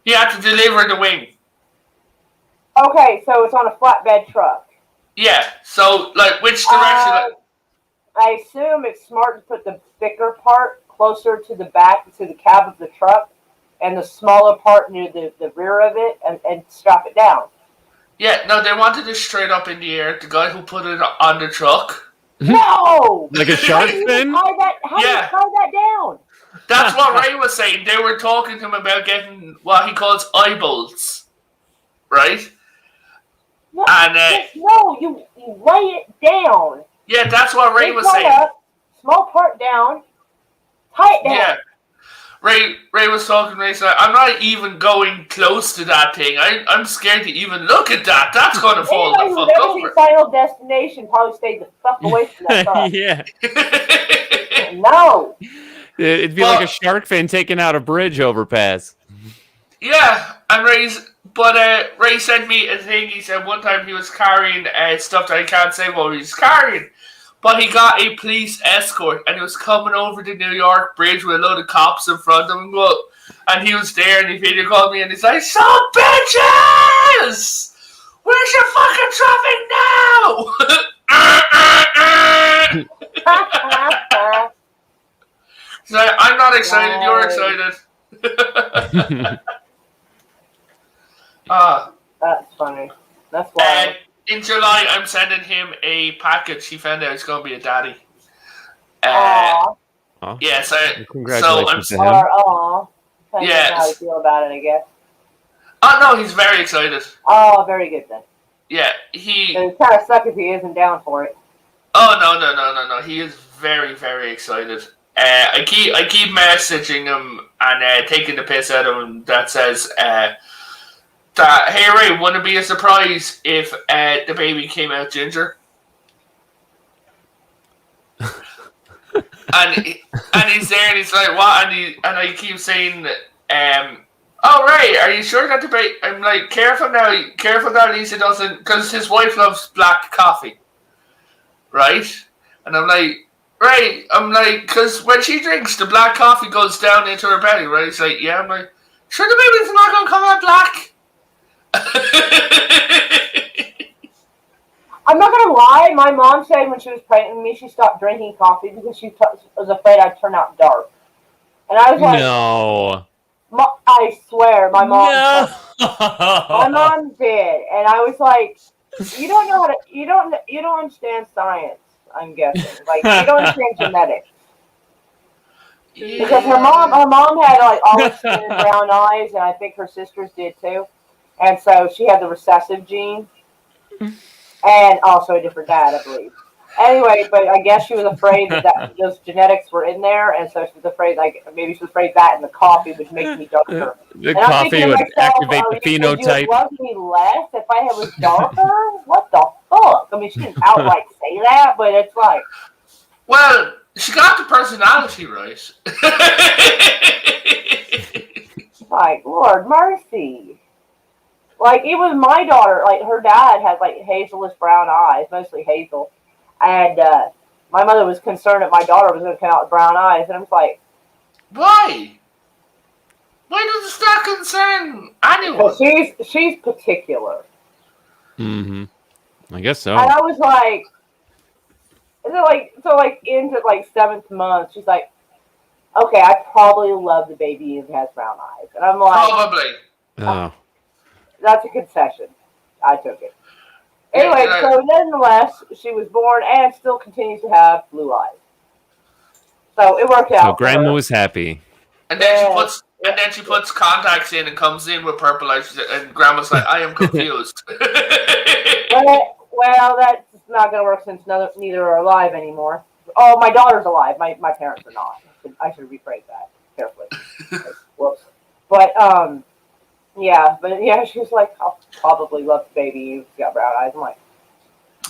He had to deliver the wing. Okay, so it's on a flatbed truck. Yeah. So, like, which direction... I assume it's smart to put the thicker part closer to the back, to the cab of the truck, and the smaller part near the rear of it, and strap it down. Yeah, no, they wanted it straight up in the air. The guy who put it on the truck. No! Like a shark How do you fin? tie that down? That's what Ray was saying. They were talking to him about getting what he calls eyebolts. Right? No, And, no, you lay it down. Yeah, that's what Ray was Big part saying. up, small part down, tie it down. Yeah. Ray was talking. Ray said, "I'm not even going close to that thing. I'm scared to even look at that. That's going to fall Anybody the who's fuck ever seen over." Final Destination probably stayed the fuck away from that stuff. Yeah. No. It'd be Well- like a shark fin taking out a bridge overpass. Yeah, and Ray sent me a thing. He said one time he was carrying stuff that I can't say what he was carrying, but he got a police escort and he was coming over the New York Bridge with a load of cops in front of him. And he was there and he video called me and he's like, "So bitches! Where's your fucking traffic now?" He's like, "I'm not excited. You're excited." That's funny. That's why. In July, I'm sending him a package. He found out it's going to be a daddy. Aw. Yeah, so Congratulations to him. Or aw. Depends on how you Yes. feel about it, I guess. Oh no, he's very excited. Oh, very good then. Yeah, It kind of sucks if he isn't down for it. Oh no. He is very, very excited. I keep messaging him and taking the piss out of him. That says that, "Hey Ray, wouldn't it be a surprise if the baby came out ginger?" and he's there and he's like, "What?" And I keep saying, "Oh Ray, are you sure that the baby?" I'm like, careful now, Lisa doesn't, because his wife loves black coffee, right? And I'm like, Ray, because when she drinks, the black coffee goes down into her belly, right? He's like, yeah. I'm like, sure the baby's not gonna come out black. I'm not gonna lie. My mom said when she was pregnant with me, she stopped drinking coffee because she was afraid I'd turn out dark. And I was like, No. I swear, my mom. No. My mom did, and I was like, you don't know how to. You don't understand science. I'm guessing. Like you don't understand genetics. Because her mom had like olive skin and brown eyes, and I think her sisters did too. And so she had the recessive gene, and also a different dad, I believe. Anyway, but I guess she was afraid that those genetics were in there, and so she was afraid, like, maybe she was afraid that in the coffee would make me darker. The And I'm coffee thinking to would myself, activate the would you phenotype. love me less if I was darker? What the fuck? I mean, she didn't outright say that, but it's like, Well, she got the personality right. Lord mercy. Like, it was my daughter, like, her dad had, like, hazelish brown eyes, mostly hazel. And my mother was concerned that my daughter was going to come out with brown eyes. And I'm like, Why? Why does this not concern anyone? well, she's particular. Mm-hmm. I guess so. And I was like, into, like, 7th month, she's like, okay, I probably love the baby who has brown eyes. And I'm like, Probably. Oh. that's a concession. I took it. Anyway, Yeah, so nonetheless, she was born and still continues to have blue eyes. So it worked out. So for Grandma her. was happy. And then Yeah. she puts contacts in and comes in with purple eyes, and Grandma's like, I am confused. Well, that's not going to work since neither are alive anymore. Oh, my daughter's alive. My parents are not. I should rephrase that carefully. Whoops. But yeah, she was like, I'll probably love the baby. You've got brown eyes. I'm like,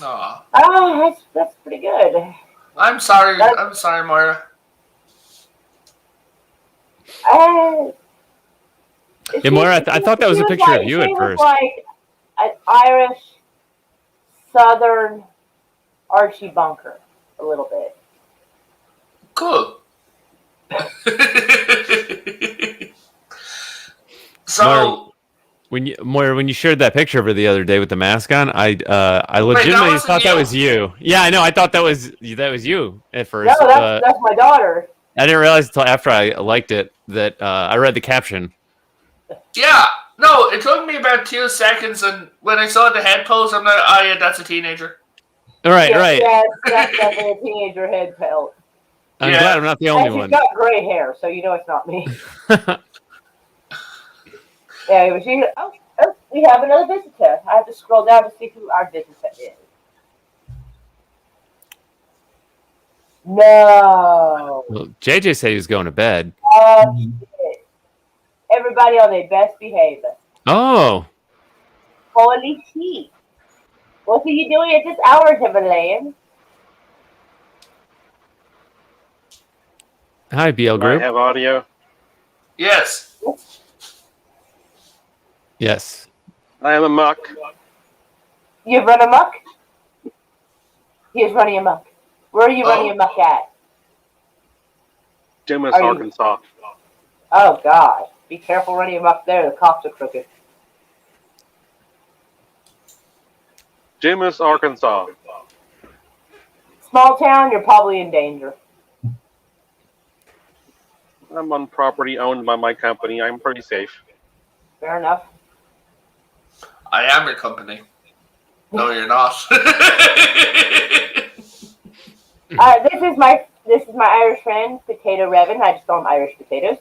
Aw. oh, that's pretty good. I'm sorry, Moira. Yeah, Moira, I thought that was a picture of you at she first. was like an Irish Southern Archie Bunker, a little bit. Cool. So, Moira, when you shared that picture of her the other day with the mask on, I legitimately wasn't thought that you. was you. Yeah, I know. I thought that was you at first. No, that's my daughter. I didn't realize until after I liked it that I read the caption. yeah. No, it took me about 2 seconds, and when I saw the head pose, I'm like, oh yeah, that's a teenager. Right, right. Yeah, that's definitely a teenager head pelt. I'm Yeah. glad I'm not the only And she's one. got gray hair, so you know it's not me. Yeah, but oh, we have another visitor. I have to scroll down to see who our visitor is. No. Well, JJ said he was going to bed. Shit. Everybody on their best behavior. Oh, Holy shit. What are you doing at this hour, Himalayan? hi, BL I Group. have audio. Yes. Yes. I am a muck. You've run amok? He is running amok. Where are you running amok at? Dumas, Are you- Arkansas. Oh, God. Be careful running amok there. The cops are crooked. Dumas, Arkansas. Small town, you're probably in danger. I'm on property owned by my company. I'm pretty safe. Fair enough. I am your company. No, you're not. This is my Irish friend, Potato Revan. I just call him Irish Potatoes.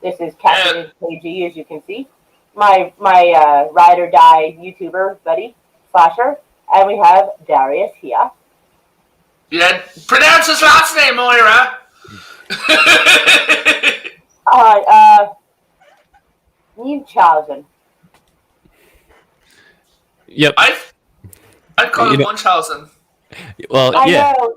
This is Captain KG, as you can see. My ride or die YouTuber buddy, Slasher, and we have Darius here. Yeah, pronounce his last name, Moira. Munchausen. Yep. I'd call You him know- Munchausen. Well, I yeah. know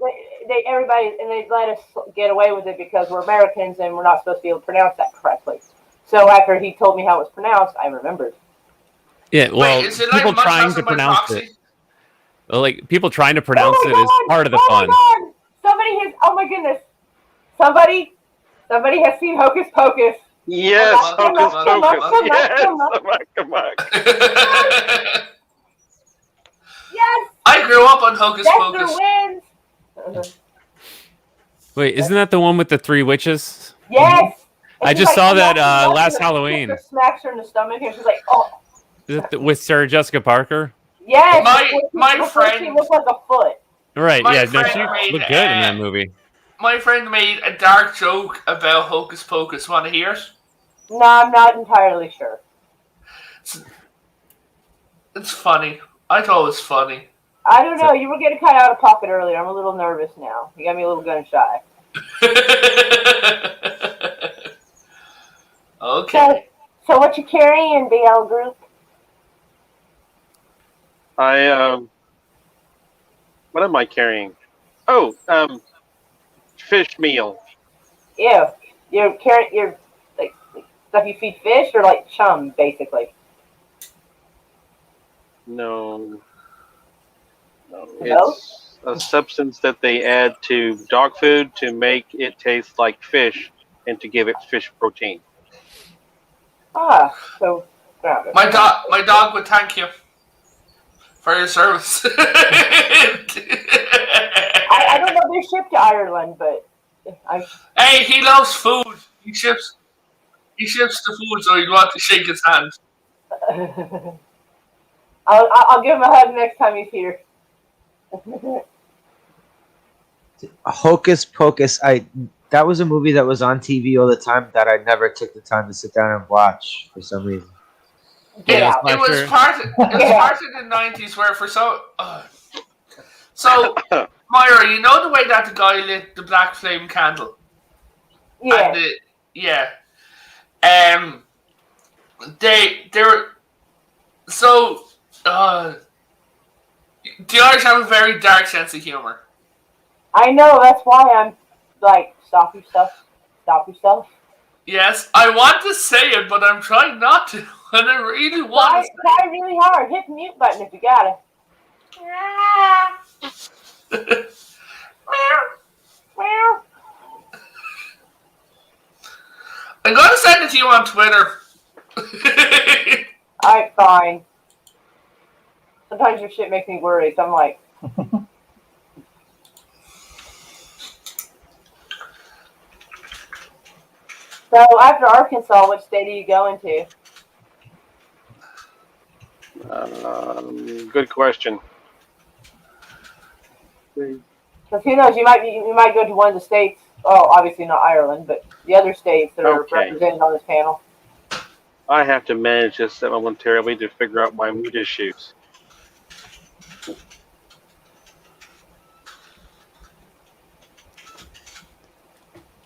everybody, and they let us get away with it because we're Americans and we're not supposed to be able to pronounce that correctly. So after he told me how it was pronounced, I remembered. Yeah. Well, Wait, is it like people trying to Munchausen by pronounce proxy? it. Well, like people trying to pronounce Oh it my is God! part of the Oh fun. my God! Somebody has. Oh my goodness! Somebody has seen Hocus Pocus. Yes, Come on, Hocus come on, Pocus. come on, Yes, come on. come on. Yes, I grew up on Hocus Dexter Pocus. wins. Wait, isn't that the one with the three witches? Yes. I And just she's saw that, nothing, last and Halloween. Sister smacks her in the stomach, and she's like, "Oh, Is it with Sarah Jessica Parker? yes." My before friend- she looked like a foot. Right. My Yeah. No, friend she made, looked good in that movie. My friend made a dark joke about Hocus Pocus. Want to hear it? No, I'm not entirely sure. It's funny. I thought it was funny. I don't know. You were getting kind of out of pocket earlier. I'm a little nervous now. You got me a little gun shy. Okay. So what you carrying, BL Group? What am I carrying? Oh, fish meal. Ew. You're carrying your like stuff you feed fish or like chum, basically. No. No? It's a substance that they add to dog food to make it taste like fish and to give it fish protein. Ah, so grounded. My dog would thank you for your service. I don't know. They're shipped to Ireland, but Hey, he loves food. He ships the food, so you'd want to shake his hand. I'll give him a hug next time he's here. Hocus Pocus. That was a movie that was on TV all the time that I never took the time to sit down and watch for some reason. Get Yeah, out. It was part of the 90s where so Myra, you know the way that the guy lit the black flame candle? Yeah. The Irish have a very dark sense of humor. I know. That's why I'm like, stop yourself. Stop yourself. Yes, I want to say it, but I'm trying not to. And I really want to. Try really hard. Hit the mute button if you got it. I'm going to send it to you on Twitter. Alright, fine. Sometimes your shit makes me worried, so I'm like. So after Arkansas, which state are you going to? Good question. Because who knows, you might go to one of the states. Oh, obviously not Ireland, but the other states that are Okay. represented on this panel. I have to manage this momentarily to figure out my mood issues.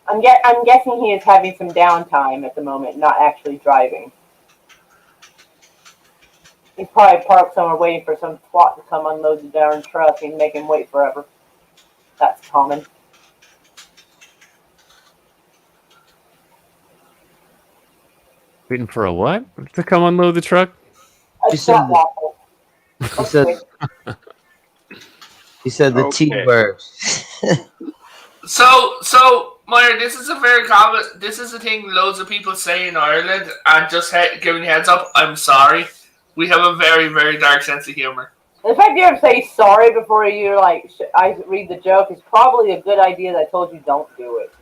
I'm guessing he is having some downtime at the moment, not actually driving. He's probably parked somewhere waiting for some twat to come unload the darn truck and make him wait forever. That's common. Waiting for a what? To come unload the truck? A She said twat waffle. He said, he said the T Okay. word. So, Meyer, this is a very common. This is a thing loads of people say in Ireland, and just giving you a heads up, I'm sorry. We have a very, very dark sense of humor. The fact you ever say sorry before you like I read the joke is probably a good idea. That I told you don't do it.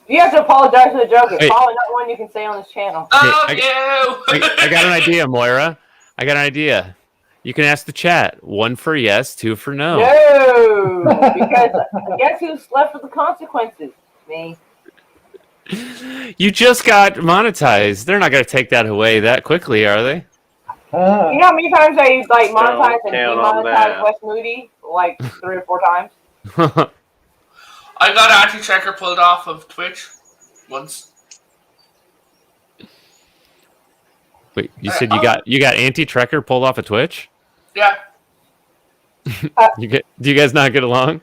If you have to apologize for the joke, it's Hey. probably not one you can say on this channel. Oh, I no! got an idea, Moira. I got an idea. You can ask the chat. 1 for yes, 2 for no. No, because guess who's left with the consequences? Me. You just got monetized. They're not going to take that away that quickly, are they? You know how many times I like monetize and count on demonetize that. Wes Moody? Like 3 or 4 times. I got Anti-Checker pulled off of Twitch once. Wait, you said you got Anti-Trekker pulled off of Twitch? Yeah. Do you guys not get along?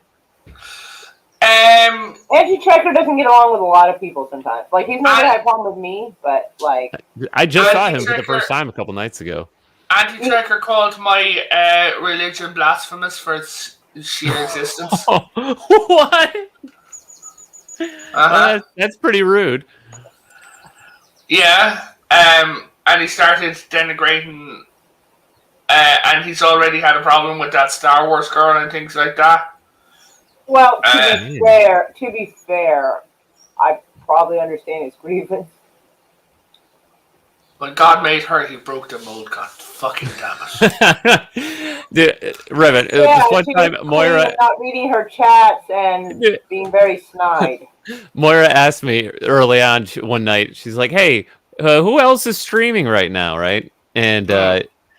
Anti-Checker doesn't get along with a lot of people sometimes. Like, he's never had a problem with me, but, like... I just saw him for the Anti-Trekker- first time a couple nights ago. Anti-Trekker called my religion blasphemous for its sheer existence. What? Uh-huh. That's pretty rude. Yeah. And he started denigrating... and he's already had a problem with that Star Wars girl and things like that. Well, to be fair, I probably understand his grievance. When God made her, he broke the mold. God fucking damn it. Dude, Revan, Yeah, this one she time, was Moira, clean, not reading her chats and being very snide. Moira asked me early on one night. She's like, "Hey, who else is streaming right now?" Right? And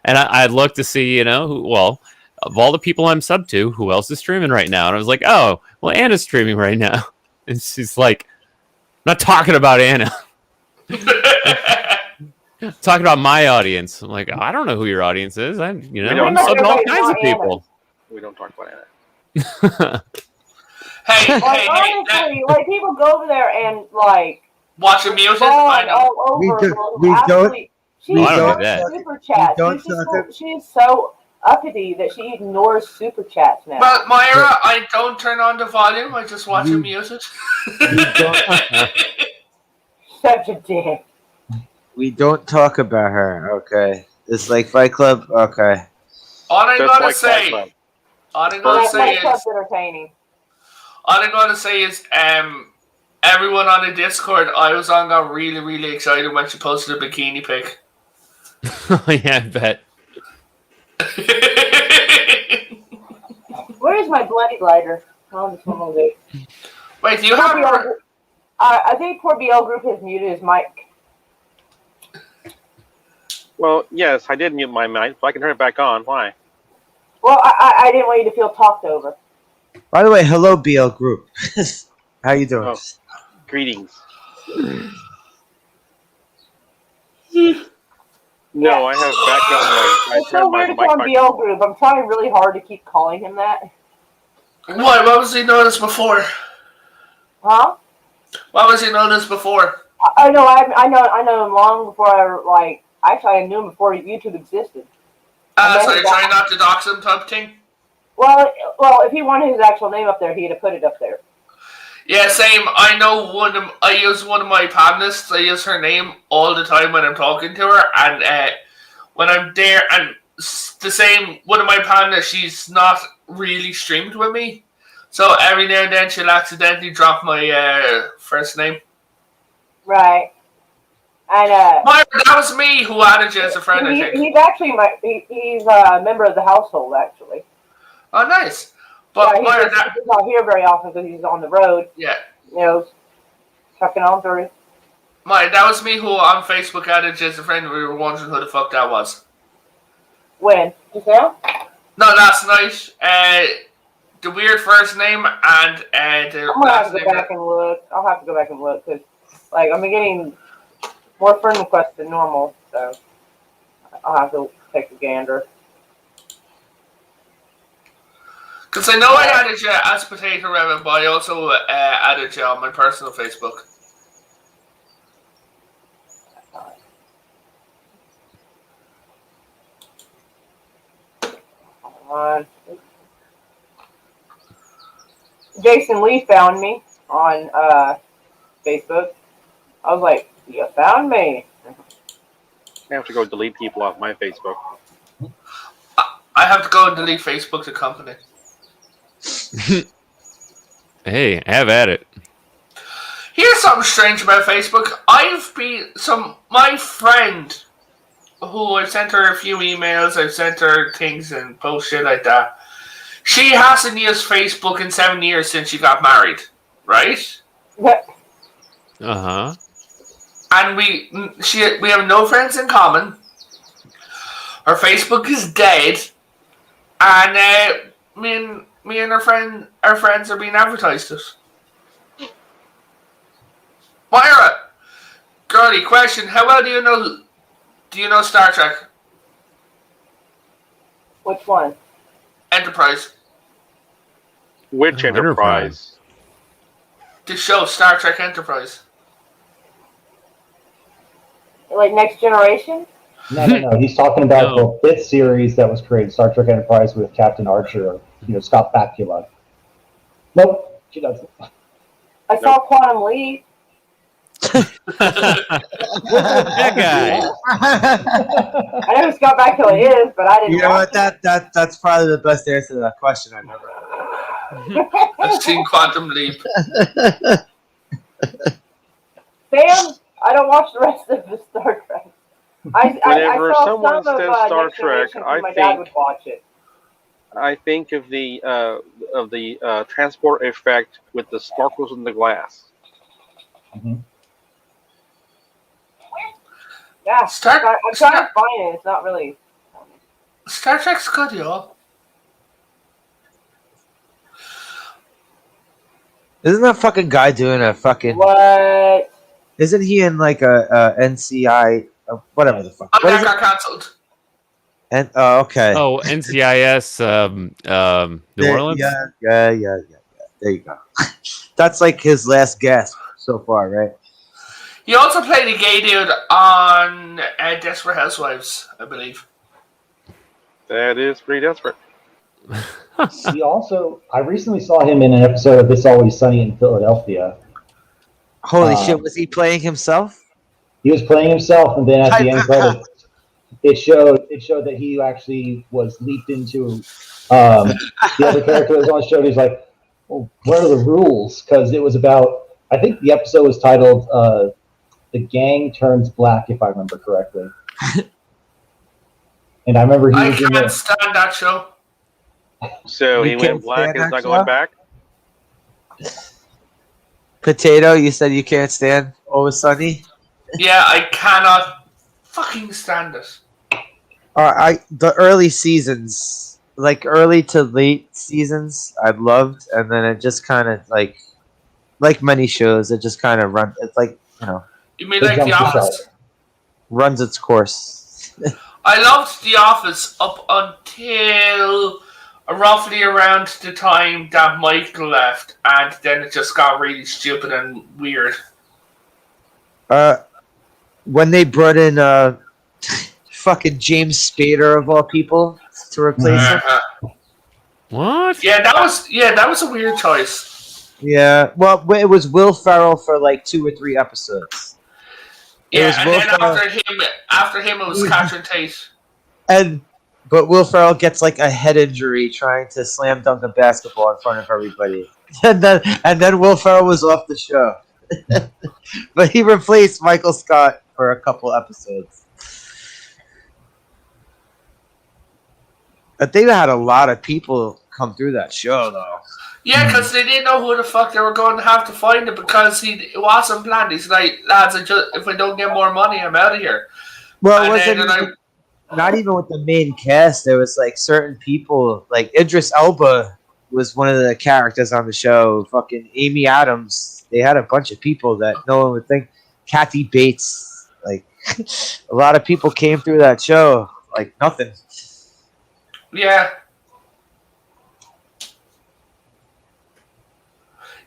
And I'd look to see, well, of all the people I'm sub to, who else is streaming right now? And I was like, oh, well, Anna's streaming right now. And she's like, I'm not talking about Anna. Talking about my audience. I'm like, I don't know who your audience is. I'm don't subbed to all know kinds of Anna. people. We don't talk about Anna. Hey, Like, hey, honestly, like, people go over there and, like, watching music. I bond know. all We over. do- we absolutely- She Oh, I don't ignores do that. super chats. We don't She is so uppity that she ignores super chats now. But Myra, I don't turn on the volume. I just watch her We- music. Such a dick. We don't talk about her. Okay. It's like Fight Club. Okay. All I'm Just gonna like Fight say, Club. all I'm gonna That say club's is, entertaining. everyone on the Discord I was on got really, really excited when she posted a bikini pic. Yeah, I bet. Where is my bloody lighter? Oh, this one will do. Wait, do you have her? I think poor BL Group has muted his mic. Well, yes, I did mute my mic, but I can turn it back on. Why? Well, I didn't want you to feel talked over. By the way, hello BL Group. How you doing? Oh. Greetings. No, I have background noise. I It's so turned my weird to mic call him back. BL Group. I'm trying really hard to keep calling him that. What was he known as before? Huh? What was he known as before? I know him long before actually I knew him before YouTube existed. So you're trying not to dox him type thing? Well, if he wanted his actual name up there, he'd have put it up there. Yeah, same. I know I use one of my panelists. I use her name all the time when I'm talking to her, and when I'm there, and the same. One of my panelists, she's not really streamed with me, so every now and then she'll accidentally drop my first name. Right. And that was me who added you as a friend. I think. he's actually he's a member of the household actually. Oh, nice. But yeah, he's not here very often because he's on the road. Yeah. Chucking on through. That was me who on Facebook added you as a friend. We were wondering who the fuck that was. When? Just now? No, last night. The weird first name and the I'm gonna have last to go name. back and look. I'll have to go back and look because, I'm getting more friend requests than normal, so I'll have to take a gander. Because I know I added you as Potato Reverend, but I also added you on my personal Facebook. Jason Lee found me on Facebook. I was like, "You found me." I have to go delete people off my Facebook. I have to go and delete Facebook to company. Hey, have at it. Here's something strange about Facebook. My friend, who I've sent her a few emails, I've sent her things and post shit like that. She hasn't used Facebook in 7 years since she got married, right? Uh-huh. And we have no friends in common. Her Facebook is dead, and me and our friends are being advertised as. Myra, girly question: how well do you know Star Trek? Which one? Enterprise. Which Enterprise? The show Star Trek Enterprise. Like Next Generation? No. He's talking about the 5th series that was created, Star Trek Enterprise, with Captain Archer, Scott Bakula. Nope, she doesn't. I saw Quantum Leap. That guy. I know who Scott Bakula is, but I didn't. You know watch what? That's probably the best answer to that question I've ever heard. I've seen Quantum Leap. Sam, I don't watch the rest of the Star Trek. Whenever I saw someone some of, says Star Next Trek, Generation 'cause I my dad think would watch it. I think of the transport effect with the sparkles in the glass. Yeah, Star- I'm trying to find it. It's not really. Star Trek's good, y'all. Isn't that fucking guy doing a fucking? What? Isn't he in like a NCI whatever the fuck? And What is that it? got cancelled. And okay. Oh, NCIS, New Orleans. Yeah. There you go. That's like his last gasp so far, right? He also played a gay dude on Desperate Housewives, I believe. That is pretty desperate. I recently saw him in an episode of It's Always Sunny in Philadelphia. Holy shit! Was he playing himself? He was playing himself, and then at the end credits, it showed that he actually was leaped into. The other character that was on the show. He's like, well, "What are the rules?" Because it was about. I think the episode was titled "The Gang Turns Black," if I remember correctly. And I remember he I was in can't there. stand that show. So You he can't went black stand and is that not going show? back? Potato, you said you can't stand Always Sunny. Yeah, I cannot fucking stand it. The early seasons, like early to late seasons, I loved, and then it just kind of like many shows, it just kind of runs. It's like You mean It like The jumps aside. Office? runs its course. I loved The Office up until roughly around the time that Michael left, and then it just got really stupid and weird. When they brought in fucking James Spader of all people to replace him. What? Yeah, that was a weird choice. Yeah, well, it was Will Ferrell for like 2 or 3 episodes. It was Yeah, and Will then Ferrell, after him it was Catherine Tate. but Will Ferrell gets like a head injury trying to slam dunk a basketball in front of everybody, and then Will Ferrell was off the show. But he replaced Michael Scott for a couple episodes. But they had a lot of people come through that show, though. Yeah, because they didn't know who the fuck they were going to have to find it because it wasn't planned. He's like, lads, if I don't get more money, I'm out of here. Well, it And wasn't then even, not even with the main cast. There was like certain people, like Idris Elba was one of the characters on the show. Fucking Amy Adams. They had a bunch of people that no one would think. Kathy Bates. Like a lot of people came through that show like nothing. Yeah.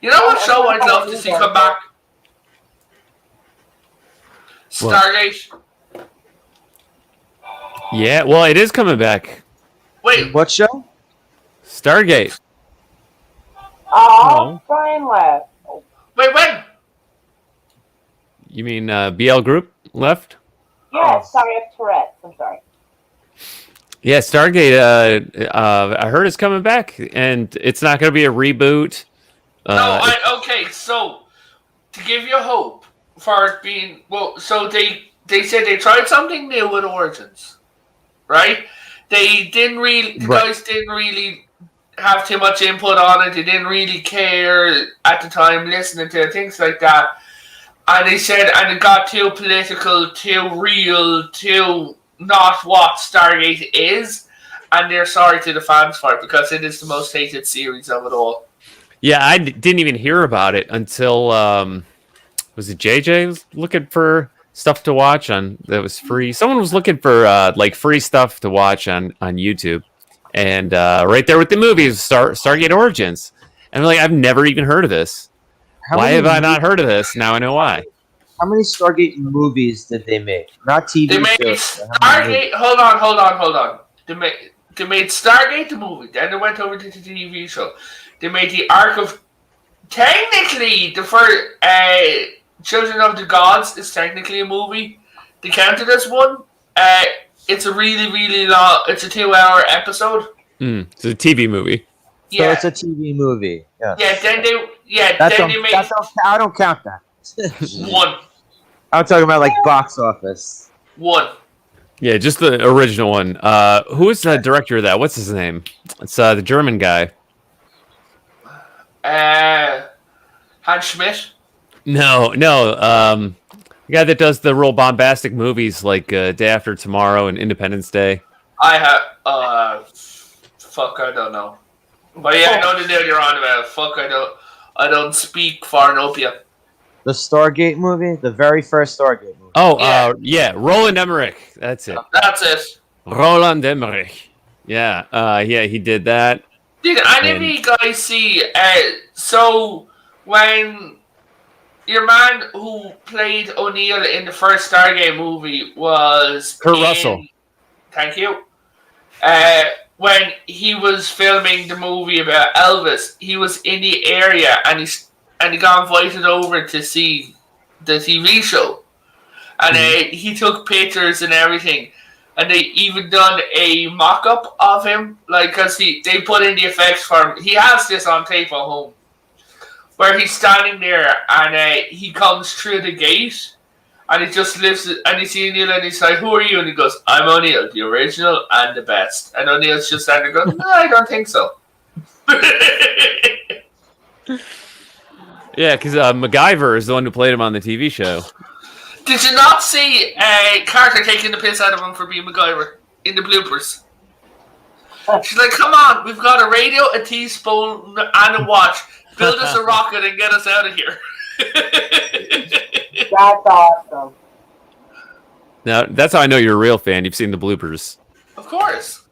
You know what show I'd love to see come back? Stargate. Yeah, well, it is coming back. Wait, What show? Stargate. Oh, Brian left. wait, when? You mean BL Group left? Yeah, sorry, I have Tourette's. I'm sorry. Yeah, Stargate. I heard it's coming back, and it's not going to be a reboot. Okay, so to give you hope for it being so they said they tried something new with Origins, right? They didn't really, the Right. guys didn't really have too much input on it. They didn't really care at the time, listening to things like that. And they said, and it got too political, too real, too not what Stargate is. And they're sorry to the fans for it because it is the most hated series of it all. Yeah, I didn't even hear about it until was it JJ was looking for stuff to watch on that was free. Someone was looking for like free stuff to watch on YouTube, and right there with the movies, Stargate Origins, and I'm like, I've never even heard of this. Why have I not heard of this? Now I know why. How many Stargate movies did they make? Not TV They made shows. but how many movies? Stargate. Hold on. They made Stargate the movie. Then they went over to the TV show. They made the Ark of. Technically, the first Children of the Gods is technically a movie. They counted as one. It's a really, really long. It's a 2-hour episode. It's a TV movie. So Yeah, it's a TV movie. Yeah. yeah. Then That's they made I don't count that. one. I'm talking about like box office. One. Yeah, just the original one. Who is the director of that? What's his name? It's the German guy. Hans Schmidt. No. The guy that does the real bombastic movies like Day After Tomorrow and Independence Day. I have fuck, I don't know. But yeah, I know the deal you're on about. Fuck, I don't speak Farnopia. The Stargate movie, the very first Stargate movie. Oh, Yeah. Roland Emmerich. That's it. That's it. Roland Emmerich. Yeah, he did that. Did any of you guys see? So when your man who played O'Neill in the first Stargate movie was Kurt Russell. Thank you. When he was filming the movie about Elvis, he was in the area and he got invited over to see the TV show, and he took pictures and everything. And they even done a mock-up of him, like, because they put in the effects for him. He has this on tape at home, where he's standing there and he comes through the gate, and he just lifts it, and he sees O'Neill, and he's like, "Who are you?" And he goes, "I'm O'Neill, the original and the best." And O'Neill's just standing there going, "No, I don't think so." Yeah, because MacGyver is the one who played him on the TV show. Did you not see Carter taking the piss out of him for being MacGyver in the bloopers? She's like, "Come on, we've got a radio, a teaspoon, and a watch. Build us a rocket and get us out of here." That's awesome. Now, that's how I know you're a real fan. You've seen the bloopers. Of course.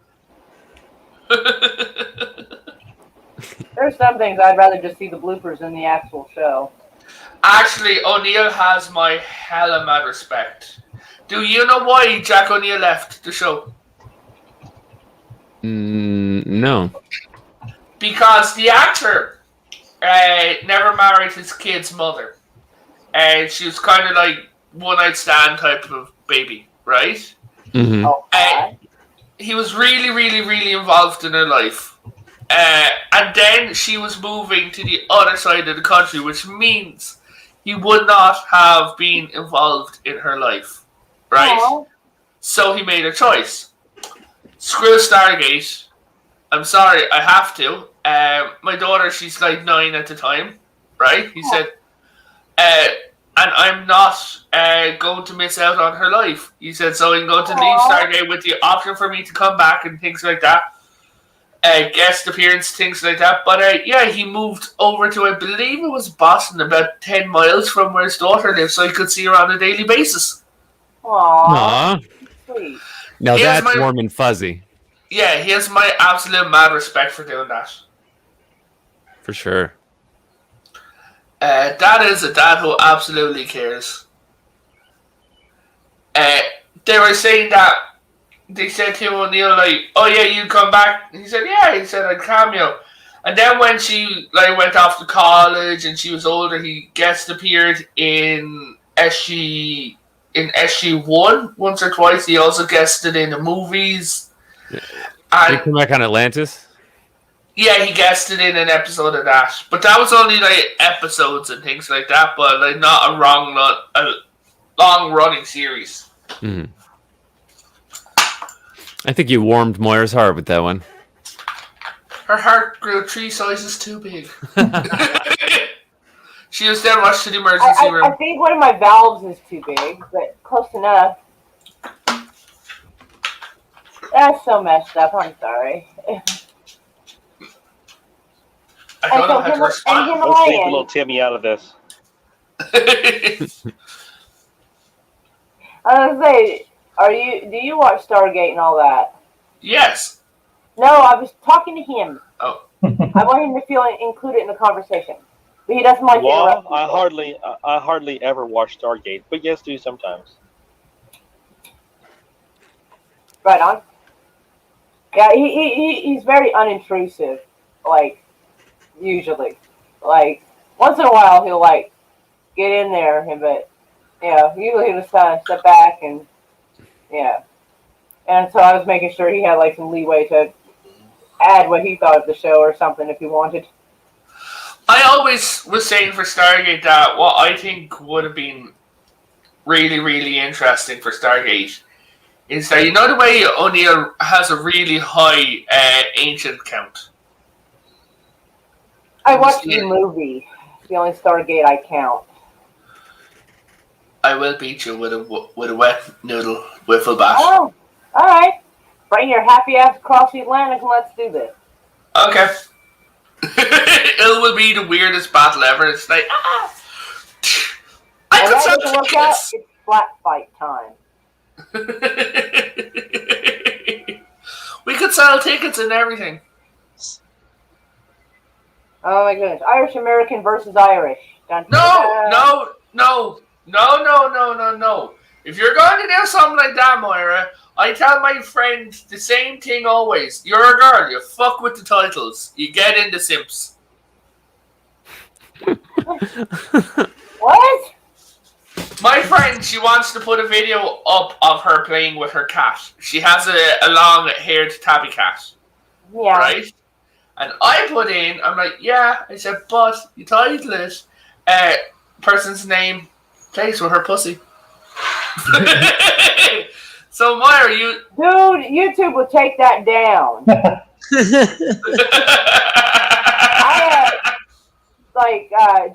There's some things I'd rather just see the bloopers than the actual show. Actually, O'Neill has my hella mad respect. Do you know why Jack O'Neill left the show? No. Because the actor never married his kid's mother. And she was kind of like one-night stand type of baby, right? Mm-hmm. Okay. He was really, really, really involved in her life. And then she was moving to the other side of the country, which means he would not have been involved in her life, right? Aww. So he made a choice. Screw Stargate. I'm sorry, I have to. My daughter, she's like 9 at the time, right? He said, and I'm not going to miss out on her life. He said, so I'm going to leave Stargate with the option for me to come back and things like that. Guest appearance, things like that. But yeah, he moved over to, I believe it was Boston, about 10 miles from where his daughter lives, so he could see her on a daily basis. Aww. Sweet. Now Here's that's warm and fuzzy. Yeah, he has my absolute mad respect for doing that. For sure. That is a dad who absolutely cares. They were saying that they said to O'Neill, like, "Oh yeah, you come back." He said, "Yeah." He said, "I'd cameo." And then when she went off to college and she was older, he guest appeared in SG-1 once or twice. He also guested in the movies. Did And he come back on Atlantis? yeah, he guested in an episode of that. But that was only like episodes and things like that, but like not a long running series. Mm-hmm. I think you warmed Moira's heart with that one. Her heart grew 3 sizes too big. She was then rushed to the emergency room. I think one of my valves is too big, but close enough. That's so messed up. I'm sorry. I don't know how to respond. Let's leave little Timmy out of this. I was gonna say, do you watch Stargate and all that? Yes. No, I was talking to him. Oh. I want him to feel included in the conversation, but he doesn't like Well, interrupting I hardly ever watch Stargate, but yes, do sometimes. Right on. Yeah, he's very unintrusive. Like, usually, like once in a while he'll like get in there, but yeah, usually he'll just kind of step back and yeah. And so I was making sure he had like some leeway to add what he thought of the show or something if he wanted. I always was saying for Stargate that what I think would have been really, really interesting for Stargate is that, you know, the way O'Neill has a really high ancient count. I watched the movie. It's the only Stargate I count. I will beat you with a wet noodle wiffle bat. Oh, all right. Bring your happy ass across the Atlantic and let's do this. Okay. It will be the weirdest battle ever. It's like, ah! I And could that sell doesn't work out, tickets. it's flat fight time. We could sell tickets and everything. Oh my goodness. Irish American versus Irish. Dun, dun, No, dun. no. If you're going to do something like that, Moira, I tell my friends the same thing always. You're a girl. You fuck with the titles. You get into Sims. What? My friend, she wants to put a video up of her playing with her cat. She has a long-haired tabby cat, Yeah. right? And I put in, I'm like, yeah. I said, but you title it, person's name plays with her pussy. So Moira, you Dude, YouTube will take that down.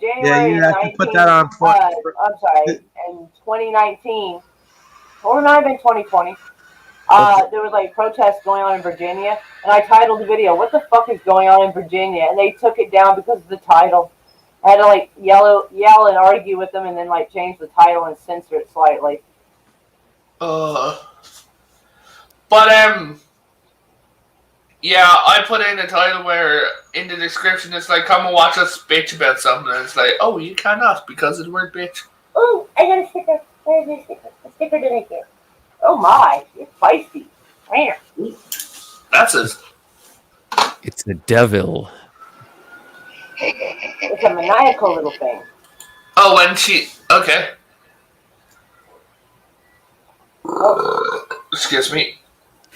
January Yeah, you have to 19, put that on point. I'm sorry, in 2019, or it might have been 2020, there was like protests going on in Virginia, and I titled the video, "What the fuck is going on in Virginia?" And they took it down because of the title. I had to like yell and argue with them, and then like change the title and censor it slightly. yeah, I put in a title where in the description it's like, come and watch us bitch about something, and it's like, oh, you cannot because of the word bitch. Oh, I got a sticker. Where's the sticker? The sticker didn't get. Oh my, you're feisty. Where? That's it. It's the devil. It's a maniacal little thing. Oh, when she okay. Excuse me.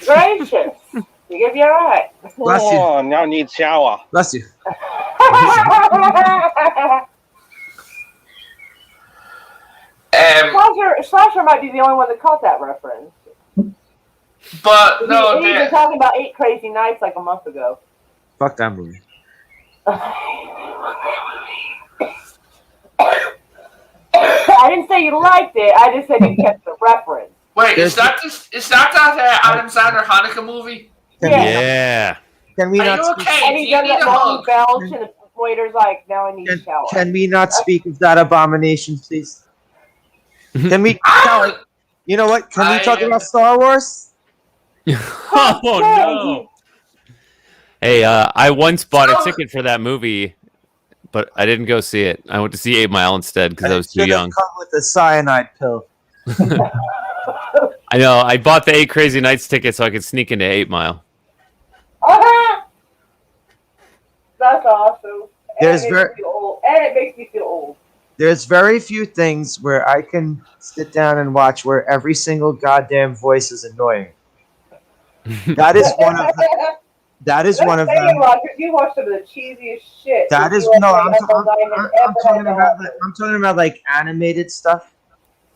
Gracious. You give you alright. Bless you. Oh, now need shower. Bless you. Slasher might be the only one that caught that reference. But no, He was talking about 8 Crazy Nights like a month ago. Fuck that movie. I didn't say you liked it. I just said you kept the reference. wait, is that that Adam Sandler Hanukkah movie? Yeah. Can we Are not you speak? okay? And Do he you does need that a long hug? belch, and the waiter's like, "Now I need a shower." Can we not speak of that abomination, please? Can we? You know what? Can we talk about Star Wars? Oh no. Hey, I once bought a ticket for that movie, but I didn't go see it. I went to see 8 Mile instead because I was too Should've young. Come with a cyanide pill. I know. I bought the 8 Crazy Nights ticket so I could sneak into 8 Mile. That's awesome. There's and it makes me feel old. There's very few things where I can sit down and watch where every single goddamn voice is annoying. That is one of them. That is one of them. You watch some of the cheesiest shit. That is no. I'm talking about like animated stuff.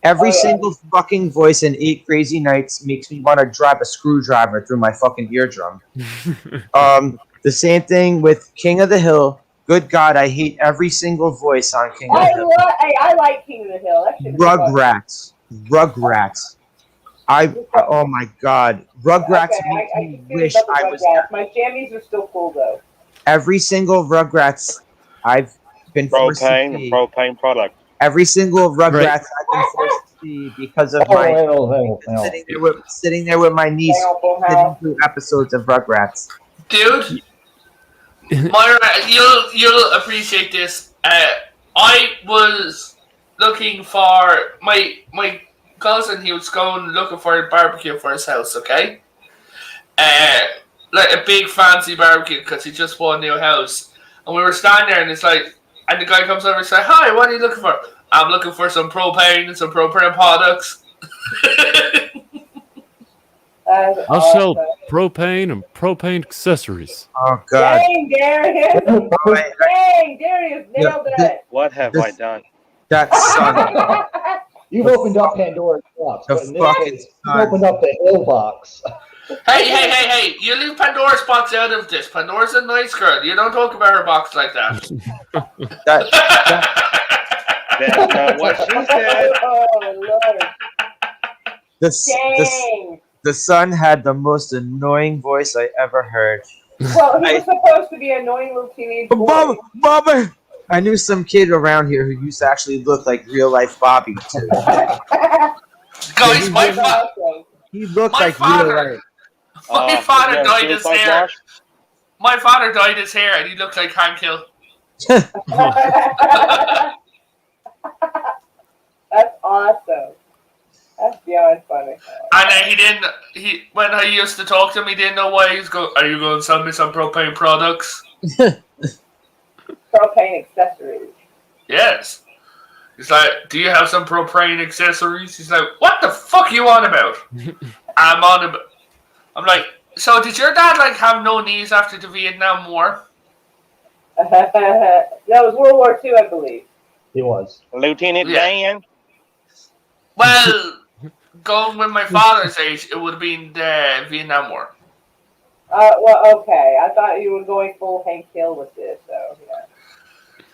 Every single fucking voice in 8 Crazy Nights makes me want to drive a screwdriver through my fucking eardrum. The same thing with King of the Hill. Good God, I hate every single voice on King of the Hill. I like King of the Hill. That shit is Rugrats. Oh my God, Rugrats makes me wish I was there. My jammies are still cool though. Every single Rugrats I've been forced to see. Propane product. Every single Rugrats I've been forced to see because of my sitting there with my niece sitting through episodes of Rugrats. Dude, Moira, you'll appreciate this. I was looking for my cousin. He was going looking for a barbecue for his house. Okay, like a big fancy barbecue because he just bought a new house. And we were standing there, and it's like, and the guy comes over and says, "Hi, what are you looking for?" I'm looking for some propane and some propane products. I'll sell propane and propane accessories. Oh God! Dang, Darius! Dang, Darius nailed it. What have I done? That son. You've opened up Pandora's box. The but in this fucking case, you've opened up the Hill box. Hey! You leave Pandora's box out of this. Pandora's a nice girl. You don't talk about her box like that. That's not what she said. Oh, Lord. The the son had the most annoying voice I ever heard. Well, he was supposed to be an annoying little teenage boy. Bobby! I knew some kid around here who used to actually look like real life Bobby too. Guys, He looked My like father- real life. my father yeah, dyed his suicide hair. watch? My father dyed his hair, and he looked like Hank Hill. That's awesome. That's beyond funny. And he didn't. When I used to talk to him, he didn't know why he was going. Are you going to sell me some propane products? Propane accessories. Yes. He's like, do you have some propane accessories? He's like, what the fuck are you on about? I'm like, so did your dad like have no knees after the Vietnam War? No, it was World War II, I believe. It was. Lieutenant Yeah. Dan. Well, going with my father's age, it would have been the Vietnam War. Well, okay. I thought you were going full Hank Hill with this, so yeah.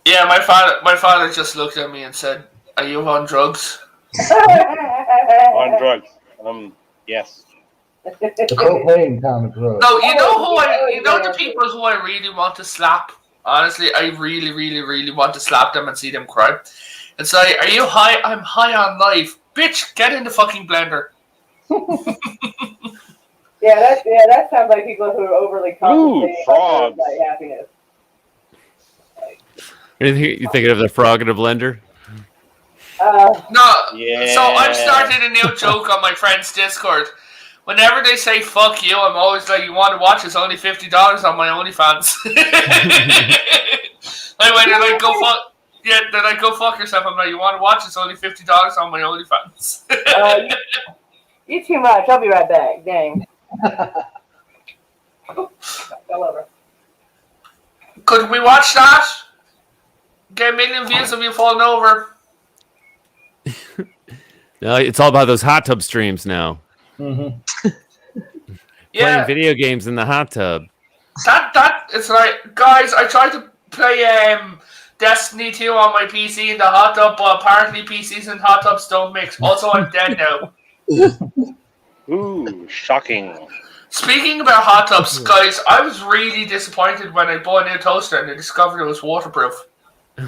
Yeah, my father just looked at me and said, "Are you on drugs?" On drugs. Yes. The propane kind of drug. No, you know the people who I really want to slap. Honestly, I really, really, really want to slap them and see them cry. It's like, are you high? I'm high on life, bitch. Get in the fucking blender. Yeah, that sounds like people who are overly compensating frogs. about their happiness. You thinking of the frog in a blender? No. Yeah. So I've started a new joke on my friend's Discord. Whenever they say "fuck you," I'm always like, "You want to watch? It's only $50 on my OnlyFans." Like when they're like, "Go fuck," yeah, they're like, "Go fuck yourself." I'm like, "You want to watch? It's only $50 on my OnlyFans." You too much. I'll be right back. Dang. Fell over. Could we watch that? Get a million views of you falling over. No, it's all about those hot tub streams now. Mm-hmm. Yeah, Playing video games in the hot tub. that it's like, guys, I tried to play Destiny 2 on my PC in the hot tub, but apparently PCs and hot tubs don't mix. Also, I'm dead now. Ooh, shocking. Speaking about hot tubs, guys, I was really disappointed when I bought a new toaster and I discovered it was waterproof. The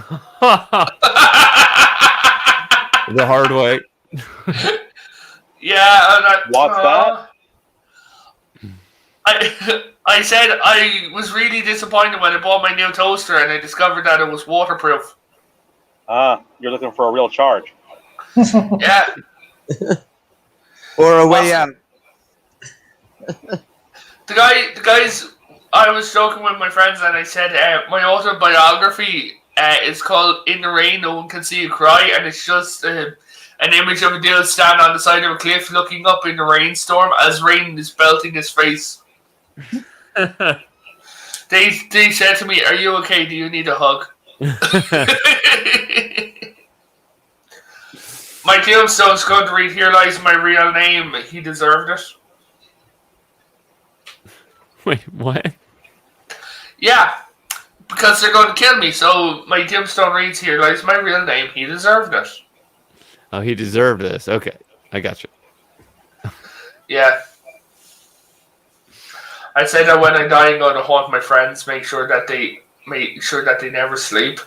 hard way. Yeah, and What's that? I said I was really disappointed when I bought my new toaster and I discovered that it was waterproof. You're looking for a real charge. Yeah. Or a way out. The guys, I was joking with my friends and I said my autobiography is called "In the Rain, No One Can See You Cry," and it's just an image of a dude standing on the side of a cliff looking up in the rainstorm as rain is belting his face. They said to me, "Are you okay? Do you need a hug?" My tombstone's going to read, "Here lies my real name. He deserved it." Wait, what? Yeah, because they're going to kill me. So my tombstone reads, "Here lies my real name. He deserved it." Oh, he deserved this. Okay, I got you. Yeah. I say that when I die, I'm going to haunt my friends. Make sure that they never sleep.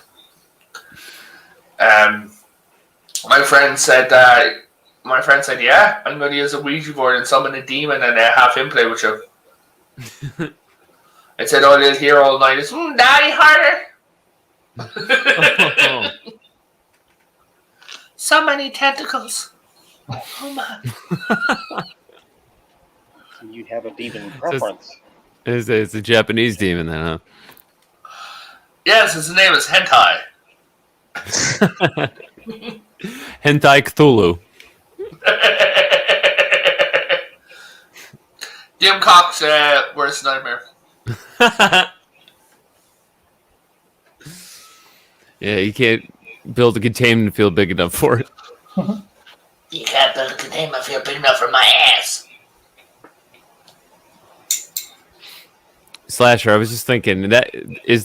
My friend said, "Yeah, I'm going to use a Ouija board and summon a demon and have him play with you." I said, "All you'll hear all night is daddy harder." So many tentacles. Oh my. You have a demon preference. It's a Japanese demon then, huh? Yes, his name is Hentai. Hentai Cthulhu. Jim Cox, worst nightmare. Yeah, you can't build a containment field big enough for it. You can't build a containment field big enough for my ass. Slasher, I was just thinking, that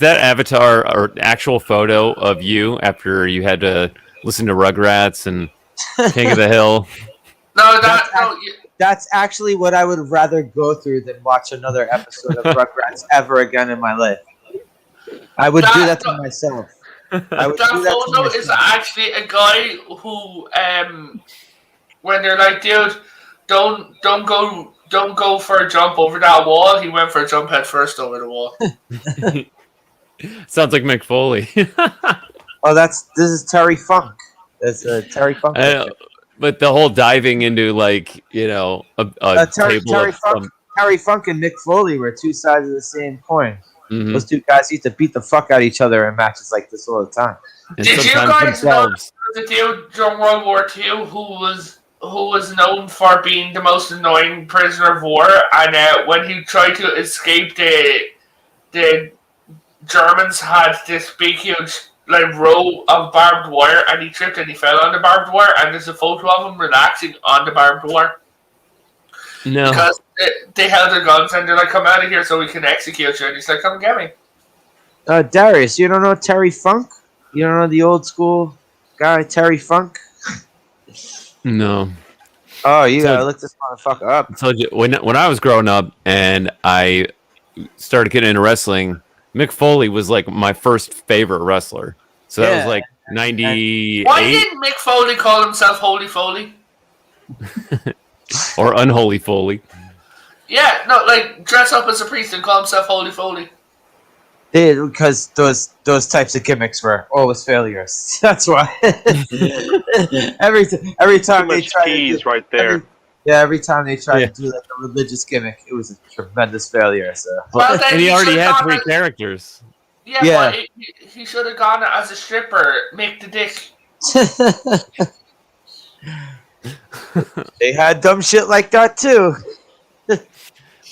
avatar or actual photo of you after you had to listen to Rugrats and King of the Hill? No, That's actually what I would rather go through than watch another episode of Rugrats ever again in my life. I would do that to myself. I would That do that to photo is myself. actually a guy who, when they're like, dude, don't go for a jump over that wall. He went for a jump head first over the wall. Sounds like Mick Foley. Oh, this is Terry Funk. That's Terry Funk. I know, but the whole diving into like a Terry table of Terry Funk and Mick Foley were two sides of the same coin. Mhm. Those two guys used to beat the fuck out of each other in matches like this all the time. And Did you sometimes guys know themselves. the dude during World War II who was known for being the most annoying prisoner of war, and when he tried to escape, the Germans had this big huge like row of barbed wire, and he tripped and he fell on the barbed wire, and there's a photo of him relaxing on the barbed wire No. because they held their guns and they're like, "Come out of here so we can execute you," and he's like, "Come get me." Darius, you don't know Terry Funk? You don't know the old school guy Terry Funk? No. Oh, you So- gotta look this motherfucker up. I told you when I was growing up and I started getting into wrestling, Mick Foley was like my first favorite wrestler. So that was Yeah. like 98 Why didn't Mick Foley call himself Holy Foley? or Unholy Foley. Yeah, no, like dress up as a priest and call himself Holy Foley. Because those types of gimmicks were always failures. That's why. every Too time they much try to tease do, right there. every time they tried Yeah. to do like a religious gimmick, it was a tremendous failure. So Well, then And he already should've had gone 3 as- characters. Yeah, Yeah. but he should have gone as a stripper, Mick the Dick. they had dumb shit like that too.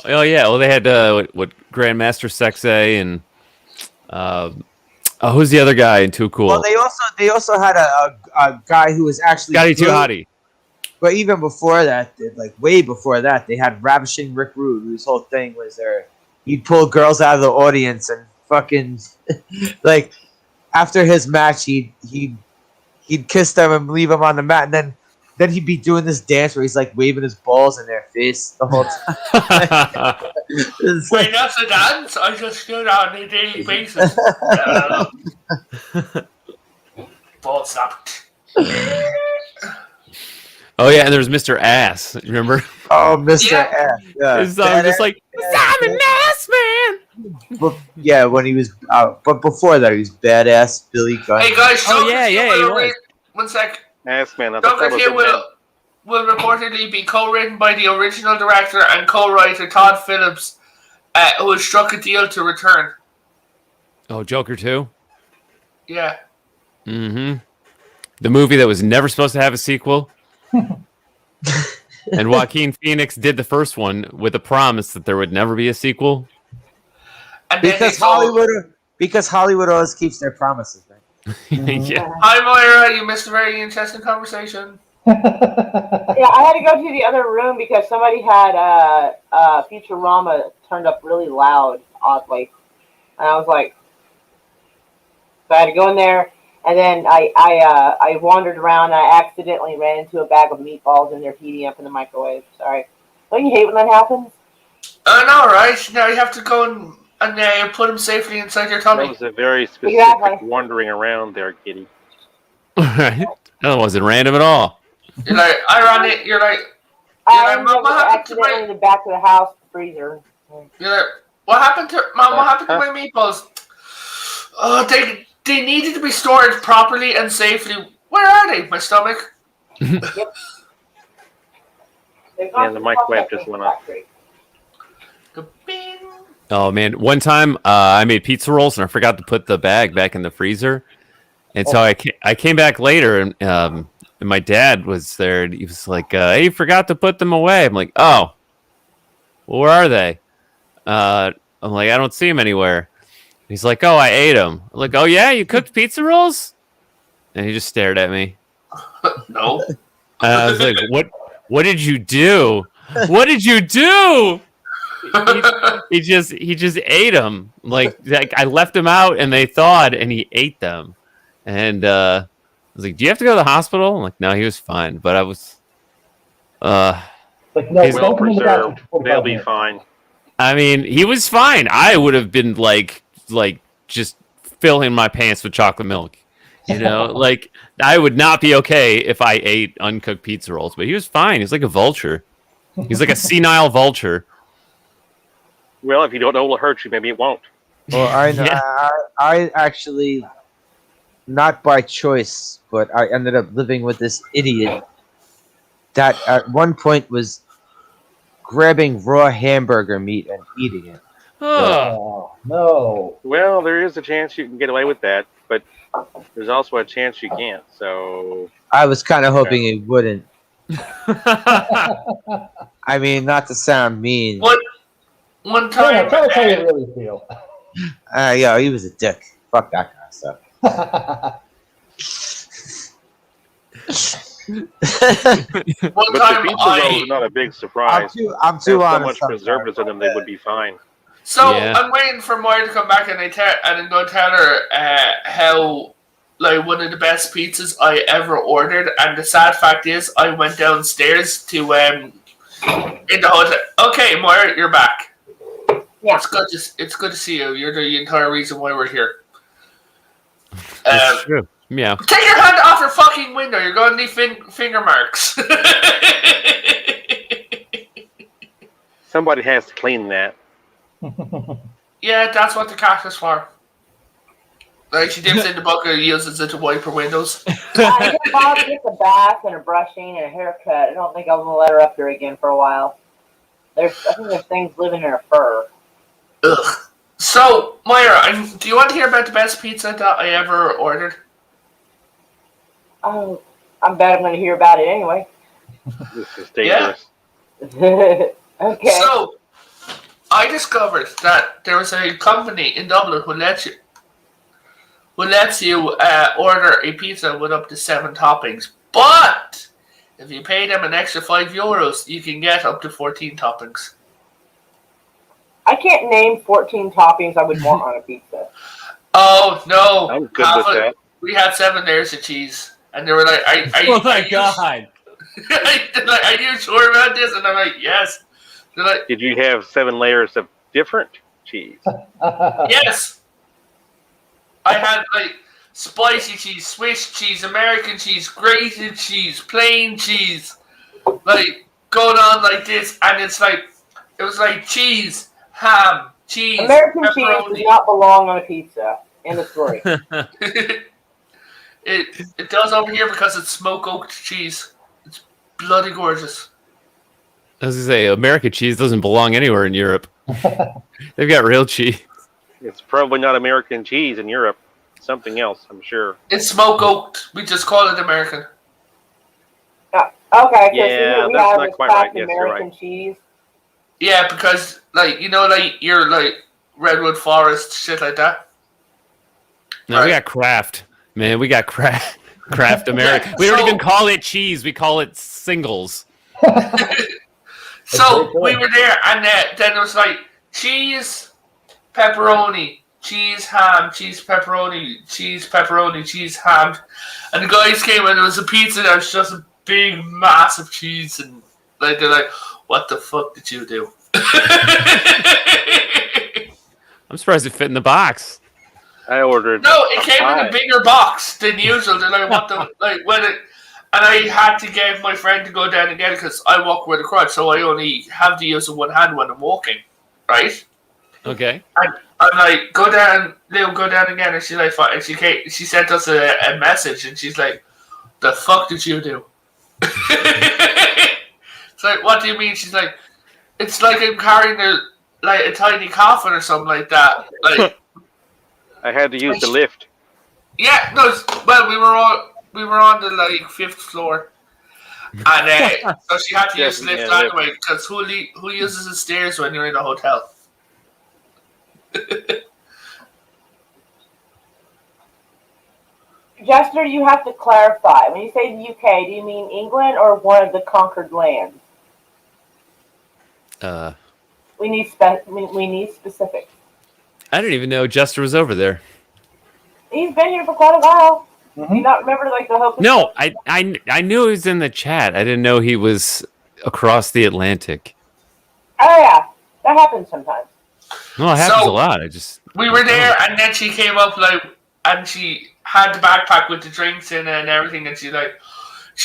Oh yeah, well they had what Grandmaster Sexay and who's the other guy in Too Cool? Well, they also had a guy who was actually Scotty Too good. Hottie. But even before that, like way before that, they had Ravishing Rick Rude, whose whole thing was he'd pull girls out of the audience and fucking like after his match, he'd kiss them and leave them on the mat, and then he'd be doing this dance where he's like waving his balls in their face the whole time. It's Wait, like- that's a dance I just do that on a daily basis. Ball stopped. Oh yeah, and there's Mr. Ass. Remember? oh, Mr. Yeah. Ass. Yeah. His song was just like I'm an ass man. But, yeah, when he was, but before that, he was badass Billy Gunn. Hey guys, Oh, Doug yeah, Hill yeah, he will was. one sec. Ass man, I thought that Doug was Hill a man. will reportedly be co-written by the original director and co-writer Todd Phillips, who has struck a deal to return. Oh, Joker 2? Yeah. Mm-hmm. The movie that was never supposed to have a sequel. And Joaquin Phoenix did the first one with a promise that there would never be a sequel. And then Because they told- Hollywood always keeps their promises, right? Yeah. Hi Moira, you missed a very interesting conversation. Yeah, I had to go to the other room because somebody had Futurama turned up really loud, oddly, and I was like, so I had to go in there, and then I wandered around. And I accidentally ran into a bag of meatballs and they're heating up in the microwave. Sorry, don't you hate when that happens? I know, right? Now you have to go and put them safely inside your That tummy. was a very specific Exactly. wandering around there, Kitty. Right? That wasn't random at all. You're like, I ran it. You're like, I like, ended up Mom, what happened to accidentally my? in the back of the house freezer. You're like, what happened to Mom? What happened to my meatballs? Oh, they needed to be stored properly and safely. Where are they? My stomach. They've gone And the to microwave processing just went off. factory. Bing. Oh man, one time I made pizza rolls and I forgot to put the bag back in the freezer, and so I came back later and my dad was there and he was like, "Hey, you forgot to put them away." I'm like, "Oh, well, where are they?" I'm like, "I don't see them anywhere." He's like, "Oh, I ate them." I'm like, "Oh yeah, you cooked pizza rolls?" And he just stared at me. No. And I was like, "What did you do? What did you do?" He just ate them. Like I left them out and they thawed and he ate them. And I was like, "Do you have to go to the hospital?" I'm like, "No, he was fine." But I was Like, no, He's don't Well come in the back preserved. for 45 They'll be minutes. fine. I mean, he was fine. I would have been like just filling my pants with chocolate milk. You know, like I would not be okay if I ate uncooked pizza rolls, but he was fine. He's like a vulture. He's like a senile vulture. Well, if you don't know it'll hurt you, maybe it won't. Well, I know. Yeah. I actually, not by choice, but I ended up living with this idiot that at one point was grabbing raw hamburger meat and eating it. Oh, no. Well, there is a chance you can get away with that, but there's also a chance you can't. So I was kind of hoping he wouldn't. I mean, not to sound mean. One Tell time, us how you really feel. Yeah, he was a dick. Fuck that kind of stuff. one but the time pizza rolls are not a big I'm surprise. too There's on so it much sometimes. preservatives in them, they would be fine. So Yeah. I'm waiting for Moira to come back, and I'm going to tell her how like one of the best pizzas I ever ordered. And the sad fact is, I went downstairs to in the hotel. Okay, Moira, you're back. Yeah. It's good to see you. You're the entire reason why we're here. That's true. Yeah. Take your hand off your fucking window. You're going to leave finger marks. Somebody has to clean that. Yeah, that's what the cat is for. Like, she dips in the bucket and uses it to wipe her windows. I think Bob gets a bath and a brushing and a haircut. I don't think I'm gonna let her up here again for a while. I think there's things living in her fur. Ugh. So, Moira, do you want to hear about the best pizza that I ever ordered? Oh, I bet I'm gonna hear about it anyway. This is dangerous. Okay. So, I discovered that there was a company in Dublin who lets you order a pizza with up to 7 toppings. But if you pay them an extra €5, you can get up to 14 toppings. I can't name 14 toppings I would want on a picca. Oh no! I'm good with that. We had 7 layers of cheese, and they were like, "Are you sure about this?" And I'm like, "Yes." They're like, Did you have 7 layers of different cheese? "Yes." I had like spicy cheese, Swiss cheese, American cheese, grated cheese, plain cheese, like going on like this, and it was like cheese, ham, cheese, American cheese pepperoni. does not belong on a pizza. End of story. It does over here because it's smoke oaked cheese. It's bloody gorgeous. I was gonna say, American cheese doesn't belong anywhere in Europe. They've got real cheese. It's probably not American cheese in Europe. Something else, I'm sure. It's smoke oaked. We just call it American. Okay, because Yeah, we that's have not this quite craft right. Yes, you're American right. cheese. Yeah, because like you're like Redwood Forest shit like that. No, we got Kraft, man. We got Kraft American. We don't So- even call it cheese. We call it singles. So we were there, and then it was like cheese, pepperoni, cheese, ham, cheese, pepperoni, cheese, ham, and the guys came and it was a pizza that was just a big, massive cheese, and like they're like, "What the fuck did you do?" I'm surprised it fit in the box. I ordered. No, it came in pie. a bigger box than usual. They're like, "What the like when it?" And I had to get my friend to go down and get it because I walk with a crutch, so I only have to use one hand when I'm walking, right? Okay. I'm like, go down, Leo, go down again. And she's like, fine. And she sent us a message, and she's like, the fuck did you do? It's like, what do you mean? She's like, it's like I'm carrying a tiny coffin or something like that. Like, I had to use the lift. yeah, no, well, we were on the like 5th floor. And so she had to use the lift Yeah, anyway, because who uses the stairs when you're in a hotel? Jester, you have to clarify. When you say the UK, do you mean England or one of the conquered lands? We need specifics. I didn't even know Jester was over there. He's been here for quite a while. Do you not remember like the Hope? No, I knew he was in the chat. I didn't know he was across the Atlantic. Oh yeah, that happens sometimes. No, it happens So- a lot. I just We were there, and then she came up and she had the backpack with the drinks in it and everything, and she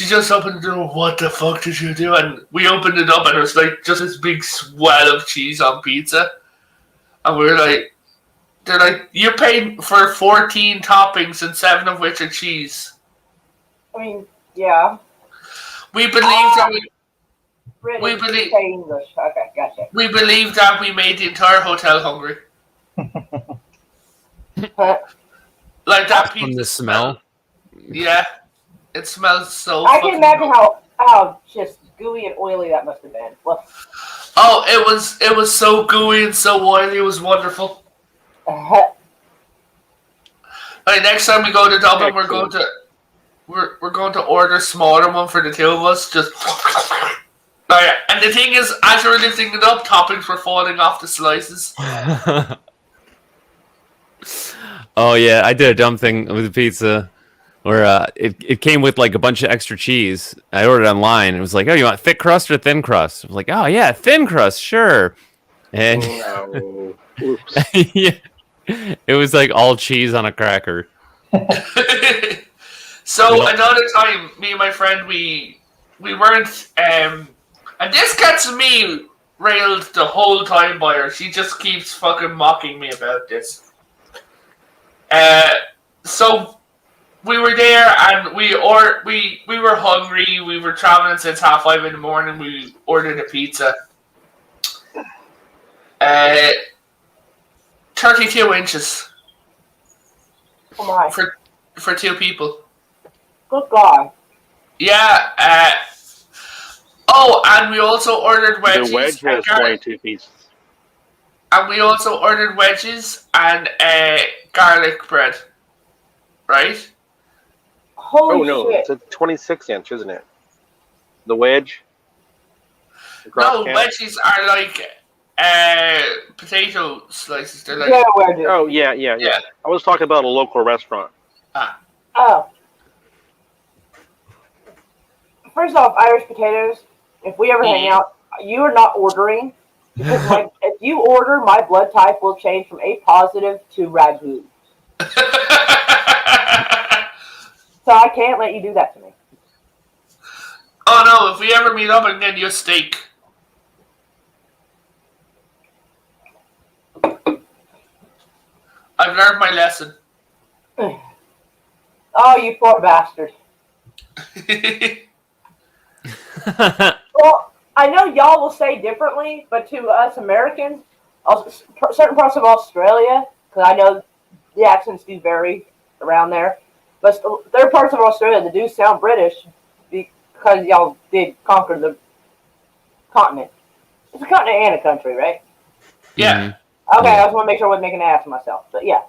just opened the door. What the fuck did you do? And we opened it up, and it was like just this big swell of cheese on pizza, and we were like, they're like, you paid for 14 toppings and 7 of which are cheese. I mean, yeah. We believe that British, We believe- say English. Okay, gotcha. we believe that we made the entire hotel hungry. Like that from pizza the smell. Yeah, it smells so. I can fucking imagine good. how just gooey and oily that must have been. Well, Oh, it was so gooey and so oily. It was wonderful. Like next time we go to Dublin, we're going to order smaller one for the two of us. Just and the thing is, as we were lifting it up, toppings were falling off the slices. Oh yeah, I did a dumb thing with the pizza where it came with like a bunch of extra cheese. I ordered online and it was like, oh, you want thick crust or thin crust? I was like, oh yeah, thin crust, sure. And Oh, oops. yeah, it was like all cheese on a cracker. So another time, me and my friend, we weren't, and this gets me railed the whole time by her. She just keeps fucking mocking me about this. So we were there and we were hungry. We were traveling since 5:30 in the morning. We ordered a pizza. 32 inches oh my, for 2 people. good God. Yeah. And we also ordered wedges. The wedge has 22 pieces. And we also ordered wedges and garlic bread. Right? Holy Oh no, shit. it's a 26-inch, isn't it? The wedge. No, Across can? wedges are like potato slices. They're like Yeah, wedges. Oh yeah. I was talking about a local restaurant. Oh. First off, Irish potatoes, if we ever hang out, you are not ordering. Because if you order, my blood type will change from A positive to ragu. So I can't let you do that to me. Oh no! If we ever meet up, I can get you a steak. I've learned my lesson. Oh, you poor bastard. Well, I know y'all will say differently, but to us Americans, certain parts of Australia, because I know the accents do vary around there, but there are parts of Australia that do sound British because y'all did conquer the continent. It's a continent and a country, right? Yeah. Okay, I just want to make sure I wasn't making an ass of myself, but yeah.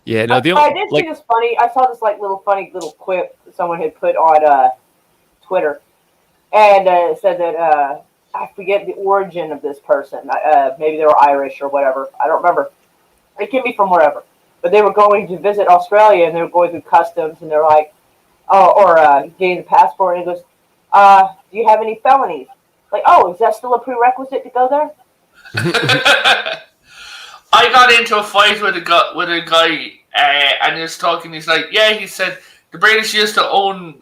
Yeah, no, the I only did like see this funny. I saw this like funny little quip that someone had put on Twitter, and it said that I forget the origin of this person. Maybe they were Irish or whatever. I don't remember. It can be from wherever. But they were going to visit Australia, and they were going through customs, and they're like, getting the passport, and it goes, do you have any felonies? Like, oh, is that still a prerequisite to go there? I got into a fight with a guy, and he was talking. He's like, "Yeah," he said, "the British used to own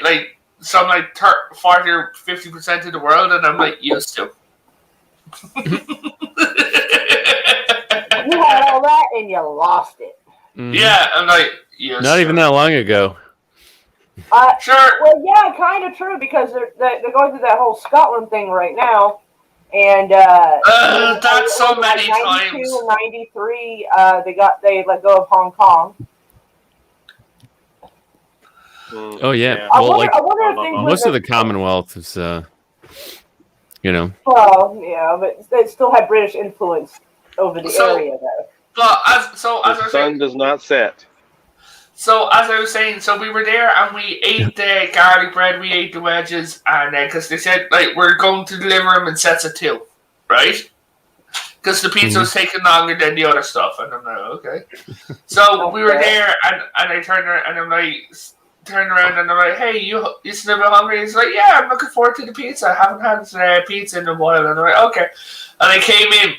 like some like 40 or 50% of the world," and I'm like, "Used to." You had all that, and you lost it. Mhm. Yeah, I'm like, "Used Not to." even that long ago. Sure. Well, yeah, kind of true because they're going through that whole Scotland thing right now, and That's so many 92 times. and 93, they let go of Hong Kong. Oh yeah, I well, wonder, like I wonder if things most of with the Commonwealth is, well, yeah, but they still had British influence over the So- area, though. But as I The was saying, sun does not set. so as I was saying, so we were there and we ate the garlic bread, we ate the wedges, and because they said like we're going to deliver them in sets of 2, right? Because the pizza was taking longer than the other stuff, and I'm like, okay. So we were Okay. there, and I turned around and I'm like, turn around and I'm like, hey, you still a bit hungry? He's like, yeah, I'm looking forward to the pizza. I haven't had pizza in a while. And I'm like, okay. And I came in.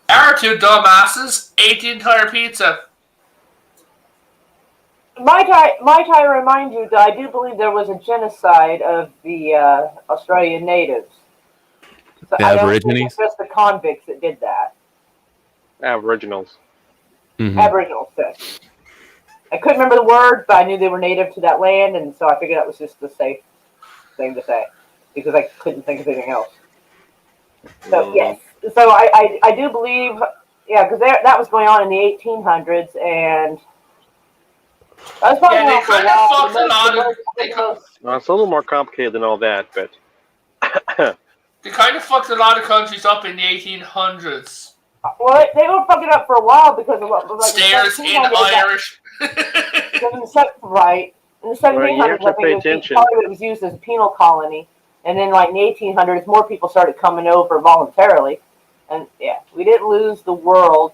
Our two dumbasses ate the entire pizza. Might I remind you that I do believe there was a genocide of the Australian natives. So The I don't think Aborigines? it's just the convicts that did that. Aboriginals. Mhm. Aboriginals did. I couldn't remember the word, but I knew they were native to that land, and so I figured that was just the safe thing to say because I couldn't think of anything else. So yes, so I do believe, yeah, because that was going on in the 1800s, and that was probably Yeah, they going on for a kind of while. fucked a lot of. Well, it's a little more complicated than all that, but They kind of fucked a lot of countries up in the 1800s. Well, they were fucking up for a while because of like Stairs in Irish. Right. In the 1700s, to I pay think attention. it was used as a penal colony. And then, like, in the 1800s, more people started coming over voluntarily. And, yeah, we didn't lose the world.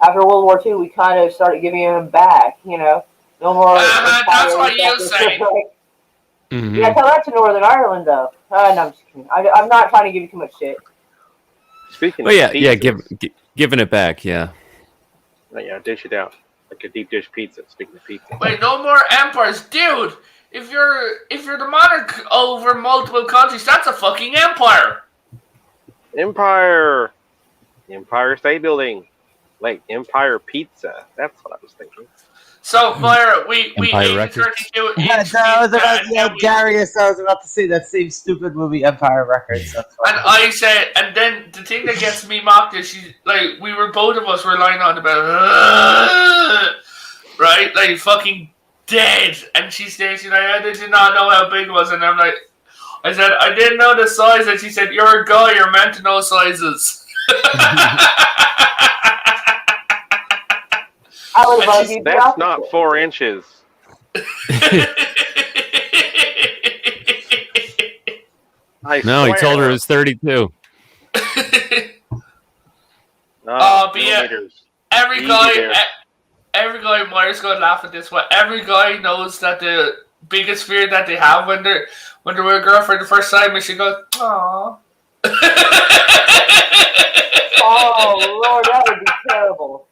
After World War II, we kind of started giving them back, you know. No more... That's what you say. Mhm. Yeah, tell that to Northern Ireland, though. No, I'm just kidding. I'm not trying to give you too much shit. speaking Well, of yeah, pizzas, giving it back. Yeah. yeah, dish it out like a deep dish pizza. Speaking of pizza, Wait, no more empires, dude. If you're the monarch over multiple countries, that's a fucking empire. Empire State Building, like Empire Pizza. That's what I was thinking. So, Myra, we Empire ate Records. 32 Yeah, inch I was about, pizza, yeah, and we- Darius, I was about to say that same stupid movie, Empire Records. That's And I said, and then the thing that gets me mocked is both of us were lying on about, right? Like, fucking dead. And she's like, I did not know how big it was. And I'm like, I said, I didn't know the size. And she said, you're a guy, you're meant to know sizes. I would have argued the That's opposite. not 4 inches. I No, he swear. told her it was 32. No, but yeah, millimeters. every Easy guy, there. every guy, Myra's gonna laugh at this one. Every guy knows that the biggest fear that they have when they're with a girl for the first time is she goes, aww. Oh, Lord, that would be terrible.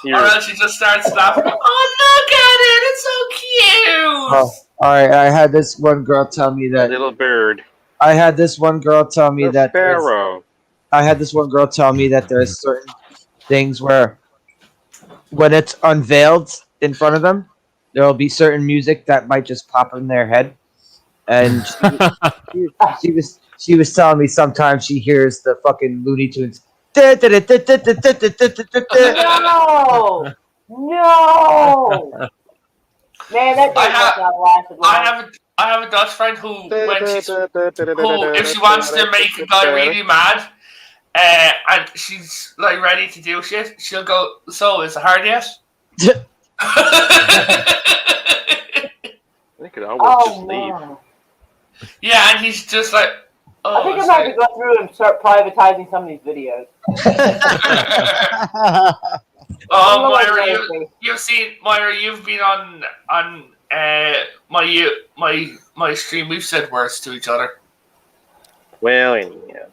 Or else she just starts laughing. Oh, look at it! It's so cute. Oh, all right, I had this one girl tell me that. Little bird. I had this one girl tell me The that. sparrow. I had this one girl tell me that there's certain things where, when it's unveiled in front of them, there will be certain music that might just pop in their head, and she was telling me sometimes she hears the fucking Looney Tunes. No! No! Man, that thing must not lasted long. I have a Dutch friend who, if she wants to make a guy really mad, and she's like ready to do shit, she'll go, so is it hard yet? They could always just leave. Man. Yeah, and he's just like, oh, I think I'm going to go through and start privatizing some of these videos. Oh, Myra, you've seen Myra. You've been on my stream. We've said words to each other. Well, yeah.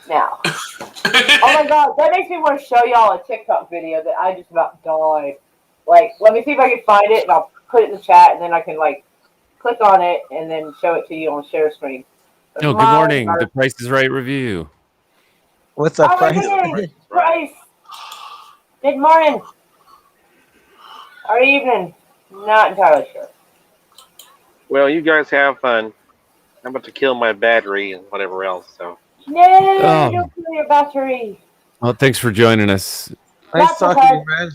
Now. Oh my god, that makes me want to show y'all a TikTok video that I just about died. Like, let me see if I can find it, and I'll put it in the chat, and then I can, like, click on it, and then show it to you on share screen. Oh, good morning. The Price is Right review. What's up, Oh my Price? goodness, Price! Good morning. Or evening. Not entirely sure. Well, you guys have fun. I'm about to kill my battery and whatever else, so. No, Oh. don't kill your battery. Well, thanks for joining us. Nice That's talking okay. to you, man.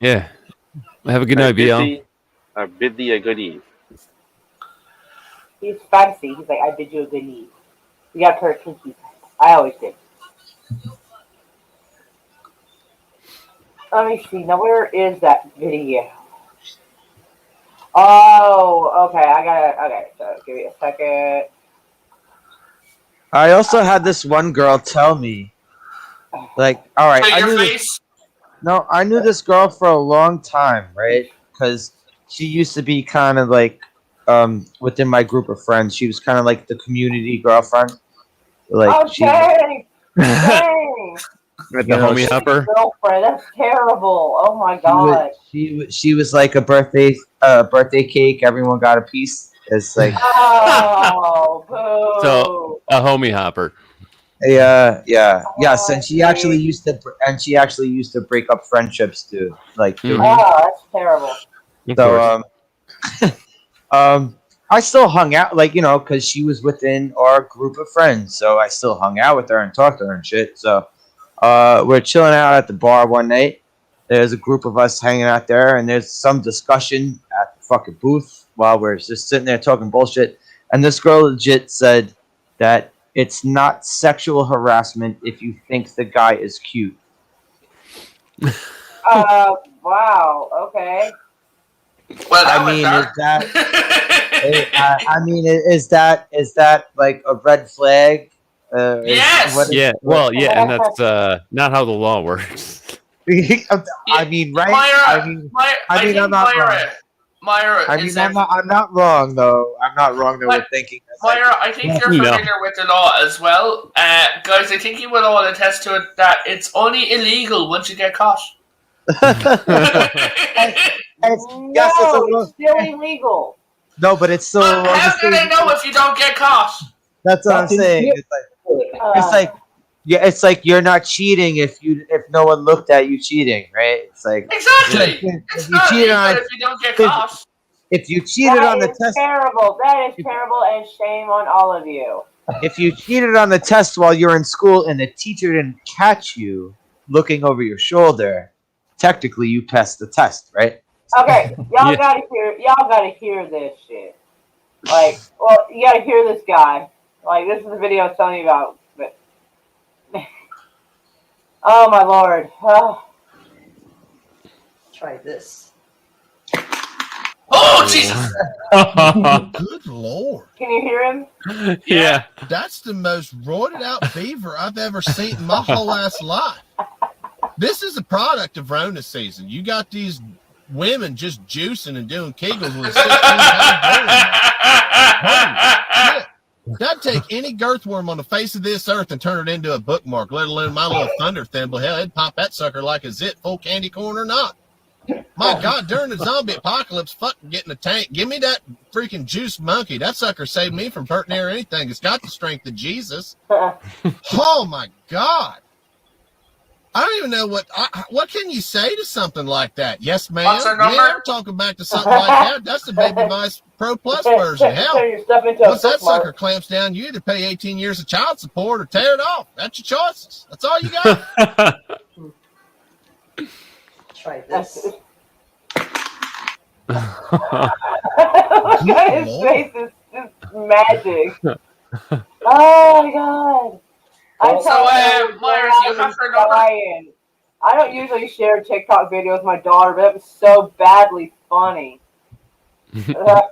Yeah. Have a good night, BL. I bid thee a good eve. He's fancy. He's like, I bid you a good eve. You got her kinky. I always did. Let me see. Now, where is that video? Oh, okay. I got it. Okay, so give me a second. I also had this one girl tell me, like, all right, Wait, I your knew face. I knew this girl for a long time, right? Because she used to be kind of like within my group of friends. She was kind of like the community girlfriend. Like Oh, she, dang! Dang! The you know, homie hopper. Girlfriend, that's terrible. Oh my she god. was, she was like a birthday cake. Everyone got a piece. It's like Oh, boo. So a homie hopper. yes, and she actually used to break up friendships too. Like Mhm. Oh, that's terrible. Of so course. I still hung out, like, you know, because she was within our group of friends. So I still hung out with her and talked to her and shit. So we're chilling out at the bar one night. There's a group of us hanging out there, and there's some discussion at the fucking booth while we're just sitting there talking bullshit. And this girl legit said that it's not sexual harassment if you think the guy is cute. Wow, okay. Well, that I went mean, dark. is that like a red flag? Yes! Yeah. Well, yeah, and that's not how the law works. I mean, right? Myra, I mean, think I'm not Myra, wrong. Myra, I mean, is I'm not wrong though. I'm not wrong though What? with thinking. That's like- Myra, I think you're No. familiar with the law as well. Guys, I think you will all attest to it that it's only illegal once you get caught. No, yes, it's a law. it's still illegal. No, but it's still. How can I know if you don't get caught? That's what I'm saying. It's like you're not cheating if no one looked at you cheating, right? It's like Exactly. if It's you not cheated illegal on if you don't get caught. if you cheated on the That is test terrible. That is terrible, and shame on all of you. if you cheated on the test while you're in school and the teacher didn't catch you looking over your shoulder, technically you passed the test, right? Okay, y'all Yeah. gotta hear this shit. Like, well, you gotta hear this guy. Like, this is the video I was telling you about. But oh my lord. Try this. Oh, Jesus! Good lord. Can you hear him? Yeah. That's the most roided out beaver I've ever seen in my whole ass life. This is a product of Rona season. You got these women just juicing and doing kegels with a 16-pound Holy shit. That'd take any girthworm on the face of this earth and turn it into a bookmark, let alone my little thunder thimble. Hell, it'd pop that sucker like a zit, full candy corn or not. My God, during the zombie apocalypse, fucking get in the tank. Give me that freaking juice monkey. That sucker saved me from hurting near anything. It's got the strength of Jesus. Oh my God. I don't even know what can you say to something like that? Yes, ma'am. What's her number? Yeah, I'm talking back to something like that. That's the Baby Vice Pro Plus version. Hell, Turn your stuff into a once that bookmark. sucker clamps down, you either pay 18 years of child support or tear it off. That's your choices. That's all you got. Try this. His face is just magic. Oh my god. I'm So, telling you, Myers, you have her number? Ryan, I don't usually share TikTok videos with my daughter, but it was so badly funny. Well,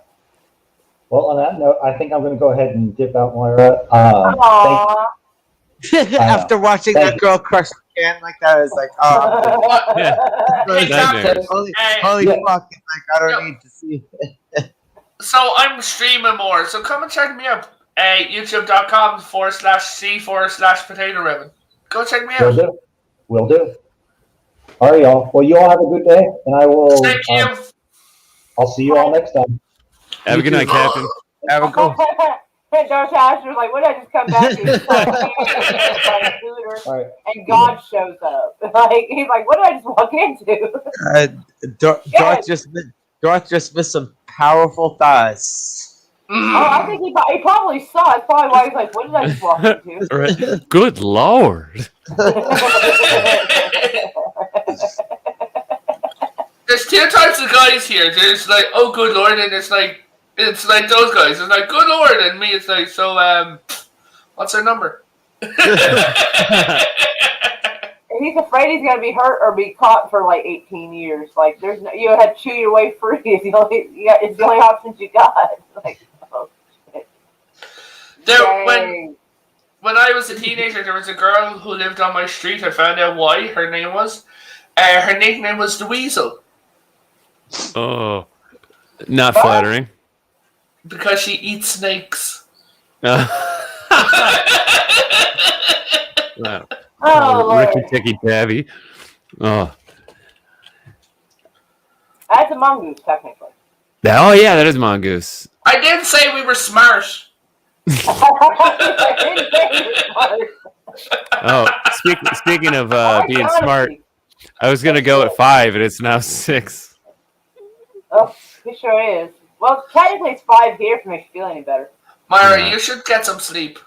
on that note, I think I'm going to go ahead and dip out, Moira. Thank Aww. After watching that girl crush the can like that, it's like, oh, Hey, Captain, holy Yeah. fuck! Like I don't Yep. need to see. so I'm streaming more, so come and check me out. YouTube.com/C/Potato Ribbon. Go check me Will out. do. Will do. All right, y'all. Well, you all have a good day, and I will. Thank you. I'll see you all next time. Have a good night, Captain. Have a go. Darth Asher was like, what did I just come back to? All right. And God shows up. Like, he's like, what did I just walk into? Darth just missed some powerful thighs. Oh, I think he probably saw it. That's probably why he's like, what did I just walk into? Right. Good lord. There's two types of guys here. There's like, oh good lord, and it's like those guys. It's like, good lord, and me, it's like, so what's their number? He's afraid he's gonna be hurt or be caught for like 18 years. Like, there's no, you had to chew your way free. It's the only options you got. Like, oh shit. When I was a teenager, there was a girl who lived on my street. I found out why her name was. Her nickname was the Weasel. Oh. Not What? flattering. Because she eats snakes. Wow. Oh, Lord. Ricky Ticky Tabby. Oh. That's a mongoose, technically. Oh yeah, that is mongoose. I didn't say we were smart. Oh, speaking of being Honestly. smart, I was gonna go at 5, and it's now 6. Oh, it sure is. Well, technically it's 5 here if it makes you feel any better. Myra, Yeah. you should get some sleep.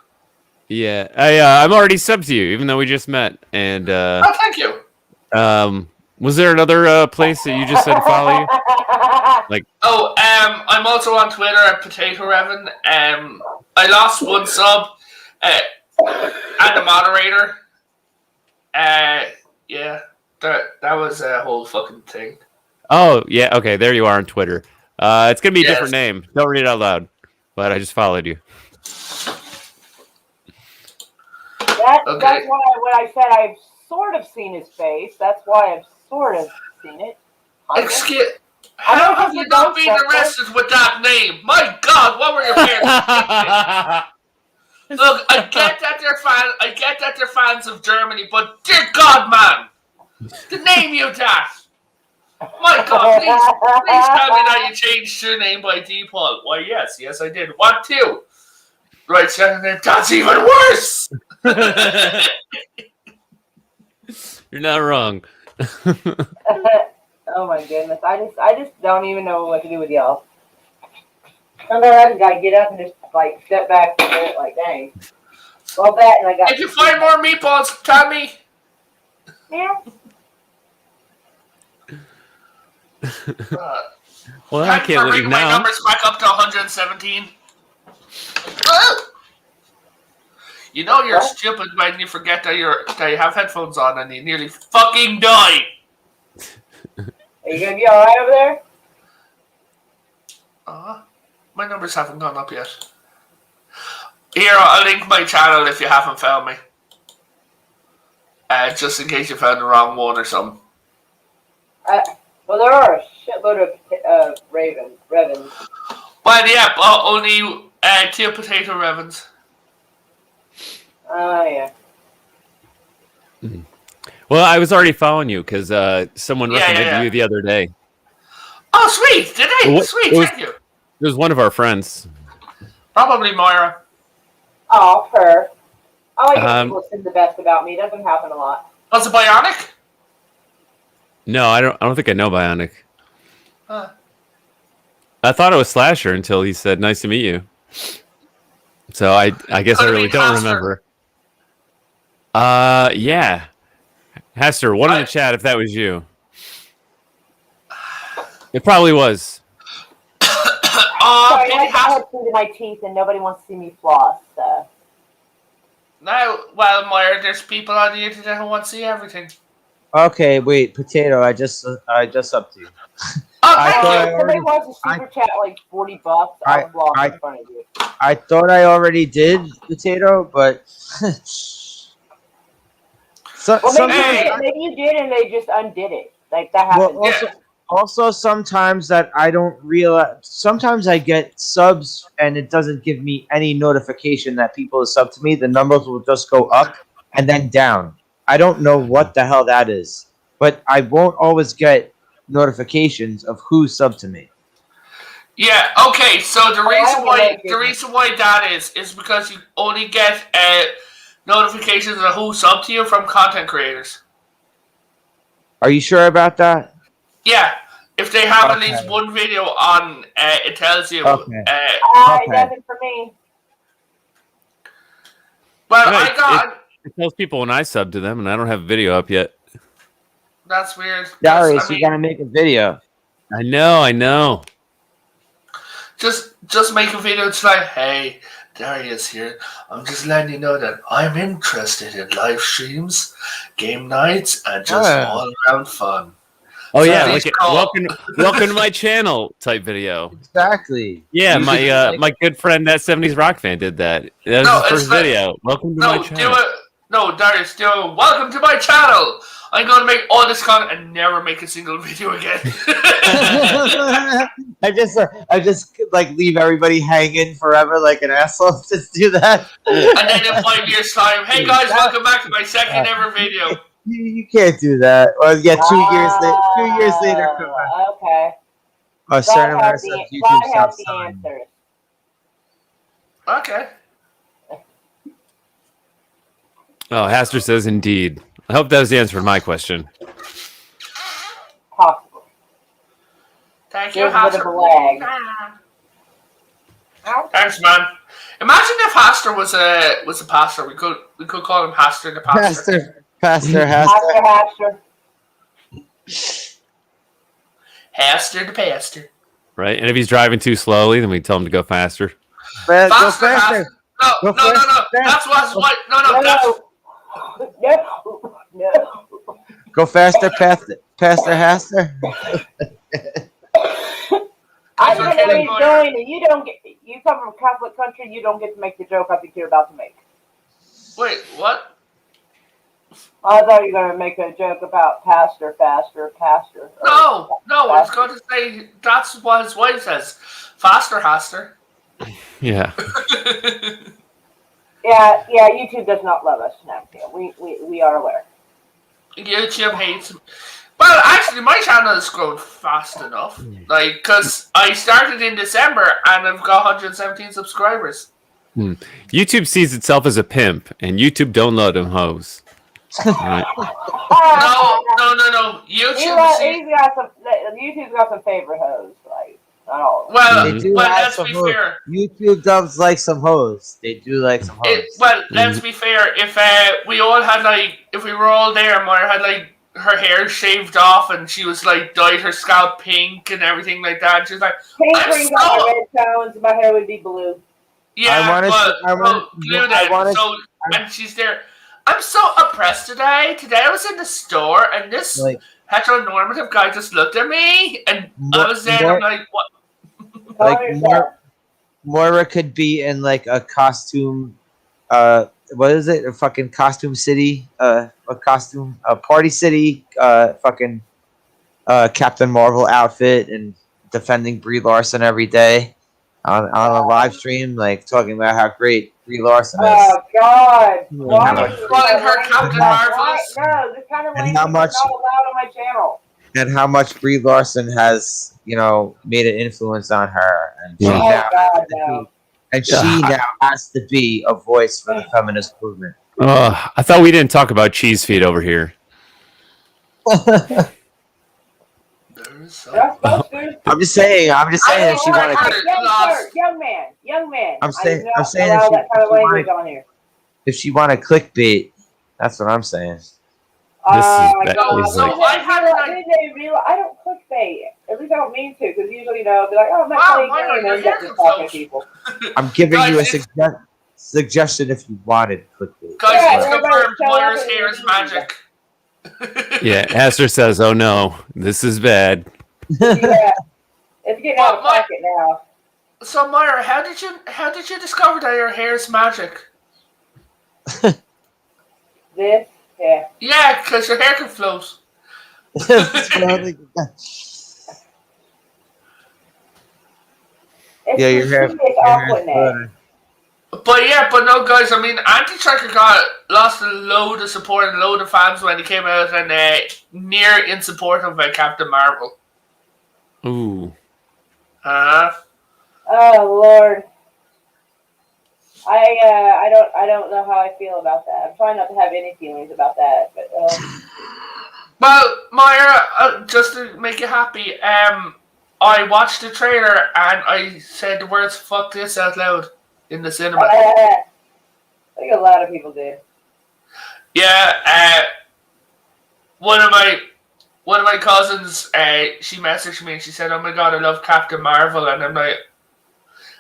Yeah, I'm already subbed to you, even though we just met. And Oh, thank you. was there another place that you just said to follow you? Oh, I'm also on Twitter at Potato Revan. I lost 1 sub and a moderator. Yeah, that was a whole fucking thing. Oh yeah, okay, there you are on Twitter. It's gonna be a Yes. different name. Don't read it out loud. But I just followed you. Okay. That's why when I said I've sort of seen his face, that's why I've sort of seen it. Excuse. I know How because have you you're not been Ghostbuster. arrested with that name? My God, what were your parents thinking? Look, I get that they're fans of Germany, but dear God, man, to name you that. My God, please tell me that you changed your name by default. Why, yes, I did. What too? Right, Senator, that's even worse. You're not wrong. Oh my goodness, I just don't even know what to do with y'all. Sometimes I just gotta get up and just like step back for a minute, like dang. Well, that and I got. If you find more meatballs, tell me. Yeah. Well, I Thanks can't for leave bringing my now. numbers back up to 117. You know you're stupid when you forget that you have headphones on and you nearly fucking die. Are you gonna be alright over there? My numbers haven't gone up yet. Here, I'll link my channel if you haven't found me. Just in case you found the wrong one or something. Well, there are a shitload of revens. Well, yeah, but only 2 potato revens. Oh, yeah. Well, I was already following you because someone recommended you the other day. Oh, sweet! Did they? Well, Sweet, it was- thank you. It was one of our friends. Probably Moira. Oh, her. I like Um, people say the best about me. It doesn't happen a lot. Was it Bionic? No, I don't think I know Bionic. Huh. I thought it was Slasher until he said, "Nice to meet you." So I guess I Could've really been don't Hester. remember. Yeah, Hester, one in the chat if that was you. It probably was. Sorry, I have food in my teeth and nobody wants to see me floss. So. Now, well, Moira, there's people on the internet who want to see everything. Okay, wait, Potato. I just up to you. Oh, I thank thought you. I Somebody already- wants to super chat like $40. I'll block in front of you. I thought I already did, Potato, but Well, maybe you did and they just undid it. Like that happened. Well, also sometimes that I don't realize. Sometimes I get subs and it doesn't give me any notification that people have subbed to me. The numbers will just go up and then down. I don't know what the hell that is, but I won't always get notifications of who subbed to me. Yeah. Okay. So the reason why that is because you only get notifications of who subbed to you from content creators. Are you sure about that? Yeah. If they have at Okay. least one video on, it tells you. Okay. It doesn't for me. Well, Yeah, I got. It tells people when I sub to them, and I don't have video up yet. That's weird. Darius, you gotta make a video. I know. Just make a video. It's like, hey, Darius here. I'm just letting you know that I'm interested in live streams, game nights, and just all around fun. Oh So yeah, please like call. welcome to my channel type video. Exactly. Yeah, You my should- my good friend that 70s rock fan did that. That was No, his it's first like- video. Welcome to my No, channel. do it. No, Darius, do it. Welcome to my channel. I'm gonna make all this content and never make a single video again. I just like leave everybody hanging forever like an asshole. Just do that. And then in 5 years' time, hey guys, welcome back to my second ever video. You can't do that. Or yeah, 2 years later. Come on. Okay. A certain amount of subs, YouTube stops the time. answers. Okay. Oh, Haster says indeed. I hope that was the answer to my question. Possible. Thank you, Here's a bit of Haster. a lag. Thanks, man. Imagine if Haster was a pastor. We could call him Haster the pastor. Pastor. Haster. Haster the pastor. Right? And if he's driving too slowly, then we tell him to go faster. Go Faster. faster. No. Go faster. That's what's what. No. That's No. Go faster, Pastor Haster. I don't know where he's going, and you don't get. You come from a Catholic country, you don't get to make the joke I think you're about to make. Wait, what? I thought you were going to make a joke about pastor. No. I was going to say that's what his wife says. Faster, Haster. Yeah. Yeah. YouTube does not love us now. We are aware. YouTube hates him. Well, actually, my channel has grown fast enough. Like, because I started in December and I've got 117 subscribers. YouTube sees itself as a pimp, and YouTube don't let him hose. Right. No. YouTube's got some favorite hoes, like not all. Of them. Well, They do but have let's some be hoes. fair. YouTube does like some hoes. They do like some hoes. Let's be fair. If we all had if we were all there, Moira had her hair shaved off and she was dyed her scalp pink and everything like that. She's like, Pink brings out my red tones. My hair would be blue. yeah, and she's there. I'm so oppressed today. Today I was in the store and this heteronormative guy just looked at me and I was there and I'm like, what? Like Moira could be in a costume. What is it? A fucking costume city. A party city. Fucking Captain Marvel outfit and defending Brie Larson every day on a live stream, talking about how great Brie Larson is. Oh God! Why are you calling her Captain Marvel? No, this kind of language is how not much- allowed on my channel. And how much Brie Larson has, made an influence on her, and she now has to be a voice for the feminist movement. I thought we didn't talk about cheese feet over here. I'm just saying if she wanted Young man. I'm saying allow that kind of language on here. if she wanted clickbait, that's what I'm saying. I he's don't clickbait. At least I don't mean to, because usually, I'll be like, oh, I'm not playing game, and end up just talking to people. I'm giving you a suggestion if you wanted clickbait. Guys, let's confirm Moira's hair is magic. Yeah, Esther says, "Oh no, this is bad." Yeah, it's getting out of pocket now. So Moira, how did you discover that your hair is magic? This, yeah. Yeah, because your hair can float. Your hair. But no, guys. I mean, Anti-Tracker lost a load of support and a load of fans when he came out and near in support of Captain Marvel. Ooh. Oh Lord. I don't know how I feel about that. I'm trying not to have any feelings about that, but. Well, Moira, just to make you happy, I watched the trailer and I said the words "fuck this" out loud in the cinema. I think a lot of people did. Yeah, one of my cousins, she messaged me and she said, "Oh my god, I love Captain Marvel," and I'm like,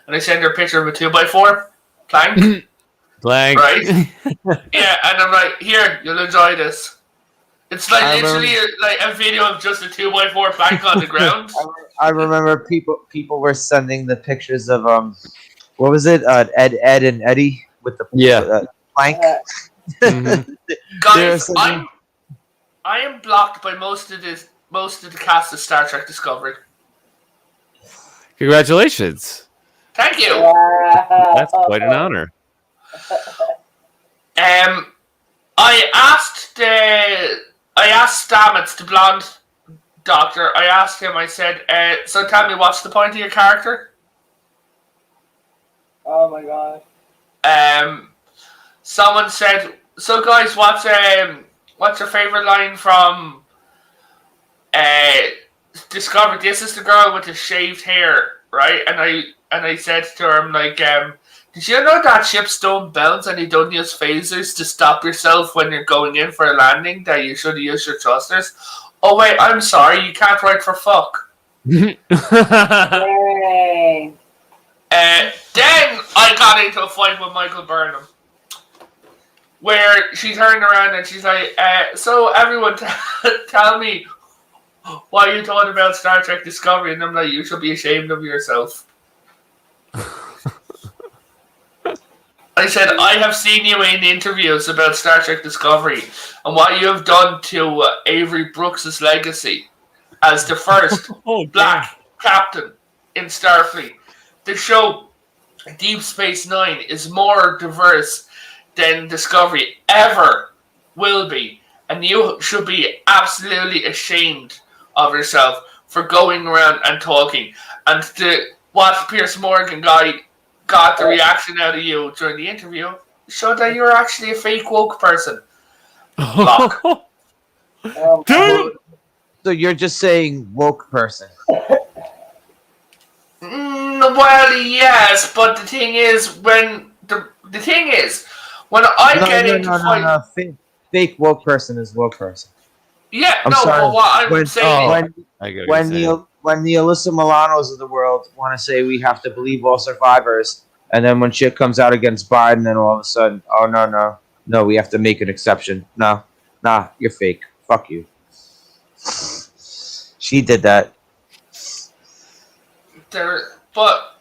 and I sent her a picture of a 2x4 plank. Blank. Right? Yeah, and I'm like, here, you'll enjoy this. It's literally a video of just a 2x4 plank on the ground. I remember people were sending the pictures of what was it? Ed and Eddie with the plank. Guys, I am blocked by most of the cast of Star Trek Discovery. Congratulations. Thank you. Wow. That's quite an honor. I asked Stamets, the blonde doctor. I asked him. I said, "So tell me, what's the point of your character?" Oh my god. Someone said, "So guys, what's your favorite line from Discovery? This is the girl with the shaved hair, right?" And I said to him like, "Did you know that ships don't bounce and you don't use phasers to stop yourself when you're going in for a landing? That you should use your thrusters." "Oh wait, I'm sorry, you can't write for fuck." Dang. Then I got into a fight with Michael Burnham, where she turned around and she's like, "So everyone, tell me what you thought about Star Trek Discovery." And I'm like, "You should be ashamed of yourself." I said, "I have seen you in interviews about Star Trek Discovery and what you have done to Avery Brooks' legacy as the first black captain in Starfleet. The show Deep Space Nine is more diverse than Discovery ever will be, and you should be absolutely ashamed of yourself for going around and talking." And what Piers Morgan got the reaction out of you during the interview showed that you're actually a fake woke person. Block. So you're just saying woke person. Well, yes, but the thing is, when I get into fight, no. Fake woke person is woke person. yeah, I'm no, sorry. but what I'm saying, When the Alyssa Milanos of the world want to say we have to believe all survivors, and then when shit comes out against Biden, then all of a sudden, oh no, we have to make an exception. Nah, you're fake. Fuck you. She did that. but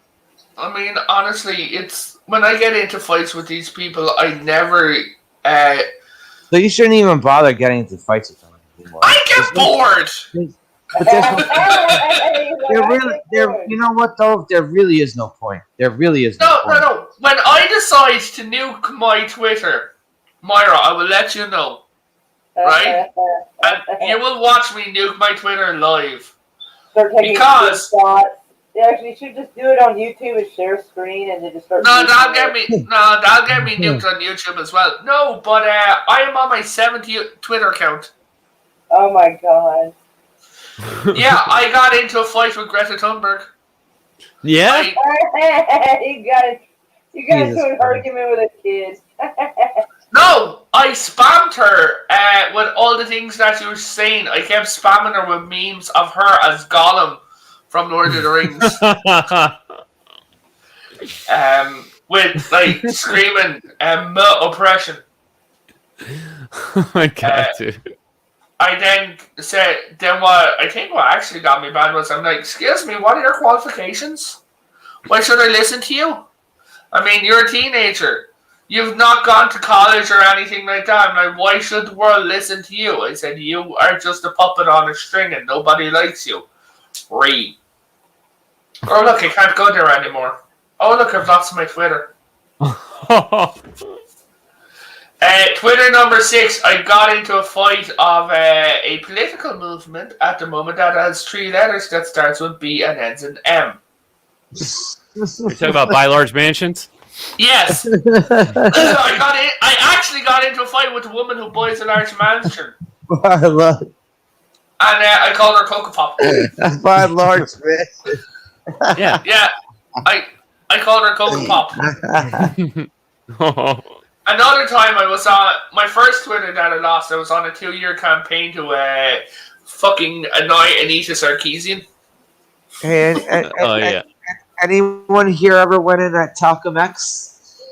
I mean, honestly, it's when I get into fights with these people, I never. So you shouldn't even bother getting into fights with them anymore. I get bored. But you know what though? There really is no point. There really is no point. No. When I decide to nuke my Twitter, Myra, I will let you know. Right? And you will watch me nuke my Twitter live. Because they actually should just do it on YouTube and share screen and then just start. that'll get me nuked on YouTube as well. No, but I am on my 7th Twitter account. Oh my god. Yeah, I got into a fight with Greta Thunberg. Yeah? you got into an argument with a kid. No, I spammed her with all the things that she was saying. I kept spamming her with memes of her as Gollum from Lord of the Rings. With like screaming oppression. Oh my god, dude. I then said, what actually got me bad was, I'm like, "Excuse me, what are your qualifications? Why should I listen to you? I mean, you're a teenager. You've not gone to college or anything like that." I'm like, "Why should the world listen to you?" I said, "You are just a puppet on a string and nobody likes you." Read. Oh, look, I can't go there anymore. Oh, look, I've lost my Twitter. Twitter number 6, I got into a fight of a political movement at the moment that has 3 letters that starts with B and ends in M. You talking about buy large mansions? Yes. I actually got into a fight with a woman who buys a large mansion. I love it. And I called her Cocoa Pop. By large mansion. Yeah. Yeah. I called her Cocoa Pop. Another time I was on my first Twitter that I lost. I was on a 2-year campaign to fucking annoy Anita Sarkeesian. Yeah. Anyone here ever went in at Talcum X?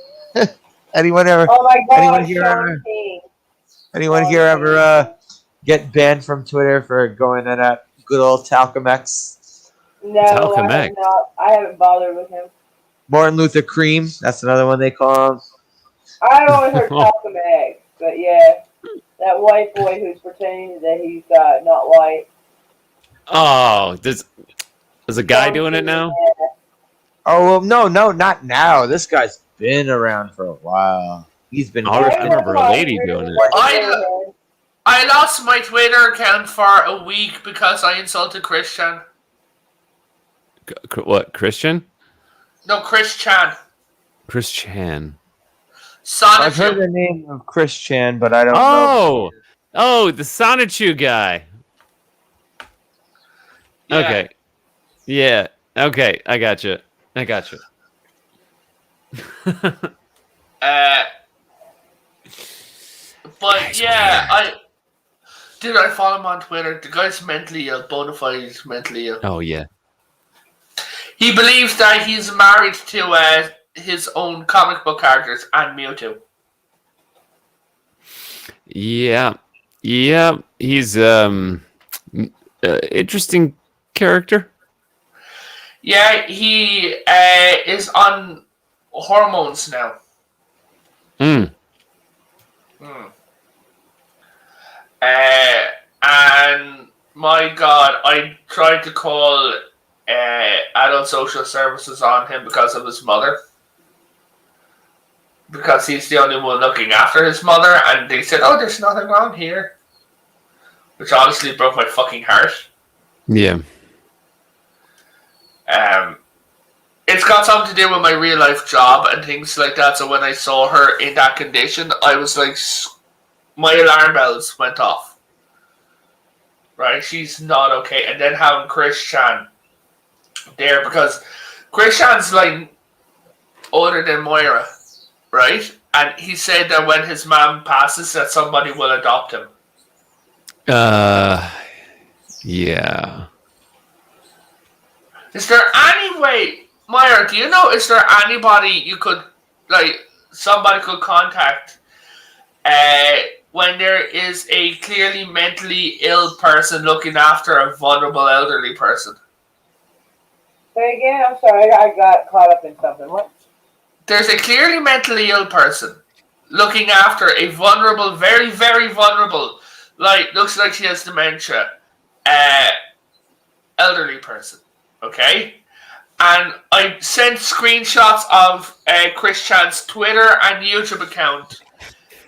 Anyone ever? Oh my god! Anyone here ever get banned from Twitter for going in at good old Talcum X? No, Talcum I have X. not. I haven't bothered with him. Martin Luther Cream. That's another one they call him. I've always heard Talcum Egg, but yeah. That white boy who's pretending that he's not white. Oh, there's a guy doing it now. Oh well, no, not now. This guy's been around for a while. He's been. I remember a lady doing it. I lost my Twitter account for a week because I insulted Christian. What, Christian? No, Chris Chan. Chris Chan. Sonic. I've heard the name of Chris Chan, but I don't know. Oh, the Sonichu guy. Yeah. Okay. Yeah. Okay. I got you. But yeah, I follow him on Twitter. The guy's mentally ill, bona fide mentally ill. Oh yeah. He believes that he's married to his own comic book characters and Mewtwo. Yeah. He's interesting character. Yeah, he is on hormones now. And my God, I tried to call adult social services on him because of his mother. Because he's the only one looking after his mother, and they said, "Oh, there's nothing wrong here," which honestly broke my fucking heart. Yeah. It's got something to do with my real life job and things like that. So when I saw her in that condition, I was like, my alarm bells went off. Right? She's not okay. And then having Chris Chan there, because Chris Chan's like older than Moira, right? And he said that when his mom passes, that somebody will adopt him. Yeah. Is there any way, Moira, do you know, is there anybody you could, somebody could contact when there is a clearly mentally ill person looking after a vulnerable elderly person? Say again, I'm sorry, I got caught up in something. What? There's a clearly mentally ill person looking after a vulnerable, very, very vulnerable, looks like she has dementia, elderly person, okay? And I sent screenshots of Chris Chan's Twitter and YouTube account,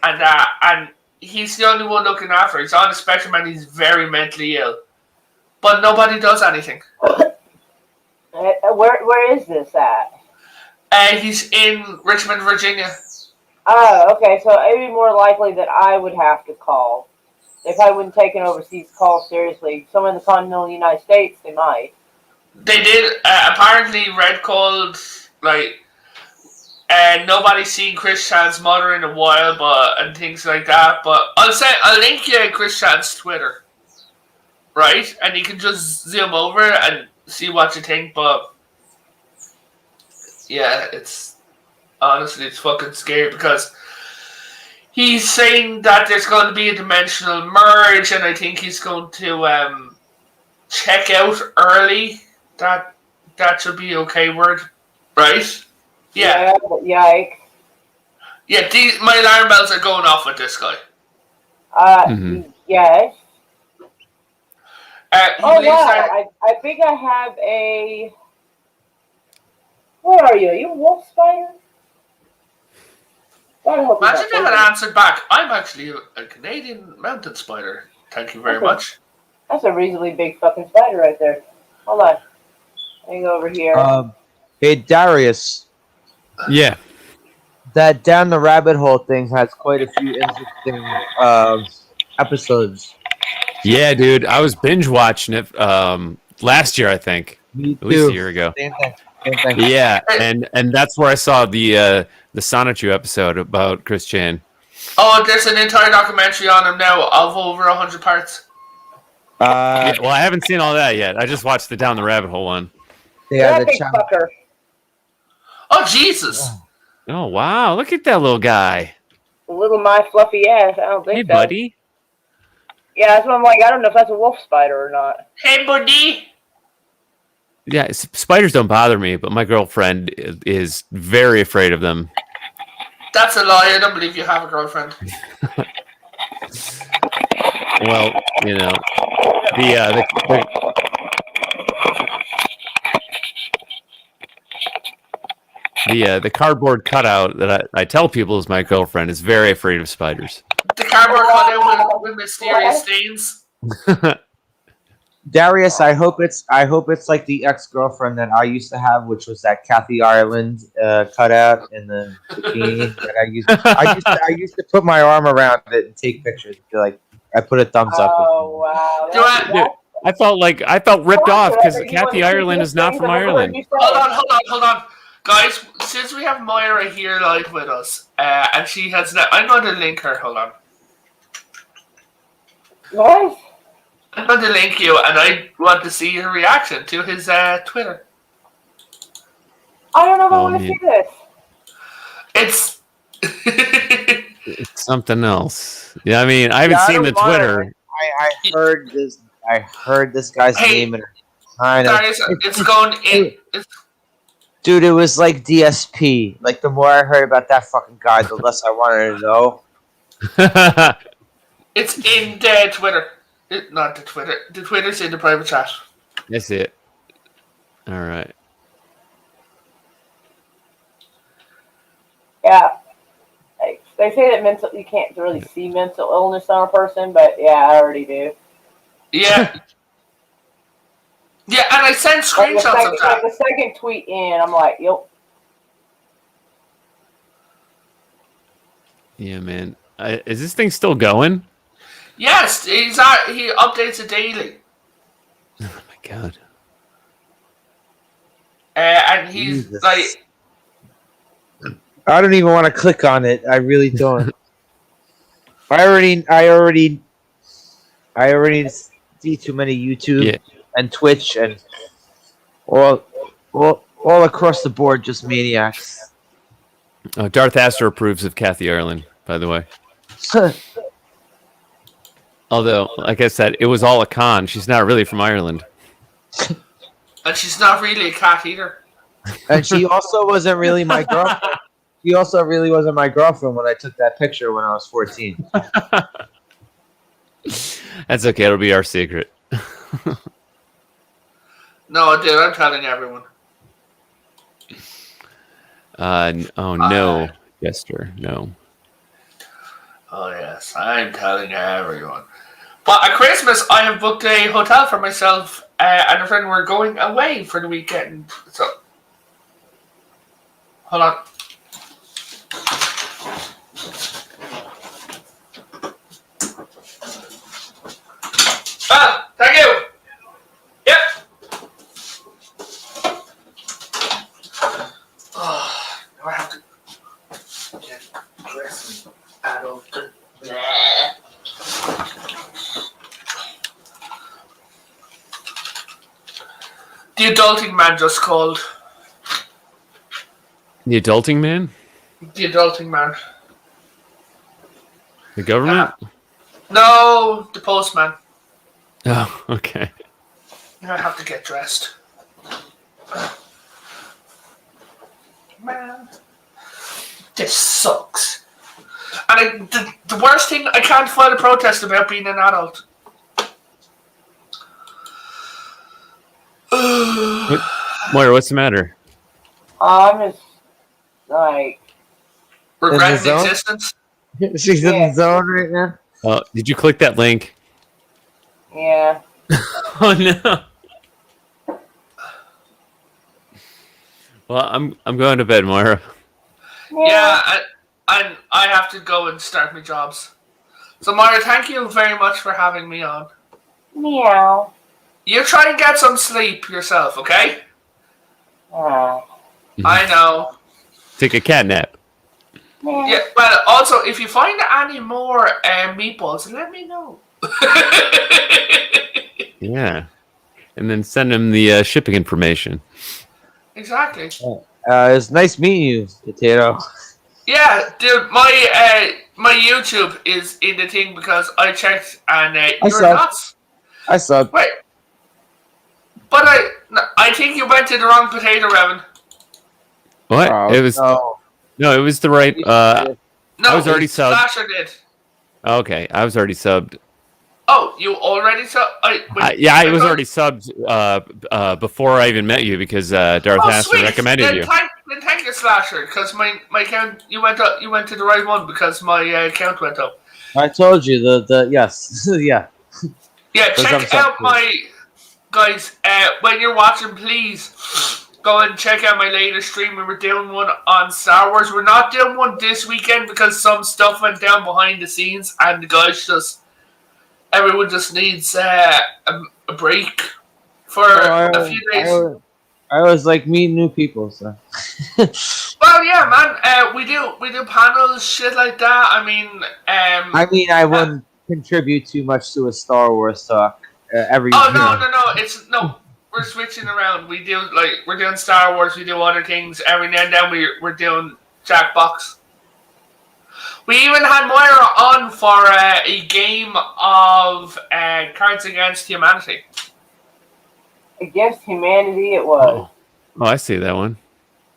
and he's the only one looking after her. He's on the spectrum and he's very mentally ill, but nobody does anything. Where is this at? He's in Richmond, Virginia. Oh, okay. So it'd be more likely that I would have to call. If I wouldn't take an overseas call seriously, someone in the continental United States, they might. They did. Apparently, Red called, nobody's seen Chris Chan's mother in a while, and things like that. But I'll link you Chris Chan's Twitter, right? And you can just zoom over and see what you think. But yeah, it's fucking scary because he's saying that there's going to be a dimensional merge, and I think he's going to check out early. That should be okay word, right? Yeah. Yikes. Yeah, my alarm bells are going off with this guy. Yes. Oh, wow. I think I have a... Where are you? Are you a wolf spider? Imagine if it answered back. I'm actually a Canadian mountain spider. Thank you very much. That's a reasonably big fucking spider right there. Hold on. Let me go over here. Hey, Darius. Yeah. That Down the Rabbit Hole thing has quite a few interesting episodes. Yeah, dude. I was binge watching it last year, I think. Me At least too. a year ago. Same thing. Yeah, and that's where I saw the Sonichu episode about Chris Chan. Oh, there's an entire documentary on him now of over 100 parts. Yeah, well, I haven't seen all that yet. I just watched the Down the Rabbit Hole one. Yeah, that big fucker. Oh, Jesus. Oh, wow. Look at that little guy. A little my fluffy ass. I don't think Hey, so. buddy. Yeah, that's what I'm like. I don't know if that's a wolf spider or not. Hey, buddy. Yeah, spiders don't bother me, but my girlfriend is very afraid of them. That's a lie. I don't believe you have a girlfriend. Well, you know, the cardboard cutout that I tell people is my girlfriend is very afraid of spiders. The cardboard cutout with mysterious stains. Darius, I hope it's like the ex-girlfriend that I used to have, which was that Kathy Ireland cutout in the bikini that I used to put my arm around it and take pictures. Like I put a thumbs up. Oh wow! Dude, I felt ripped off because Kathy Ireland is not from Ireland. Hold on, guys. Since we have Moira here live with us, and she has, I'm going to link her. Hold on. What? I'm going to link you, and I want to see your reaction to his Twitter. I don't know if I want to see this. It's something else. Yeah, I mean, I haven't seen the Twitter. I heard this guy's name and it's going in. Dude, it was like DSP. Like the more I heard about that fucking guy, the less I wanted to know. It's in the Twitter. Not the Twitter. The Twitter's in the private chat. I see it. All right. Yeah. Like, they say that you can't really see mental illness on a person, but yeah, I already do. Yeah. Yeah, and I sent screenshots of that. Like the second tweet in, I'm like, yep. Yeah, man. Is this thing still going? Yes, he updates it daily. Oh my god. And he's Jesus. like, I don't even want to click on it. I really don't. I already see too many YouTube and Twitch and all across the board, just maniacs. Oh, Darth Astor approves of Kathy Ireland, by the way. Although, like I said, it was all a con. She's not really from Ireland. and she's not really a cat either. And she also wasn't really my girlfriend. She also really wasn't my girlfriend when I took that picture when I was 14. That's okay. It'll be our secret. No, dude, I'm telling everyone. Oh, no, Jester. No. Oh, yes, I'm telling everyone. But at Christmas, I have booked a hotel for myself and a friend. We're going away for the weekend. So, hold on. Ah, thank you. Yep. Oh, now I have to get dressed out of the. The adulting man just called. The adulting man? The adulting man. The government? No, the postman. Oh, okay. Now I have to get dressed. Man, this sucks. And the worst thing, I can't file a protest about being an adult. Moira, what's the matter? I'm just like regretting zone? existence. She's in the zone right now. Oh, did you click that link? Yeah. Oh no. Well, I'm going to bed, Moira. Yeah, and I have to go and start my jobs. So, Moira, thank you very much for having me on. Meow. You try and get some sleep yourself, okay? Oh. I know. Take a cat nap. Yeah, well, also, if you find any more meatballs, let me know. Yeah. And then send him the shipping information. Exactly. It's nice meeting you, Potato. Yeah, dude, my YouTube is in the thing because I checked and you're nuts. I subbed. Wait. But I think you went to the wrong potato, Revan. What? Oh, it was no, it was the right. No, I was already subbed. Slasher did. Okay, I was already subbed. Oh, you already saw? Yeah, I was already subbed before I even met you because Darth Astor sweet. recommended Then you. Thank you, Slasher, because my account you went to the right one because my account went up. I told you the yes, yeah. Yeah, Those check thumbs out up, my guys. When you're watching, please go and check out my latest stream. We were doing one on Star Wars. We're not doing one this weekend because some stuff went down behind the scenes, and the guys everyone just needs a break for a few days. I always like meeting new people, so. Well, yeah, man. We do panels, shit like that. I mean, I wouldn't contribute too much to a Star Wars talk every. Oh no! We're switching around. We're doing Star Wars. We do other things every now and then. We're doing Jackbox. We even had Moira on for a game of Cards Against Humanity. Against Humanity, it was. Oh, I see that one.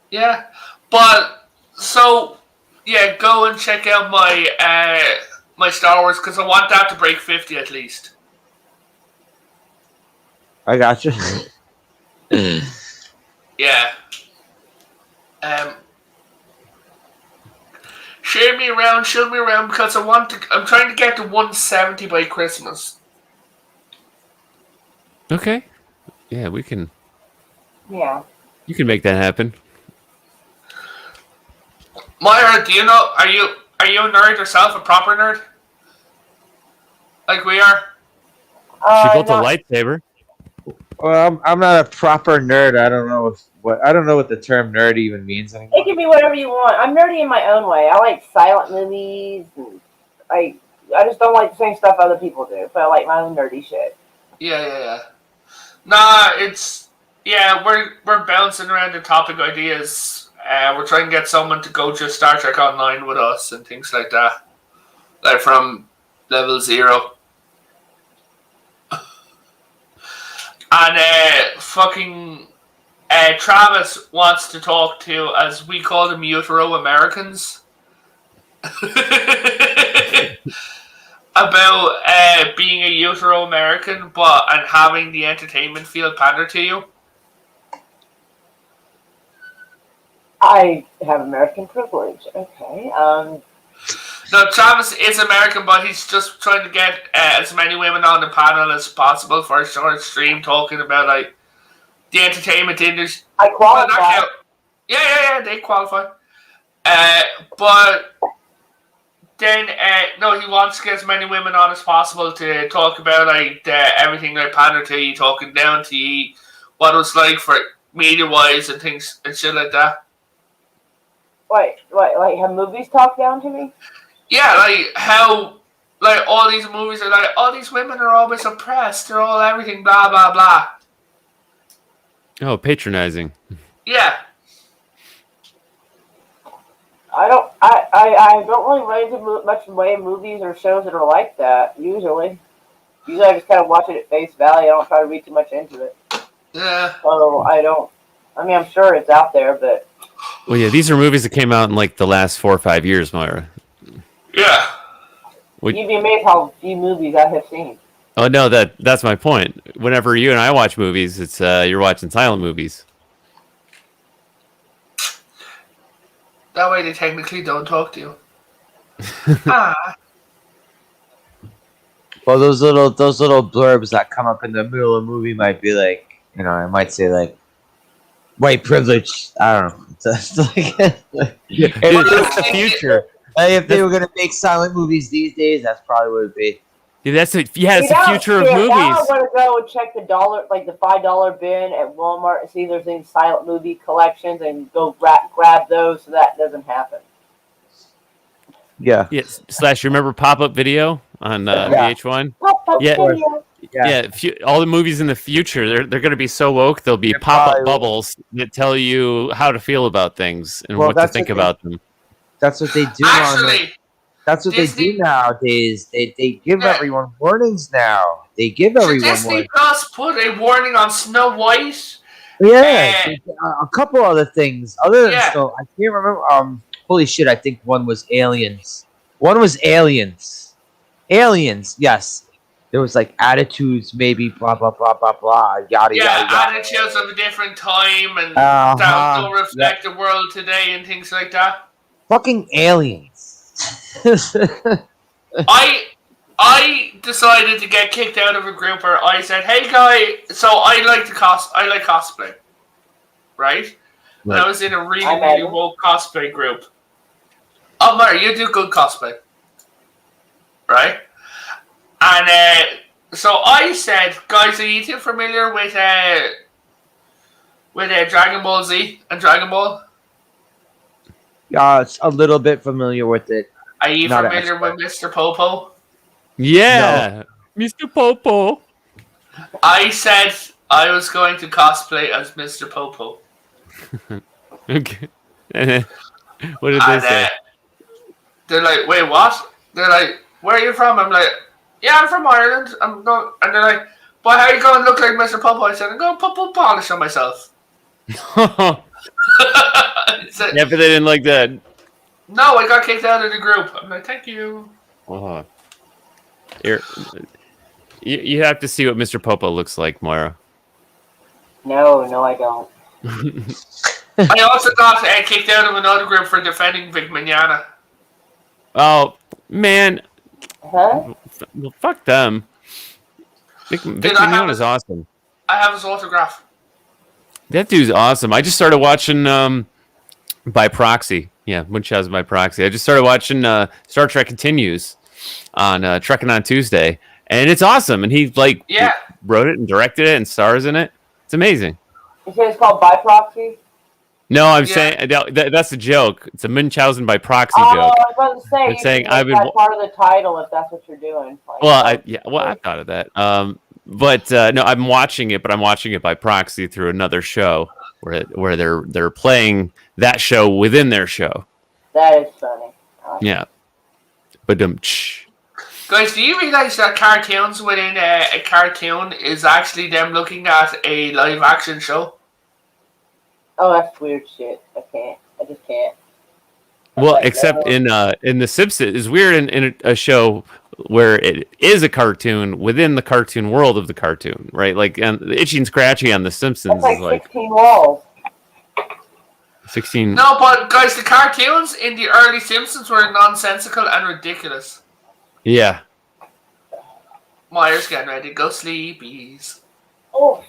Yeah, but so yeah, go and check out my my Star Wars because I want that to break 50 at least. I got you. Yeah. Show me around because I'm trying to get to 170 by Christmas. Okay. Yeah, we can. Yeah. You can make that happen. Myra, do you know? Are you a nerd yourself? A proper nerd? Like we are? She built a lightsaber. Well, I'm not a proper nerd. I don't know what the term nerd even means anymore. It can be whatever you want. I'm nerdy in my own way. I like silent movies. And I just don't like the same stuff other people do. But I like my own nerdy shit. Yeah. Nah, we're bouncing around the topic ideas. We're trying to get someone to go to Star Trek Online with us and things like that. Like from level 0. And fucking Travis wants to talk to, as we call them, Utero Americans. About being a Utero American and having the entertainment field pander to you. I have American privilege. Okay. No, Travis is American, but he's just trying to get as many women on the panel as possible for a short stream talking about like the entertainment industry. I qualify. Well, yeah, they qualify. But then no, he wants to get as many women on as possible to talk about like everything like pander to you, talking down to you, what it was like for media wise and things and shit like that. Wait, like have movies talk down to me? Yeah, like how, like all these movies are like, all these women are always oppressed. They're all everything, blah blah blah. Oh, patronizing. Yeah. I don't really run into much in the way of movies or shows that are like that. Usually I just kind of watch it at face value. I don't try to read too much into it. Yeah. So I don't. I mean, I'm sure it's out there, but. Well, yeah, these are movies that came out in like the last 4 or 5 years, Moira. Yeah. Would- You'd be amazed how few movies I have seen. Oh no, that's my point. Whenever you and I watch movies, it's you're watching silent movies. That way they technically don't talk to you. Ah. Well, those little blurbs that come up in the middle of the movie might be like, you know, I might say like, white privilege. I don't know. It's like, It's the future. If they were gonna make silent movies these days, that's probably what it'd be. Dude, it's the future of movies. Now I want to go and check the $5 bin at Walmart and see if there's any silent movie collections and go grab those so that doesn't happen. Yeah. Yes. Slash, you remember Pop-Up Video on VH1? Yeah. All the movies in the future, they're going to be so woke, there'll be pop-up bubbles that tell you how to feel about things and what to think about them. That's what they do. That's what Disney, they do nowadays. They give everyone warnings now. They give everyone Disney warnings. Plus put a warning on Snow White. Yeah, a couple other things. Other than Snow, I can't remember. Holy shit! I think one was Aliens. One was Aliens. Aliens, yes. there was like attitudes, maybe blah blah blah blah blah, yada Yeah, yada yada. attitudes of a different time and Uh-huh. that don't reflect the world today and things like that. Fucking aliens. I decided to get kicked out of a group where I said, "Hey guy, so I like cosplay, right?" And I was in a really woke cosplay group. Oh, Mary, you do good cosplay, right? And so I said, "Guys, are you too familiar with Dragon Ball Z and Dragon Ball? Yeah, it's a little bit familiar with it. Are you Not an familiar with Mr. Popo?" Yeah, Mr. Popo. I said I was going to cosplay as Mr. Popo. Okay. What did they And say? they're like, "Wait, what?" They're like, "Where are you from?" I'm like, "Yeah, I'm from Ireland." I'm going, and they're like, "But how are you going to look like Mr. Popo?" I said, "I'm going to put foot polish on myself." Yeah, Said, but they didn't like that. no, I got kicked out of the group. I'm like, "Thank you." Oh. You have to see what Mr. Popo looks like, Moira. No, I don't. I also got kicked out of another group for defending Vic Mignogna. Oh, man. Huh? Well, fuck them. Vic Mignogna is awesome. I have his autograph. That dude's awesome. I just started watching by proxy. Yeah, Munchausen by proxy. I just started watching Star Trek Continues on Trekking on Tuesday, and it's awesome. And he wrote it and directed it and stars in it. It's amazing. You say it's called By Proxy? No, I'm saying that's a joke. It's a Munchausen by proxy joke. I was about to say, It's saying I've been part of the title if that's what you're doing. Like, I thought of that. But no, I'm watching it, but I'm watching it by proxy through another show where they're playing that show within their show. That is funny. Yeah. But Guys, do you realize that cartoons within a cartoon is actually them looking at a live action show? Oh, that's weird shit. I just can't. well, except in The Simpsons, it's weird in a show where it is a cartoon within the cartoon world of the cartoon, right? Like Itchy and Scratchy on The Simpsons That's is like 16 walls. 16. No, but guys, the cartoons in the early Simpsons were nonsensical and ridiculous. Yeah. Myers getting ready to go sleepies. Oh,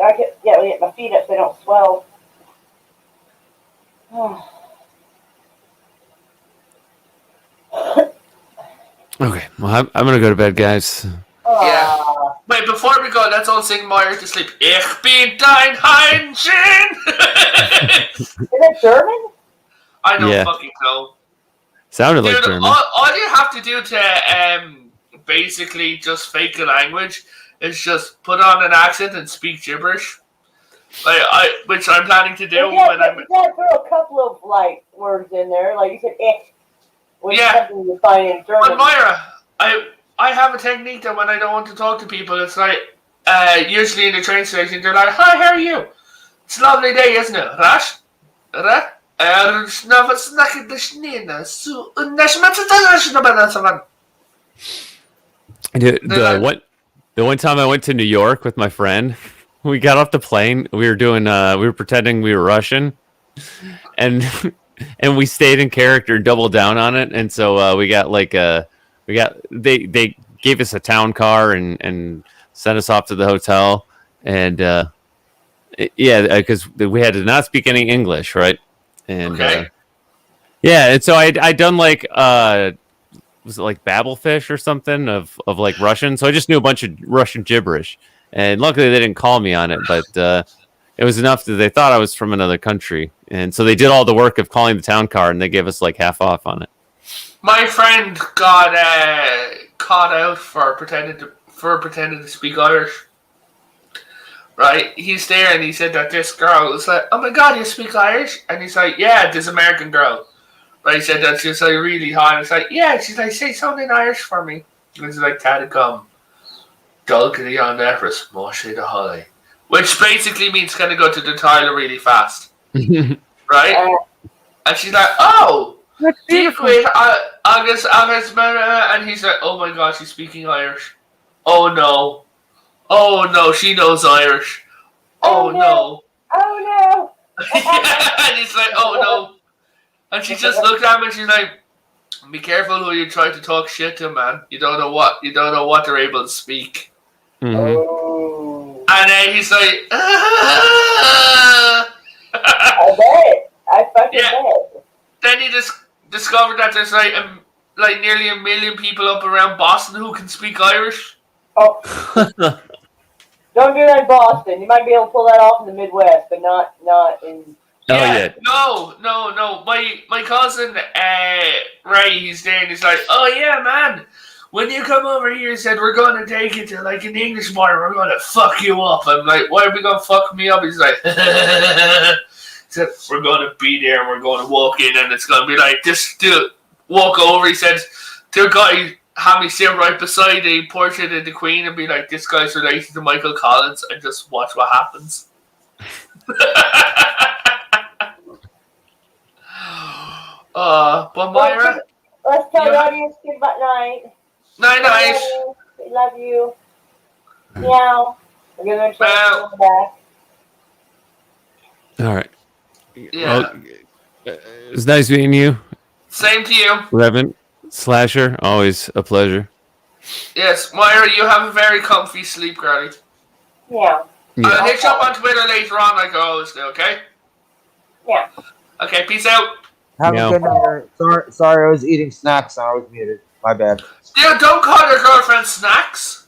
I get my feet up so they don't swell. Okay. Well, I'm gonna go to bed, guys. Yeah. Wait, before we go, let's all sing Myers to sleep. Ich bin dein Heinchen. Is that German? I don't Yeah. fucking know. Sounded like Dude, German. all you have to do to basically just fake the language is just put on an accent and speak gibberish. Which I'm planning to do You when I'm. gotta throw a couple of words in there, like you said, "ich," which is Yeah. something you find in German. But Myra, I have a technique that when I don't want to talk to people, it's like usually in the train station, they're like, "Hi, how are you? It's a lovely day, isn't it? Right? Right? Dude, the one time I went to New York with my friend, we got off the plane. We were pretending we were Russian, and we stayed in character, doubled down on it, and so we got they gave us a town car and sent us off to the hotel, and because we had to not speak any English, right? And and so I'd done was it like Babelfish or something of like Russian? So I just knew a bunch of Russian gibberish, and luckily they didn't call me on it, but it was enough that they thought I was from another country, and so they did all the work of calling the town car, and they gave us like half off on it. My friend got caught out for pretending to speak Irish. Right? He's there and he said that this girl was like, "Oh my god, you speak Irish?" And he's like, "Yeah, this American girl." Right? He said that she's like really hot. And it's like, "Yeah." She's like, "Say something in Irish for me." And he's like, "Tadicum, Dulcity on Everest, Moshe the Holly," which basically means gonna go to the toilet really fast. Right? And she's like, "Oh, that's beautiful." August, and he's like, "Oh my god, she's speaking Irish." oh no. Oh no, she knows Irish. Oh no. Oh no! And he's like, oh no. And she just looked at him and she's like, be careful who you try to talk shit to, man. You don't know what they're able to speak. Mhm. Oh. And then he's like, I bet. I fucking Yeah. bet. Then he just discovered that there's like nearly 1 million people up around Boston who can speak Irish. Oh. Don't do that in Boston. You might be able to pull that off in the Midwest, but not in. Oh yeah. No. My cousin Ray, he's there and he's like, oh yeah, man. When you come over here, he said we're gonna take you to like an English bar. We're gonna fuck you up. I'm like, why are we gonna fuck me up? He's like, he said we're gonna be there and we're gonna walk in and it's gonna be like just to walk over. He said to a guy, have me sit right beside a portrait of the Queen and be like, this guy's related to Michael Collins, and just watch what happens. But Myra, Let's tell the Yeah. audience good night. nice. We love you. Meow. We're gonna try Meow. to back. All right. Yeah. Well, it's nice meeting you, Same to you. Revan Slasher. Always a pleasure. Yes, Myra, you have a very comfy sleep, Granny. Yeah. I'll hit you up on Twitter later on, like I always do, okay? Yeah. Okay, peace out. Have Yeah. a good night. Sorry, I was eating snacks. I was muted. My bad. Dude, don't call your girlfriend snacks.